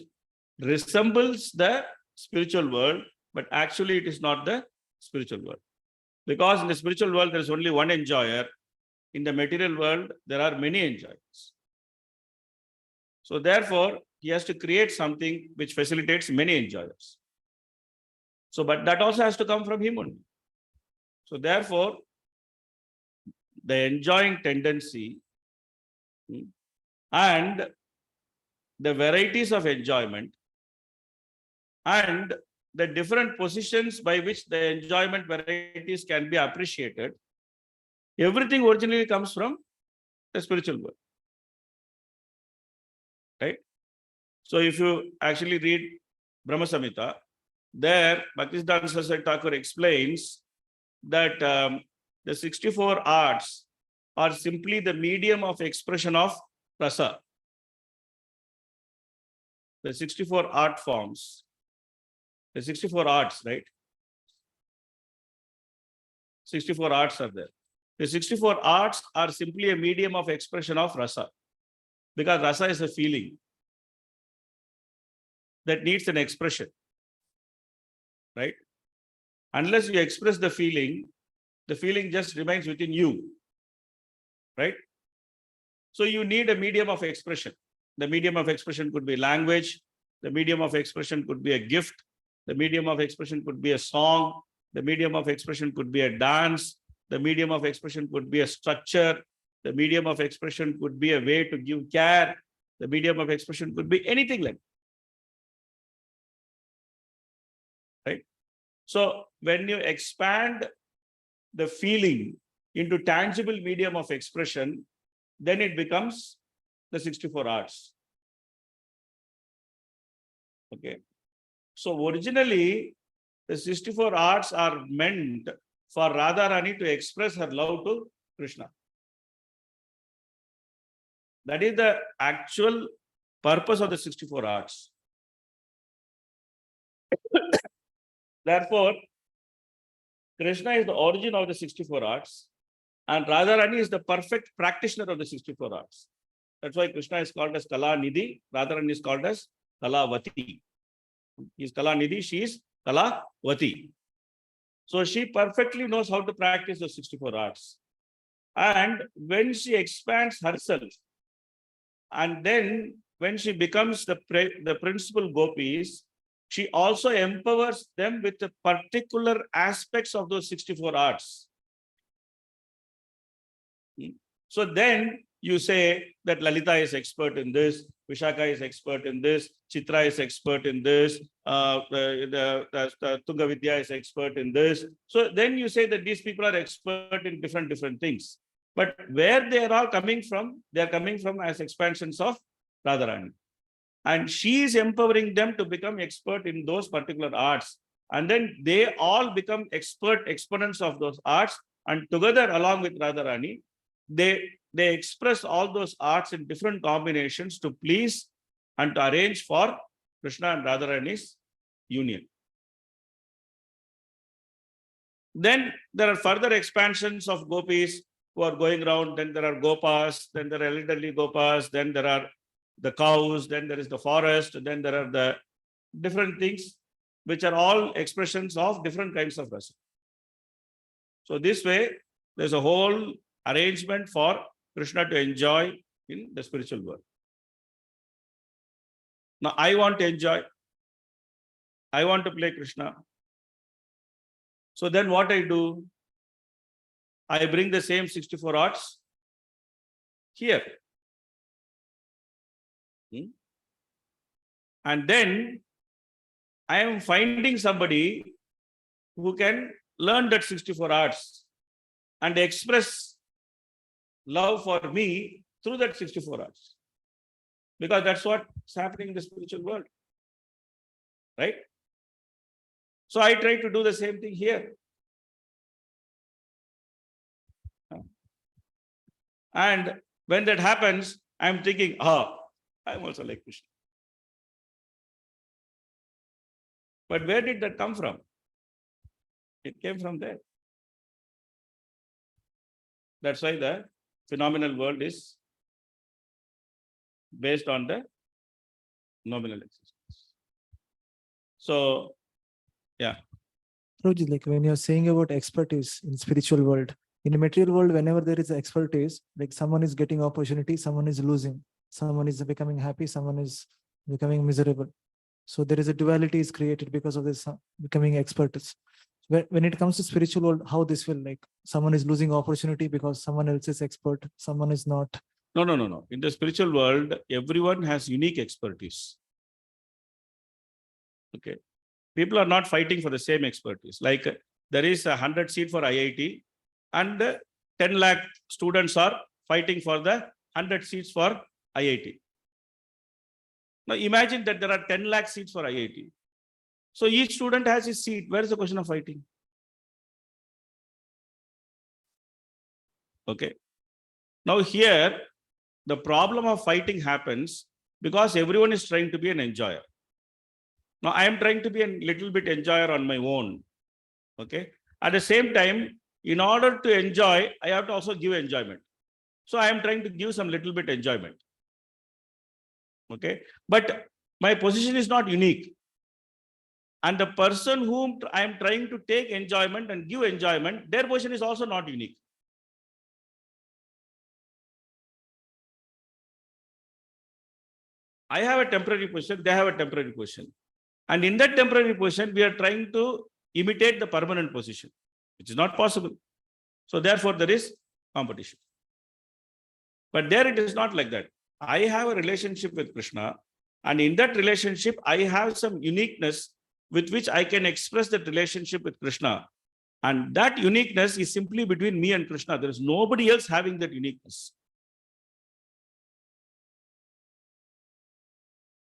Speaker 1: resembles the spiritual world, but actually it is not the spiritual world. Because in the spiritual world, there is only one enjoyer. In the material world, there are many enjoyers. So therefore, he has to create something which facilitates many enjoyers. So, but that also has to come from him only. So therefore, the enjoying tendency and the varieties of enjoyment and the different positions by which the enjoyment varieties can be appreciated, everything originally comes from the spiritual world. Right? So if you actually read Brahma Samhita, there Bhaktisiddhanta Saraswati Thakur explains that the 64 arts are simply the medium of expression of rasa. The 64 art forms, the 64 arts, right? 64 arts are there. The 64 arts are simply a medium of expression of rasa, because rasa is a feeling that needs an expression, right? Unless you express the feeling just remains within you, right? So you need a medium of expression. The medium of expression could be language. The medium of expression could be a gift. The medium of expression could be a song. The medium of expression could be a dance. The medium of expression could be a structure. The medium of expression could be a way to give care. The medium of expression could be anything like that. Right? So when you expand the feeling into tangible medium of expression, then it becomes the 64 arts. Okay. So originally, the 64 arts are meant for Radharani to express her love to Krishna. That is the actual purpose of the 64 arts. Therefore, Krishna is the origin of the 64 arts, and Radharani is the perfect practitioner of the 64 arts. That's why Krishna is called as Kala Nidhi, Radharani is called as Kalavati. He is Kala Nidhi, she is Kalavati. So she perfectly knows how to practice the 64 arts. And when she expands herself, and then when she becomes the principal gopis, she also empowers them with the particular aspects of those 64 arts. So then you say that Lalita is expert in this, Vishaka is expert in this, Chitra is expert in this, the Tunga Vidya is expert in this. So then you say that these people are expert in different things. But where they are all coming from, they are coming from as expansions of Radharani. And she is empowering them to become expert in those particular arts. And then they all become exponents of those arts. And together, along with Radharani, they express all those arts in different combinations to please and to arrange for Krishna and Radharani's union. Then there are further expansions of gopis who are going around. Then there are gopas, then there are elderly gopas, then there are the cows, then there is the forest, then there are the different things which are all expressions of different kinds of rasa. So this way, there's a whole arrangement for Krishna to enjoy in the spiritual world. Now, I want to enjoy. I want to play Krishna. So then what I do? I bring the same 64 arts here. And then I am finding somebody who can learn that 64 arts and express love for me through that 64 arts. Because that's what's happening in the spiritual world. Right? So I try to do the same thing here. And when that happens, I'm thinking, I'm also like Krishna. But where did that come from? It came from there. That's why the phenomenal world is based on the nominal existence. So, yeah.
Speaker 6: Prabhuji, like when you're saying about expertise in spiritual world, in the material world, whenever there is expertise, like someone is getting opportunity, someone is losing, someone is becoming happy, someone is becoming miserable. So there is a duality is created because of this becoming expertise. When it comes to spiritual world, how this will like someone is losing opportunity because someone else is expert, someone is not.
Speaker 1: No. In the spiritual world, everyone has unique expertise. Okay. People are not fighting for the same expertise. Like there is 100 seat for IIT and 10 lakh students are fighting for the 100 seats for IIT. Now imagine that there are 10 lakh seats for IIT. So each student has his seat. Where is the question of fighting? Okay. Now here, the problem of fighting happens because everyone is trying to be an enjoyer. Now I am trying to be a little bit enjoyer on my own. Okay. At the same time, in order to enjoy, I have to also give enjoyment. So I am trying to give some little bit enjoyment. Okay. But my position is not unique. And the person whom I am trying to take enjoyment and give enjoyment, their position is also not unique. I have a temporary position, they have a temporary position. And in that temporary position, we are trying to imitate the permanent position, which is not possible. So therefore, there is competition. But there it is not like that. I have a relationship with Krishna, and in that relationship, I have some uniqueness with which I can express that relationship with Krishna. And that uniqueness is simply between me and Krishna. There is nobody else having that uniqueness.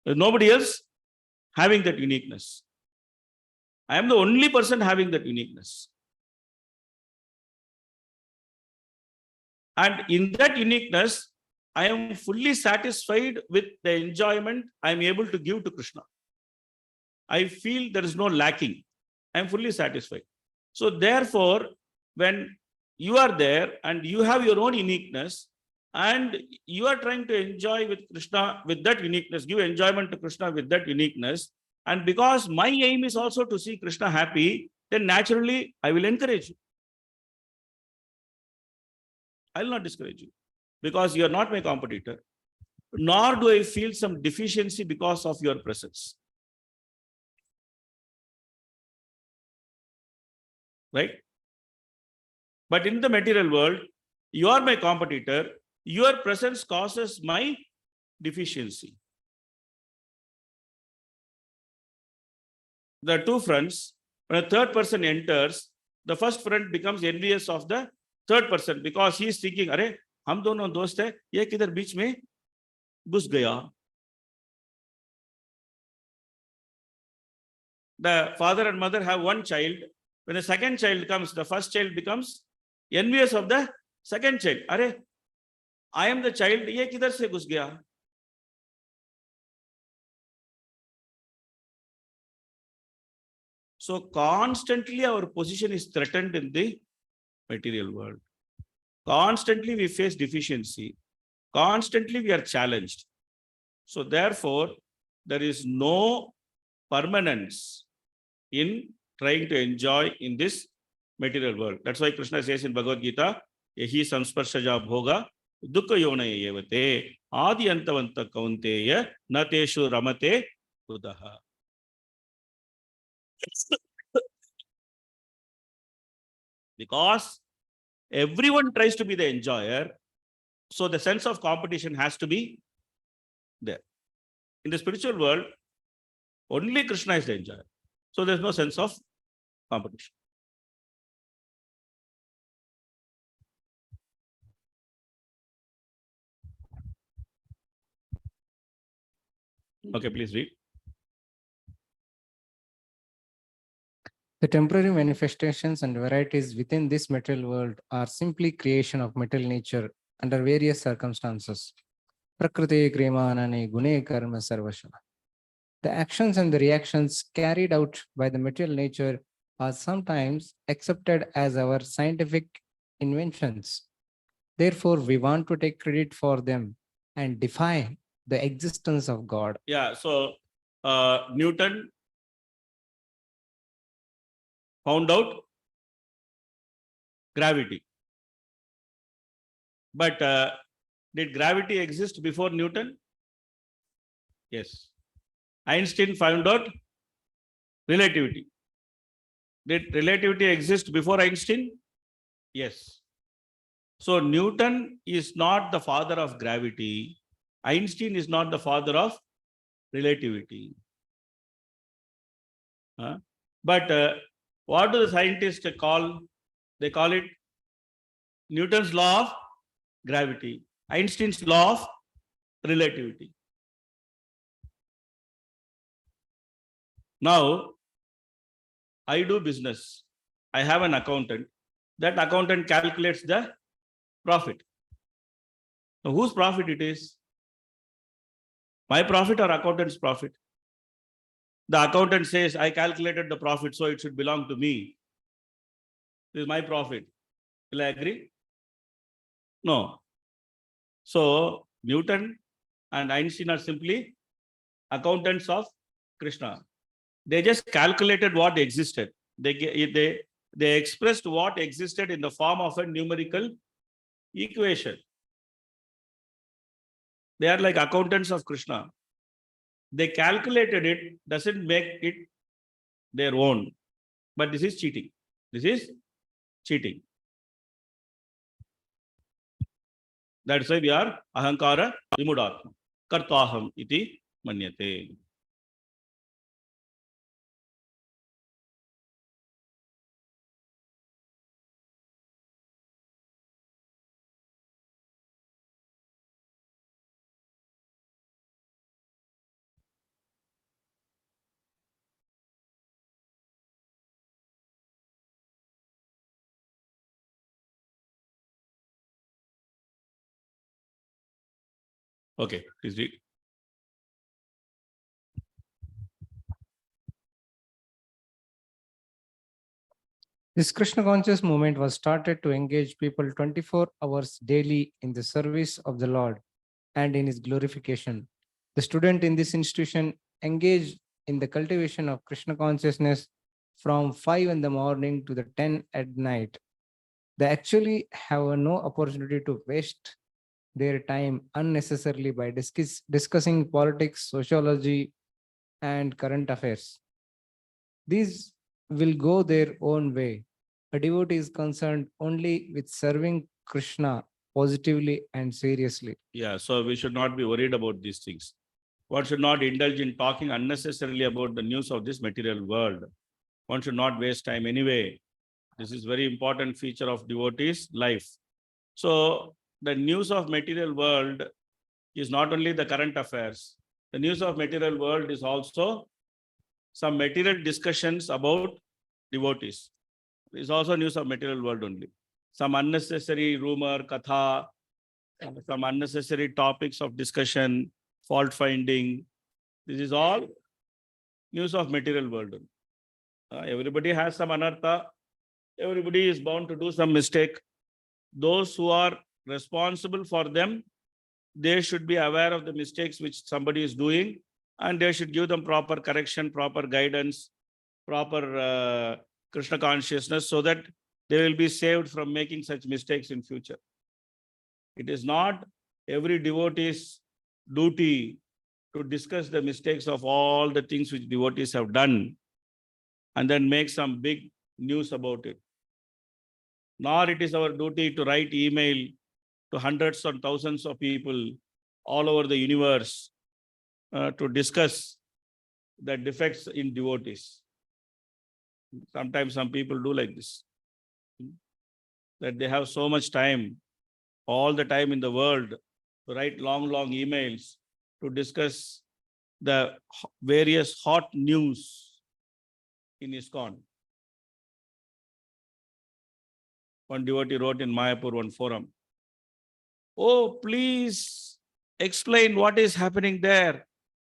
Speaker 1: There's nobody else having that uniqueness. I am the only person having that uniqueness. And in that uniqueness, I am fully satisfied with the enjoyment I am able to give to Krishna. I feel there is no lacking. I am fully satisfied. So therefore, when you are there and you have your own uniqueness and you are trying to enjoy with Krishna with that uniqueness, give enjoyment to Krishna with that uniqueness, and because my aim is also to see Krishna happy, then naturally I will encourage you. I will not discourage you because you are not my competitor, nor do I feel some deficiency because of your presence. Right? But in the material world, you are my competitor, your presence causes my deficiency. The two fronts, when a third person enters, the first friend becomes envious of the third person because he is thinking, अरे हम दोनों दोस्त हैं, ये किधर बीच में घुस गया. The father and mother have one child. When the second child comes, the first child becomes envious of the second child. अरे I am the child, ये किधर से घुस गया. So constantly our position is threatened in the material world. Constantly we face deficiency. Constantly we are challenged. So therefore, there is no permanence in trying to enjoy in this material world. That's why Krishna says in Bhagavad Gita, Yahi samsparshaja bhoga dukkha yonaya yevate adi antavanta kaunteya nateshu ramate udaha. Because everyone tries to be the enjoyer, so the sense of competition has to be there. In the spiritual world, only Krishna is the enjoyer. So there's no sense of competition. Okay, please read.
Speaker 3: The temporary manifestations and varieties within this material world are simply creation of material nature under various circumstances. Prakriti krimanani gune karma sarvasha. The actions and the reactions carried out by the material nature are sometimes accepted as our scientific inventions. Therefore, we want to take credit for them and defy the existence of God.
Speaker 1: Yeah, so Newton found out gravity. But did gravity exist before Newton? Yes. Einstein found out relativity. Did relativity exist before Einstein? Yes. So Newton is not the father of gravity. Einstein is not the father of relativity. But what do the scientists call? They call it Newton's law of gravity, Einstein's law of relativity. Now, I do business. I have an accountant. That accountant calculates the profit. Now, whose profit it is? My profit or accountant's profit? The accountant says, I calculated the profit, so it should belong to me. This is my profit. Will I agree? No. So, Newton and Einstein are simply accountants of Krishna. They just calculated what existed. They expressed what existed in the form of a numerical equation. They are like accountants of Krishna. They calculated it, doesn't make it their own. But this is cheating. This is cheating. That's why we are ahankara vimudatma. Kartaham iti manyate. Okay, please read.
Speaker 3: This Krishna conscious movement was started to engage people 24 hours daily in the service of the Lord and in his glorification. The student in this institution engaged in the cultivation of Krishna consciousness from 5 in the morning to the 10 at night. They actually have no opportunity to waste their time unnecessarily by discussing politics, sociology, and current affairs. These will go their own way. A devotee is concerned only with serving Krishna positively and seriously.
Speaker 1: Yeah, so we should not be worried about these things. One should not indulge in talking unnecessarily about the news of this material world. One should not waste time anyway. This is very important feature of devotees' life. So the news of material world is not only the current affairs. The news of material world is also some material discussions about devotees. It's also news of material world only. Some unnecessary rumor, katha, some unnecessary topics of discussion, fault finding. This is all news of material world. Everybody has some anartha. Everybody is bound to do some mistake. Those who are responsible for them, they should be aware of the mistakes which somebody is doing, and they should give them proper correction, proper guidance, proper Krishna consciousness, so that they will be saved from making such mistakes in future. It is not every devotee's duty to discuss the mistakes of all the things which devotees have done and then make some big news about it. Nor it is our duty to write email to hundreds and thousands of people all over the universe to discuss the defects in devotees. Sometimes some people do like this, that they have so much time, all the time in the world, to write long, long emails to discuss the various hot news in ISKCON. One devotee wrote in Mayapur, one forum, "Oh, please explain what is happening there.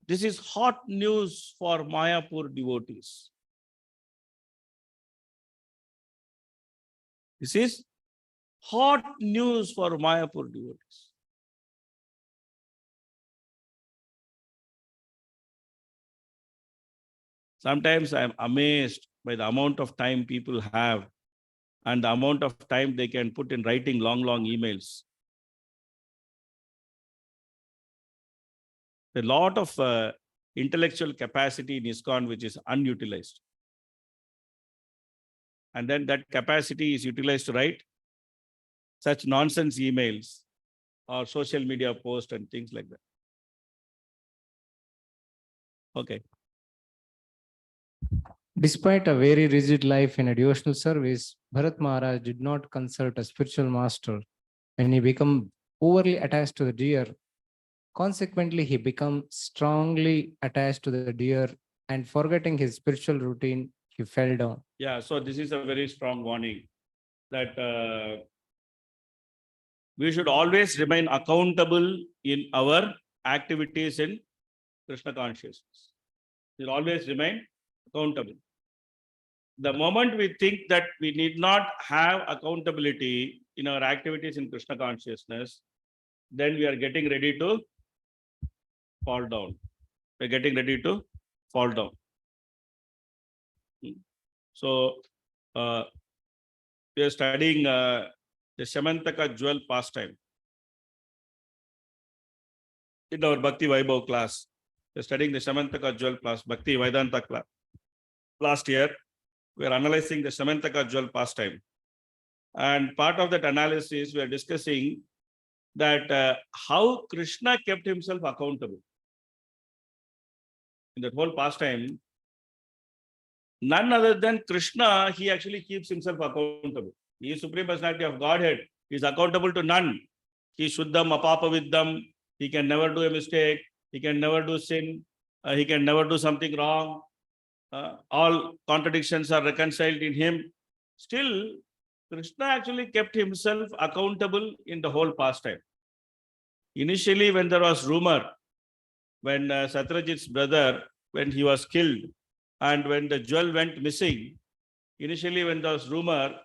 Speaker 1: This is hot news for Mayapur devotees." This is hot news for Mayapur devotees. Sometimes I am amazed by the amount of time people have and the amount of time they can put in writing long, long emails. A lot of intellectual capacity in ISKCON which is unutilized. And then that capacity is utilized to write such nonsense emails or social media posts and things like that. Okay.
Speaker 3: Despite a very rigid life in a devotional service, Bharat Maharaj did not consult a spiritual master and he became overly attached to the deer. Consequently, he became strongly attached to the deer and forgetting his spiritual routine, he fell down.
Speaker 1: Yeah, so this is a very strong warning that we should always remain accountable in our activities in Krishna consciousness. We should always remain accountable. The moment we think that we need not have accountability in our activities in Krishna consciousness, then we are getting ready to fall down. We're getting ready to fall down. So, we are studying the Shamantaka jewel pastime. In our Bhakti Vaibhav class, we are studying the Shamantaka jewel Bhakti Vedanta class. Last year, we are analyzing the Shamantaka jewel pastime. And part of that analysis, we are discussing that how Krishna kept himself accountable. In that whole pastime, none other than Krishna, he actually keeps himself accountable. He is Supreme Personality of Godhead. He is accountable to none. He is Shuddham, Apapaviddham. He can never do a mistake. He can never do sin. He can never do something wrong. All contradictions are reconciled in him. Still, Krishna actually kept himself accountable in the whole pastime. Initially, when there was rumor, when Satyajit's brother, when he was killed, and when the jewel went missing, initially when there was rumor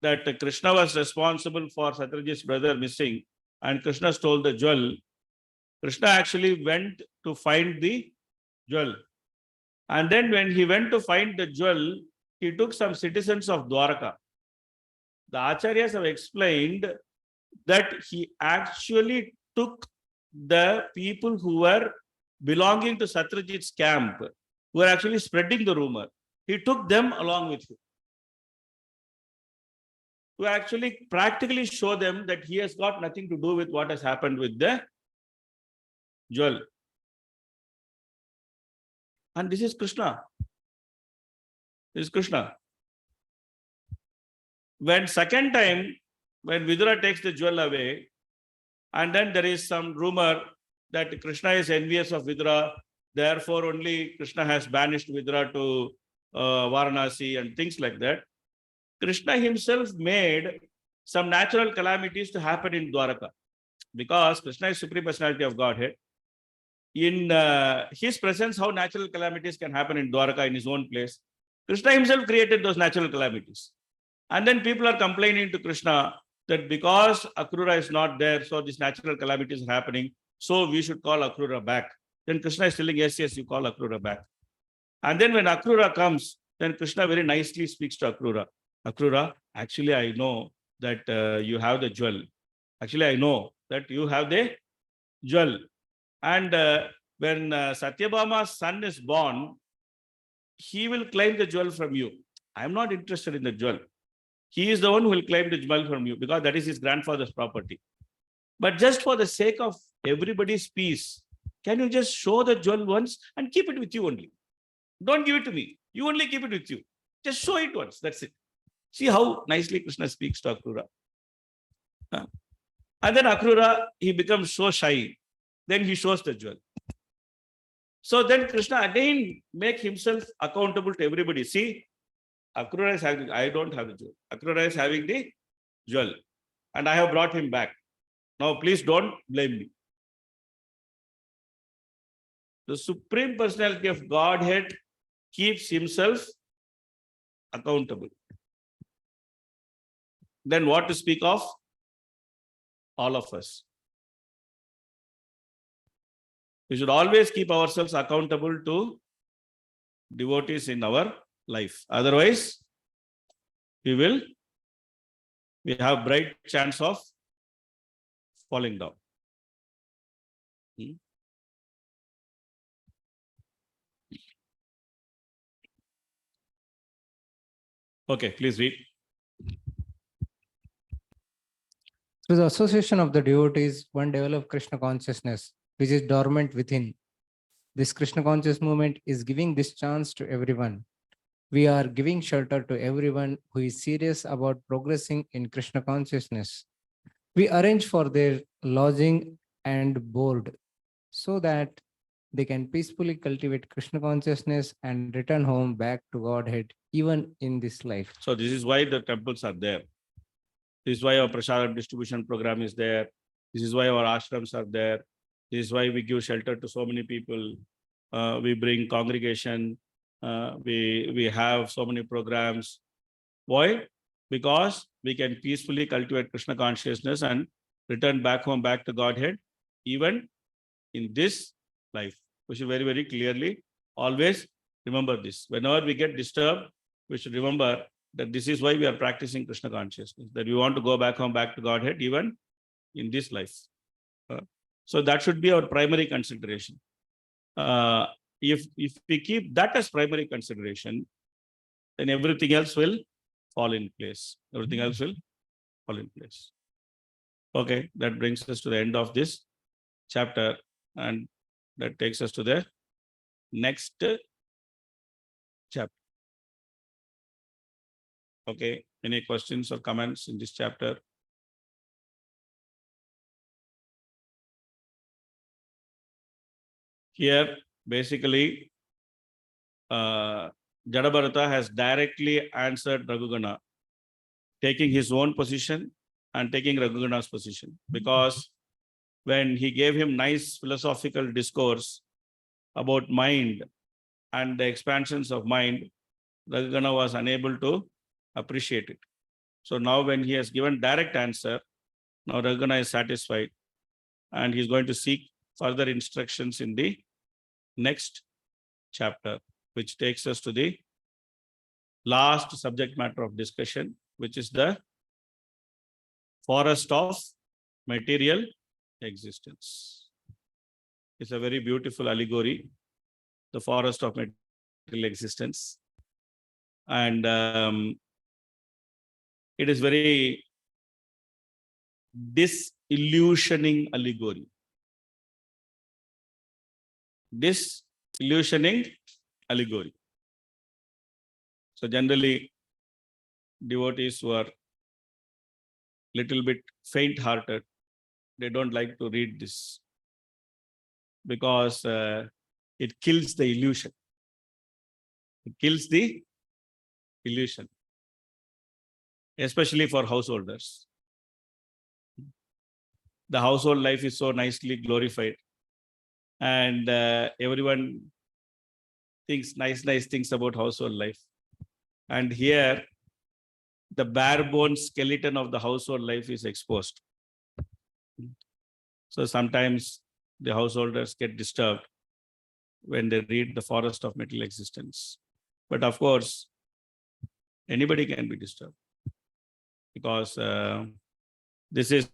Speaker 1: that Krishna was responsible for Satyajit's brother missing, and Krishna stole the jewel, Krishna actually went to find the jewel. And then when he went to find the jewel, he took some citizens of Dwaraka. The Acharyas have explained that he actually took the people who were belonging to Satyajit's camp, who were actually spreading the rumor. He took them along with him to actually practically show them that he has got nothing to do with what has happened with the jewel. And this is Krishna. This is Krishna. When second time, when Vidura takes the jewel away, and then there is some rumor that Krishna is envious of Vidura, therefore only Krishna has banished Vidura to Varanasi and things like that. Krishna himself made some natural calamities to happen in Dwaraka. Because Krishna is Supreme Personality of Godhead. In his presence, how natural calamities can happen in Dwaraka in his own place. Krishna himself created those natural calamities. And then people are complaining to Krishna that because Akrura is not there, so these natural calamities are happening, so we should call Akrura back. Then Krishna is telling, yes, you call Akrura back. And then when Akrura comes, then Krishna very nicely speaks to Akrura. Akrura, actually I know that you have the jewel. Actually I know that you have the jewel. And when Satyabhama's son is born, he will claim the jewel from you. I am not interested in the jewel. He is the one who will claim the jewel from you because that is his grandfather's property. But just for the sake of everybody's peace, can you just show the jewel once and keep it with you only? Don't give it to me. You only keep it with you. Just show it once. That's it. See how nicely Krishna speaks to Akrura. And then Akrura, he becomes so shy. Then he shows the jewel. So then Krishna again make himself accountable to everybody. See, Akrura is having, I don't have the jewel. Akrura is having the jewel. And I have brought him back. Now, please don't blame me. The Supreme Personality of Godhead keeps himself accountable. Then what to speak of? All of us. We should always keep ourselves accountable to devotees in our life. Otherwise, we have bright chance of falling down. Okay, please read.
Speaker 3: Through the association of the devotees, one develops Krishna consciousness, which is dormant within. This Krishna conscious movement is giving this chance to everyone. We are giving shelter to everyone who is serious about progressing in Krishna consciousness. We arrange for their lodging and board so that they can peacefully cultivate Krishna consciousness and return home back to Godhead even in this life.
Speaker 1: So this is why the temples are there. This is why our prasadam distribution program is there. This is why our ashrams are there. This is why we give shelter to so many people. We bring congregation. We have so many programs. Why? Because we can peacefully cultivate Krishna consciousness and return back home, back to Godhead, even in this life. We should very, very clearly always remember this. Whenever we get disturbed, we should remember that this is why we are practicing Krishna consciousness, that we want to go back home, back to Godhead, even in this life. So that should be our primary consideration. If we keep that as primary consideration, then everything else will fall in place. Everything else will fall in place. Okay, that brings us to the end of this chapter, and that takes us to the next chapter. Okay, any questions or comments in this chapter? Here, basically, Jadabharata has directly answered Raghugana, taking his own position and taking Raghugana's position. Because when he gave him nice philosophical discourse about mind and the expansions of mind, Raghugana was unable to appreciate it. So now when he has given direct answer, now Raghugana is satisfied and he's going to seek further instructions in the next chapter, which takes us to the last subject matter of discussion, which is the forest of material existence. It's a very beautiful allegory, the forest of material existence. And it is very disillusioning allegory. Disillusioning allegory. So generally, devotees who are little bit faint-hearted, they don't like to read this because it kills the illusion. It kills the illusion, especially for householders. The household life is so nicely glorified, and everyone thinks nice things about household life. And here, the bare bone skeleton of the household life is exposed. So sometimes the householders get disturbed when they read the forest of material existence. But of course, anybody can be disturbed because this is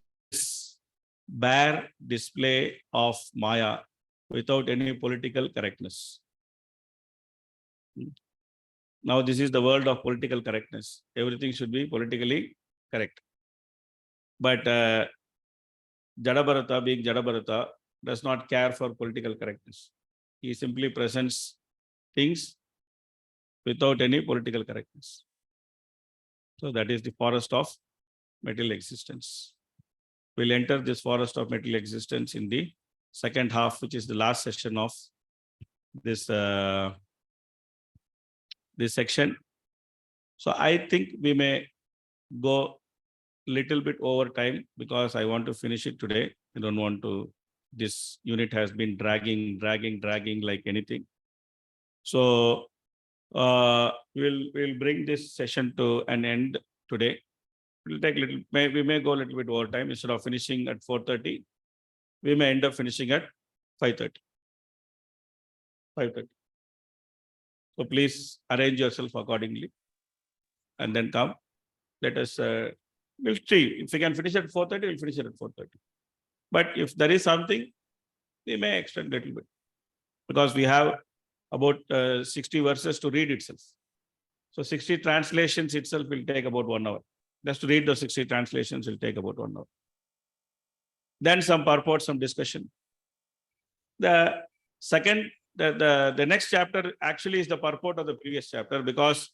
Speaker 1: bare display of Maya without any political correctness. Now, this is the world of political correctness. Everything should be politically correct. But Jadabharata, being Jadabharata, does not care for political correctness. He simply presents things without any political correctness. So that is the forest of material existence. We'll enter this forest of material existence in the second half, which is the last session of this this section. So I think we may go little bit over time because I want to finish it today. I don't want to, this unit has been dragging like anything. So we'll bring this session to an end today. We'll take we may go a little bit over time. Instead of finishing at 4:30, we may end up finishing at 5:30. 5:30. So please arrange yourself accordingly and then come. Let us, we'll see. If we can finish at 4:30, we'll finish it at 4:30. But if there is something, we may extend a little bit because we have about 60 verses to read itself. So 60 translations itself will take about 1 hour. Just to read the 60 translations will take about 1 hour. Then some purport, some discussion. The second, the next chapter actually is the purport of the previous chapter because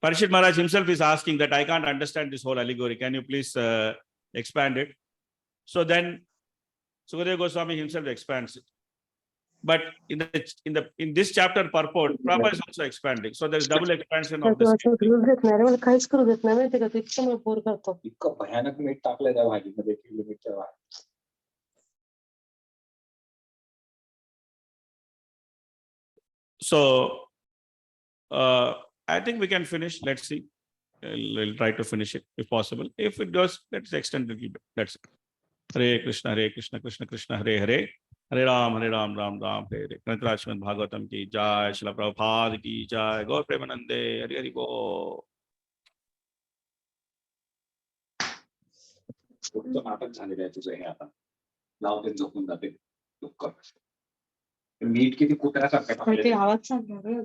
Speaker 1: Parishit Maharaj himself is asking that I can't understand this whole allegory. Can you please expand it? So then Sukadeva Goswami himself expands it. But in this chapter purport, Prabhupada is also expanding. So there is double expansion of this.
Speaker 4: इतकं भयानक मीठ टाकलंय त्या भाजीमध्ये kilo मीठच्या भाजी.
Speaker 1: So I think we can finish. Let's see. We'll try to finish it if possible. If it goes, let's extend a little bit. That's it. Hare Krishna, Krishna Krishna, Hare Hare. Hare Ram, Ram Ram, Hare Hare. Kantrashman Bhagavatam ki jai, Srila Prabhupada ki jai, Gaur Premanande, Hare Hare Bo.
Speaker 4: पुढचं नाटक झालेलं आहे तुझं हे आता. लावते झोपून जाते. दुःख. मीठ किती कुत्र्यासारखं टाकलेलं आहे.
Speaker 9: आवाज सांगणार